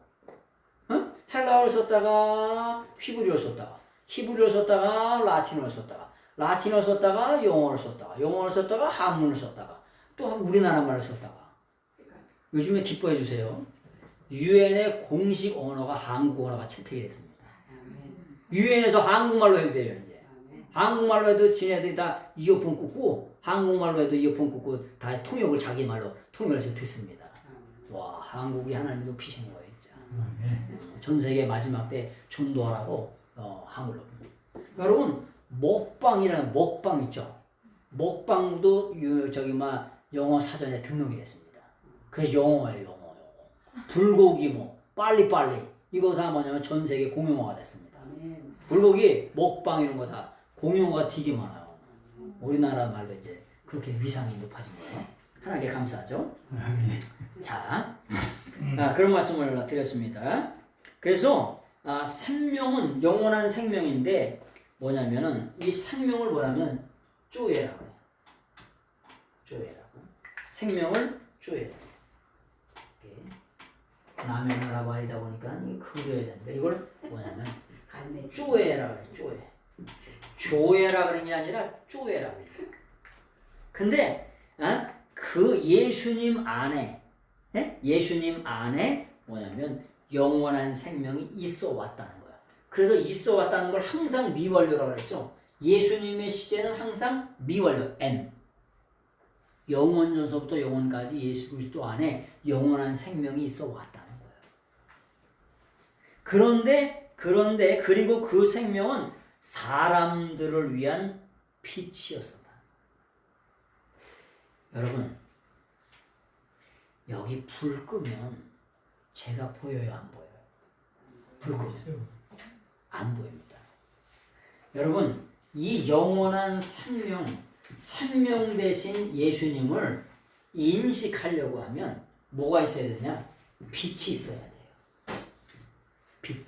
헬라어를 썼다가 히브리어를 썼다가 히브리어를 썼다가 라틴어를 썼다가 라틴어를 썼다가 영어를 썼다가 영어를 썼다가 한문을 썼다가 또 우리나라 말을 썼다가. 요즘에 기뻐해 주세요. 유엔의 공식 언어가 한국 언어가 채택이 됐습니다. 유엔에서 한국말로 해도 돼요. 이제 한국말로 해도 지네들이 다 이어폰 꽂고 한국말로 해도 이어폰 꽂고 다 통역을 자기 말로 통역을 해서 듣습니다. 와, 한국이 하나님 높이신 거예요. 진짜. 전 세계 마지막 때 전도하라고 한글로. 여러분, 먹방 있죠. 먹방도 영어 사전에 등록이 됐습니다. 그래서 영어예요. 불고기 빨리빨리 이거 다 뭐냐면 전 세계 공용어가 됐습니다. 불고기, 먹방 이런 거 다 공용어가 되게 많아요. 우리나라 말로 이제 그렇게 위상이 높아진 거예요. 하나님께 감사하죠. 자, 그런 말씀을 드렸습니다. 그래서 생명은 영원한 생명인데 뭐냐면은 이 생명을 뭐냐면 쪼예라고 해요. 쪼예라고. 생명을 쪼예. 남의 나라 말이다 보니까 그려야 되는데 이걸 뭐냐면 쪼예라 그래. 조예라 그런 게 아니라 쪼예라 그래. 근데 그 예수님 안에 뭐냐면 영원한 생명이 있어 왔다는 거야. 그래서 있어 왔다는 걸 항상 미완료라고 그랬죠. 예수님의 시제는 항상 미완료 N. 영원전서부터 영원까지 예수 그리스도 안에 영원한 생명이 있어 왔다는 거예요. 그런데 그리고 그 생명은 사람들을 위한 빛이었었다. 여러분, 여기 불 끄면 제가 보여요, 안 보여요? 불 끄면 안 보입니다. 여러분, 이 영원한 생명 대신 예수님을 인식하려고 하면 뭐가 있어야 되냐? 빛이 있어야 돼요. 빛.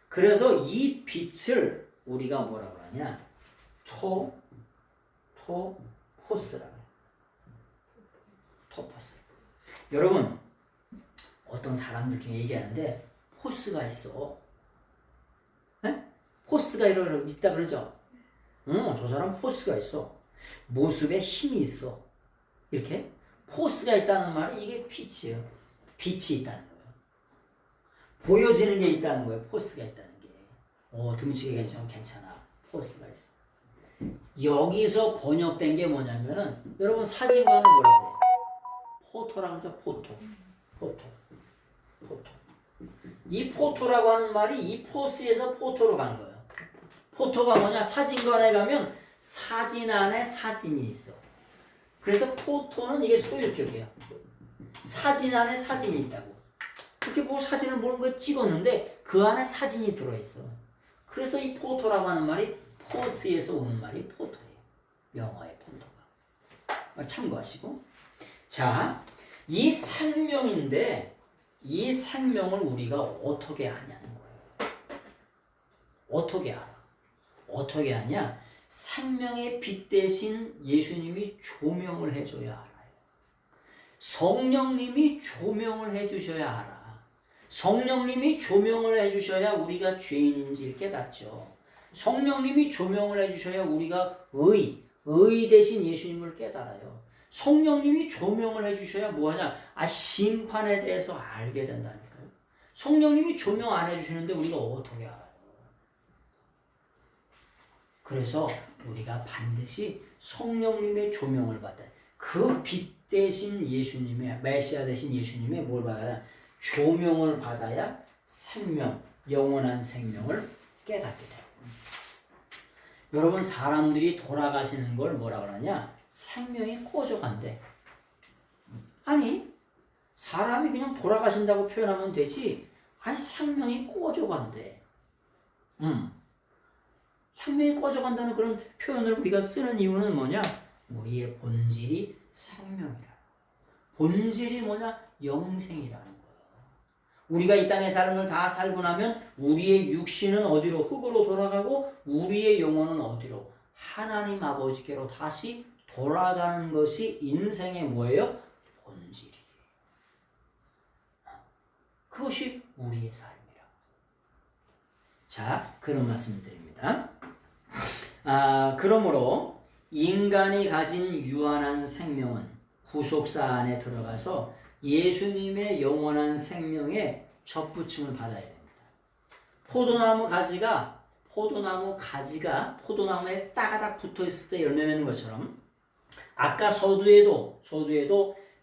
그래서 이 빛을 우리가 뭐라고 하냐? 토포스라고 해요. 토포스. 여러분, 어떤 사람들 중에 얘기하는데 포스가 있어. 포스가 있다 그러죠? 저 사람 포스가 있어. 모습에 힘이 있어. 이렇게 포스가 있다는 말은 이게 빛이에요. 빛이 있다는 거예요. 보여지는 게 있다는 거예요. 포스가 있다는 게. 등치가 괜찮아. 포스가 있어. 여기서 번역된 게 뭐냐면은 여러분 사진관을 뭐라고 그래요? 포토라고 하죠. 포토. 이 포토라고 하는 말이 이 포스에서 포토로 간 거예요. 포토가 뭐냐? 사진관에 가면 사진 안에 사진이 있어. 그래서 포토는 이게 소유격이야. 사진 안에 사진이 있다고. 이렇게 뭐 사진을 뭘 찍었는데 그 안에 사진이 들어있어. 그래서 이 포토라고 하는 말이 포스에서 오는 말이 포토예요. 영어의 포토가. 참고하시고. 자, 이 생명인데 이 생명을 우리가 어떻게 아냐는 거예요. 어떻게 알아? 어떻게 아냐? 생명의 빛 대신 예수님이 조명을 해줘야 알아요. 성령님이 조명을 해주셔야 알아. 성령님이 조명을 해주셔야 우리가 죄인인지를 깨닫죠. 성령님이 조명을 해주셔야 우리가 의 대신 예수님을 깨달아요. 성령님이 조명을 해주셔야 뭐하냐? 심판에 대해서 알게 된다니까요. 성령님이 조명 안 해주시는데 우리가 어떻게 알아요? 그래서 우리가 반드시 성령님의 조명을 받아야 그 빛 대신 예수님의 메시아 대신 예수님의 뭘 받아야? 조명을 받아야 생명, 영원한 생명을 깨닫게 돼요. 여러분 사람들이 돌아가시는 걸 뭐라 그러냐? 생명이 꺼져간대. 아니 사람이 그냥 돌아가신다고 표현하면 되지 생명이 꺼져간대. 생명이 꺼져간다는 그런 표현을 우리가 쓰는 이유는 뭐냐? 우리의 본질이 생명이라. 본질이 뭐냐? 영생이라는 거예요. 우리가 이 땅의 삶을 다 살고 나면 우리의 육신은 어디로? 흙으로 돌아가고 우리의 영혼은 어디로? 하나님 아버지께로 다시 돌아가는 것이 인생의 뭐예요? 본질이에요. 그것이 우리의 삶이라. 자, 그런 말씀을 드립니다. 그러므로 인간이 가진 유한한 생명은 구속사 안에 들어가서 예수님의 영원한 생명에 접붙임을 받아야 됩니다. 포도나무 가지가 포도나무에 따가닥 붙어 있을 때 열매 맺는 것처럼 아까 서두에도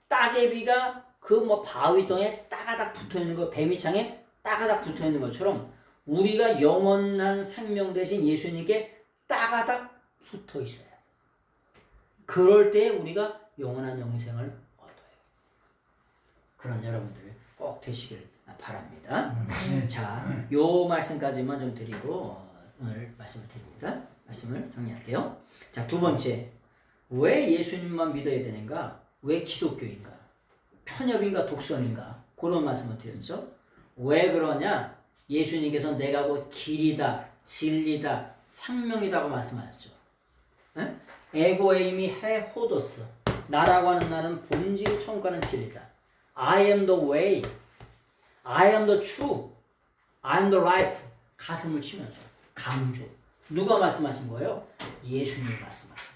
따개비가 그 바위덩에 따가닥 붙어 있는 거, 뱀이창에 따가닥 붙어 있는 것처럼 우리가 영원한 생명 대신 예수님께 따가닥 붙어 있어야 돼. 그럴 때 우리가 영원한 영생을 얻어요. 그런 여러분들 꼭 되시길 바랍니다. 자, 요 말씀까지만 좀 드리고 오늘 말씀을 드립니다. 말씀을 정리할게요. 자, 두 번째, 왜 예수님만 믿어야 되는가? 왜 기독교인가? 편협인가 독선인가? 그런 말씀을 드렸죠. 왜 그러냐? 예수님께서 내가 곧 길이다, 진리다, 생명이다고 말씀하셨죠. 에고에이미 해 호도스. 나라고 하는 나는 본질, 천국과는 진리다. I am the way. I am the truth. I am the life. 가슴을 치면서 강조. 누가 말씀하신 거예요? 예수님이 말씀하신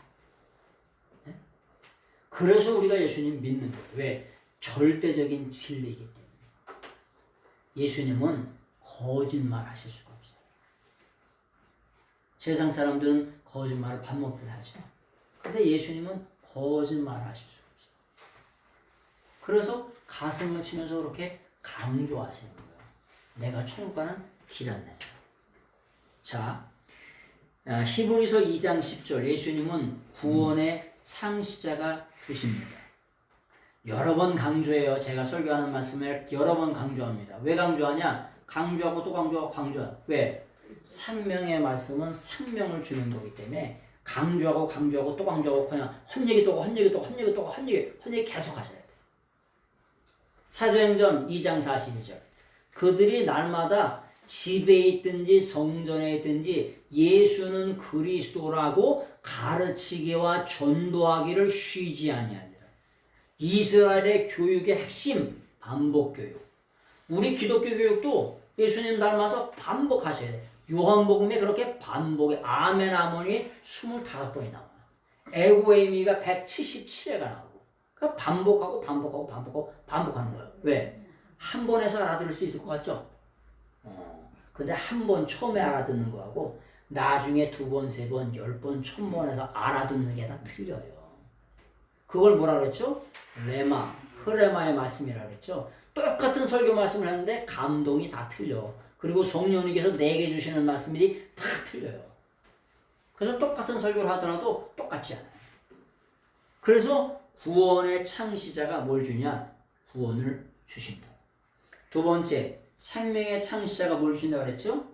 거예요. 그래서 우리가 예수님 믿는 거예요. 왜? 절대적인 진리이기 때문에. 예수님은 거짓말 하실 수가 없어요. 세상 사람들은 거짓말을 밥 먹듯 하죠. 근데 예수님은 거짓말 하실 수가 없어요. 그래서 가슴을 치면서 그렇게 강조하시는 거예요. 내가 천국 가는 길 안내자. 자, 히브리서 2장 10절 예수님은 구원의 창시자가 되십니다. 여러 번 강조해요. 제가 설교하는 말씀을 여러 번 강조합니다. 왜 강조하냐? 강조하고 또 강조하고 강조하고. 왜? 생명의 말씀은 생명을 주는 거기 때문에 강조하고 강조하고 또 강조하고 그냥 헛얘기 또 헛얘기 계속 하셔야 돼요. 사도행전 2장 42절 그들이 날마다 집에 있든지 성전에 있든지 예수는 그리스도라고 가르치기와 전도하기를 쉬지 아니하니라. 이스라엘의 교육의 핵심 반복교육. 우리 기독교 교육도 예수님 닮아서 반복하셔야 돼요. 요한복음에 그렇게 반복해 아멘 아몬이 25번이 나와요. 에고에이미가 177회가 나오고 그러니까 반복하는 거예요. 왜? 한 번에서 알아들을 수 있을 것 같죠? 근데 한 번 처음에 알아듣는 거하고 나중에 2번, 3번, 10번, 1000번에서 알아듣는 게 다 틀려요. 그걸 뭐라 그랬죠? 레마, 흐레마의 말씀이라 그랬죠. 똑같은 설교 말씀을 하는데 감동이 다 틀려. 그리고 성령님께서 내게 주시는 말씀들이 다 틀려요. 그래서 똑같은 설교를 하더라도 똑같지 않아요. 그래서 구원의 창시자가 뭘 주냐? 구원을 주신다. 두 번째, 생명의 창시자가 뭘 주신다 그랬죠?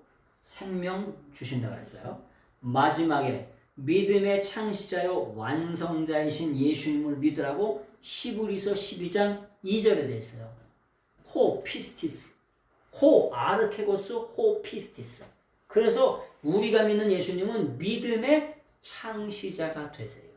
생명 주신다 그랬어요. 마지막에 믿음의 창시자요 완성자이신 예수님을 믿으라고 히브리서 12장 2절에 되어 있어요. 호 피스티스, 호 아르케고스, 호 피스티스. 그래서 우리가 믿는 예수님은 믿음의 창시자가 되세요.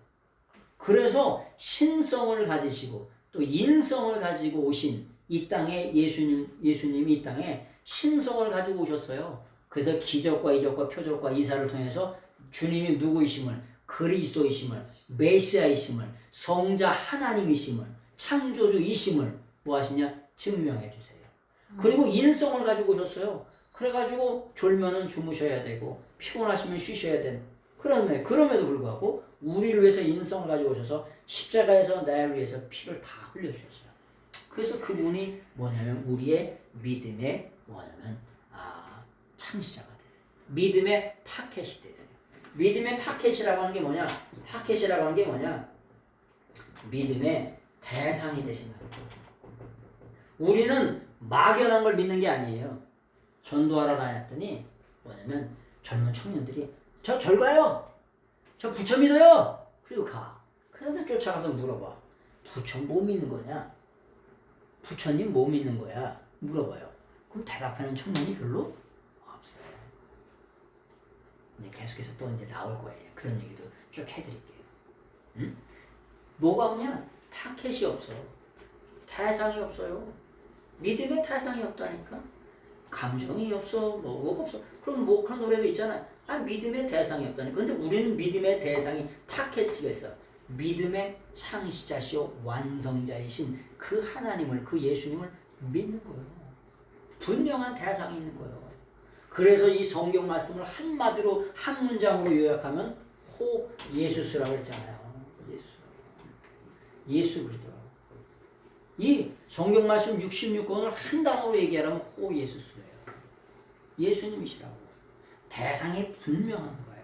그래서 신성을 가지시고 또 인성을 가지고 오신 이 땅에 예수님이 이 땅에 신성을 가지고 오셨어요. 그래서 기적과 이적과 표적과 이사를 통해서 주님이 누구이심을, 그리스도이심을, 메시아이심을, 성자 하나님이심을, 창조주이심을 뭐 하시냐? 증명해 주세요. 그리고 인성을 가지고 오셨어요. 그래가지고 졸면은 주무셔야 되고 피곤하시면 쉬셔야 되는 그럼에도 불구하고 우리를 위해서 인성을 가지고 오셔서 십자가에서 나를 위해서 피를 다 흘려주셨어요. 그래서 그분이 뭐냐면 우리의 믿음의 뭐냐면 창시자가 되세요. 믿음의 타켓이 되세요. 믿음의 타켓이라고 하는 게 뭐냐? 타켓이라고 하는 게 뭐냐? 믿음의 대상이 되신다. 우리는 막연한 걸 믿는 게 아니에요. 전도하러 다녔더니 뭐냐면 젊은 청년들이 저 절 가요. 저 부처 믿어요. 그리고 가. 그래서 쫓아가서 물어봐. 부처 뭐 믿는 거냐? 부처님 뭐 믿는 거야? 물어봐요. 그럼 대답하는 청년이 별로 없어요. 근데 계속해서 또 이제 나올 거예요. 그런 얘기도 쭉 해드릴게요. 응? 뭐가 없냐? 타켓이 없어. 대상이 없어요. 믿음의 대상이 없다니까. 감정이 없어. 뭐가 없어. 그럼 뭐 그런 노래도 있잖아요. 믿음의 대상이 없다니까. 근데 우리는 믿음의 대상이 타켓이 있어. 믿음의 창시자시오 완성자이신 그 하나님을, 그 예수님을 믿는 거예요. 분명한 대상이 있는 거예요. 그래서 이 성경 말씀을 한마디로 한 문장으로 요약하면 호 예수스라고 했잖아요. 예수 그리스도. 이 성경 말씀 66권을 한 단어로 얘기하면 호 예수스예요. 예수님이시라고. 대상이 분명한 거예요.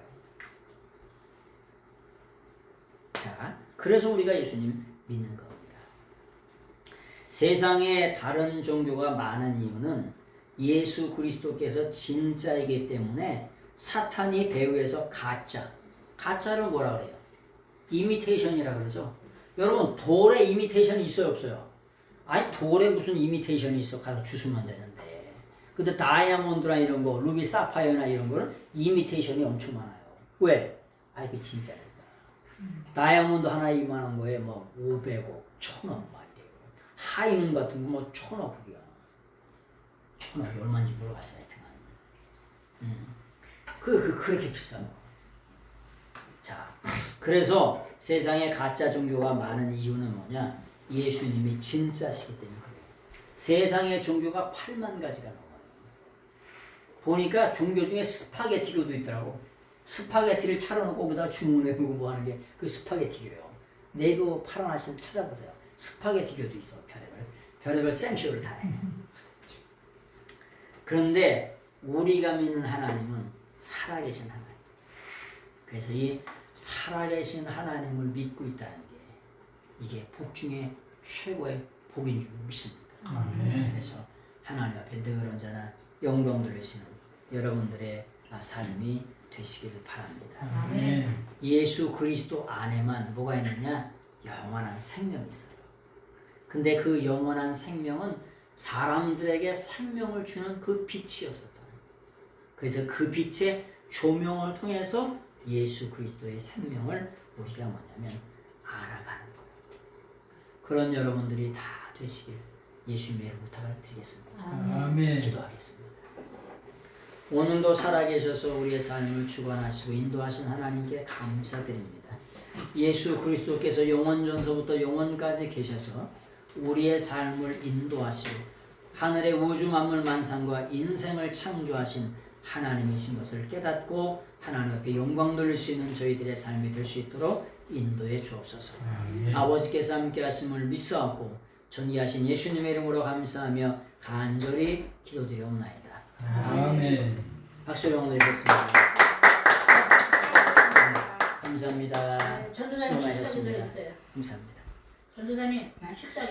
자, 그래서 우리가 예수님 믿는 겁니다. 세상에 다른 종교가 많은 이유는 예수 그리스도께서 진짜이기 때문에 사탄이 배후에서 가짜를 뭐라 그래요? 이미테이션이라 그러죠. 여러분 돌에 이미테이션이 있어요 없어요? 아니 돌에 무슨 이미테이션이 있어. 가서 주스면 되는데. 근데 다이아몬드나 이런 거 루비 사파이어나 이런 거는 이미테이션이 엄청 많아요. 왜? 이게 진짜니까. 다이아몬드 하나 이만한 거에 뭐 500억, 1000억 막 이래요. 하이문 같은 거 뭐 1000억이야. 1000억이 얼마인지 물어봤어요. 그렇게 비싸. 자, 그래서 세상에 가짜 종교가 많은 이유는 뭐냐? 예수님이 진짜시기 때문에 그래요. 세상의 종교가 8만 가지가 넘어요. 보니까 종교 중에 스파게티교도 있더라고. 스파게티를 차려놓고 거기다 주문해보고 뭐 하는 게 그 스파게티교예요. 네이버 팔아나시면 찾아보세요. 스파게티교도 있어. 별의별 생쇼를 다 해. 그런데 우리가 믿는 하나님은 살아계신 하나님. 그래서 이 살아계신 하나님을 믿고 있다는 게 이게 복 중에 최고의 복인 줄 믿습니다. 그래서 하나님 앞에 늘 언제나 영광 돌리시는 여러분들의 삶이 되시기를 바랍니다. 아멘. 예수 그리스도 안에만 뭐가 있느냐? 영원한 생명이 있어요. 근데 그 영원한 생명은 사람들에게 생명을 주는 그 빛이었었다. 그래서 그 빛의 조명을 통해서 예수 그리스도의 생명을 우리가 뭐냐면 알아가는 거예요. 그런 여러분들이 다 되시길 예수님의 부탁을 드리겠습니다. 아멘. 기도하겠습니다. 오늘도 살아계셔서 우리의 삶을 주관하시고 인도하신 하나님께 감사드립니다. 예수 그리스도께서 영원전서부터 영원까지 계셔서 우리의 삶을 인도하시고 하늘의 우주 만물 만상과 인생을 창조하신 하나님이신 것을 깨닫고 하나님 앞에 영광 돌릴 수 있는 저희들의 삶이 될 수 있도록 인도해 주옵소서. 아버지께서 함께 하심을 믿사옵고 전이하신 예수님의 이름으로 감사하며 간절히 기도드리옵나이다. 아멘. 박수 영광 드리겠습니다. 감사합니다. 전도사님 식사 수고하셨습니다. 기도해주세요. 감사합니다. 전도사님 식사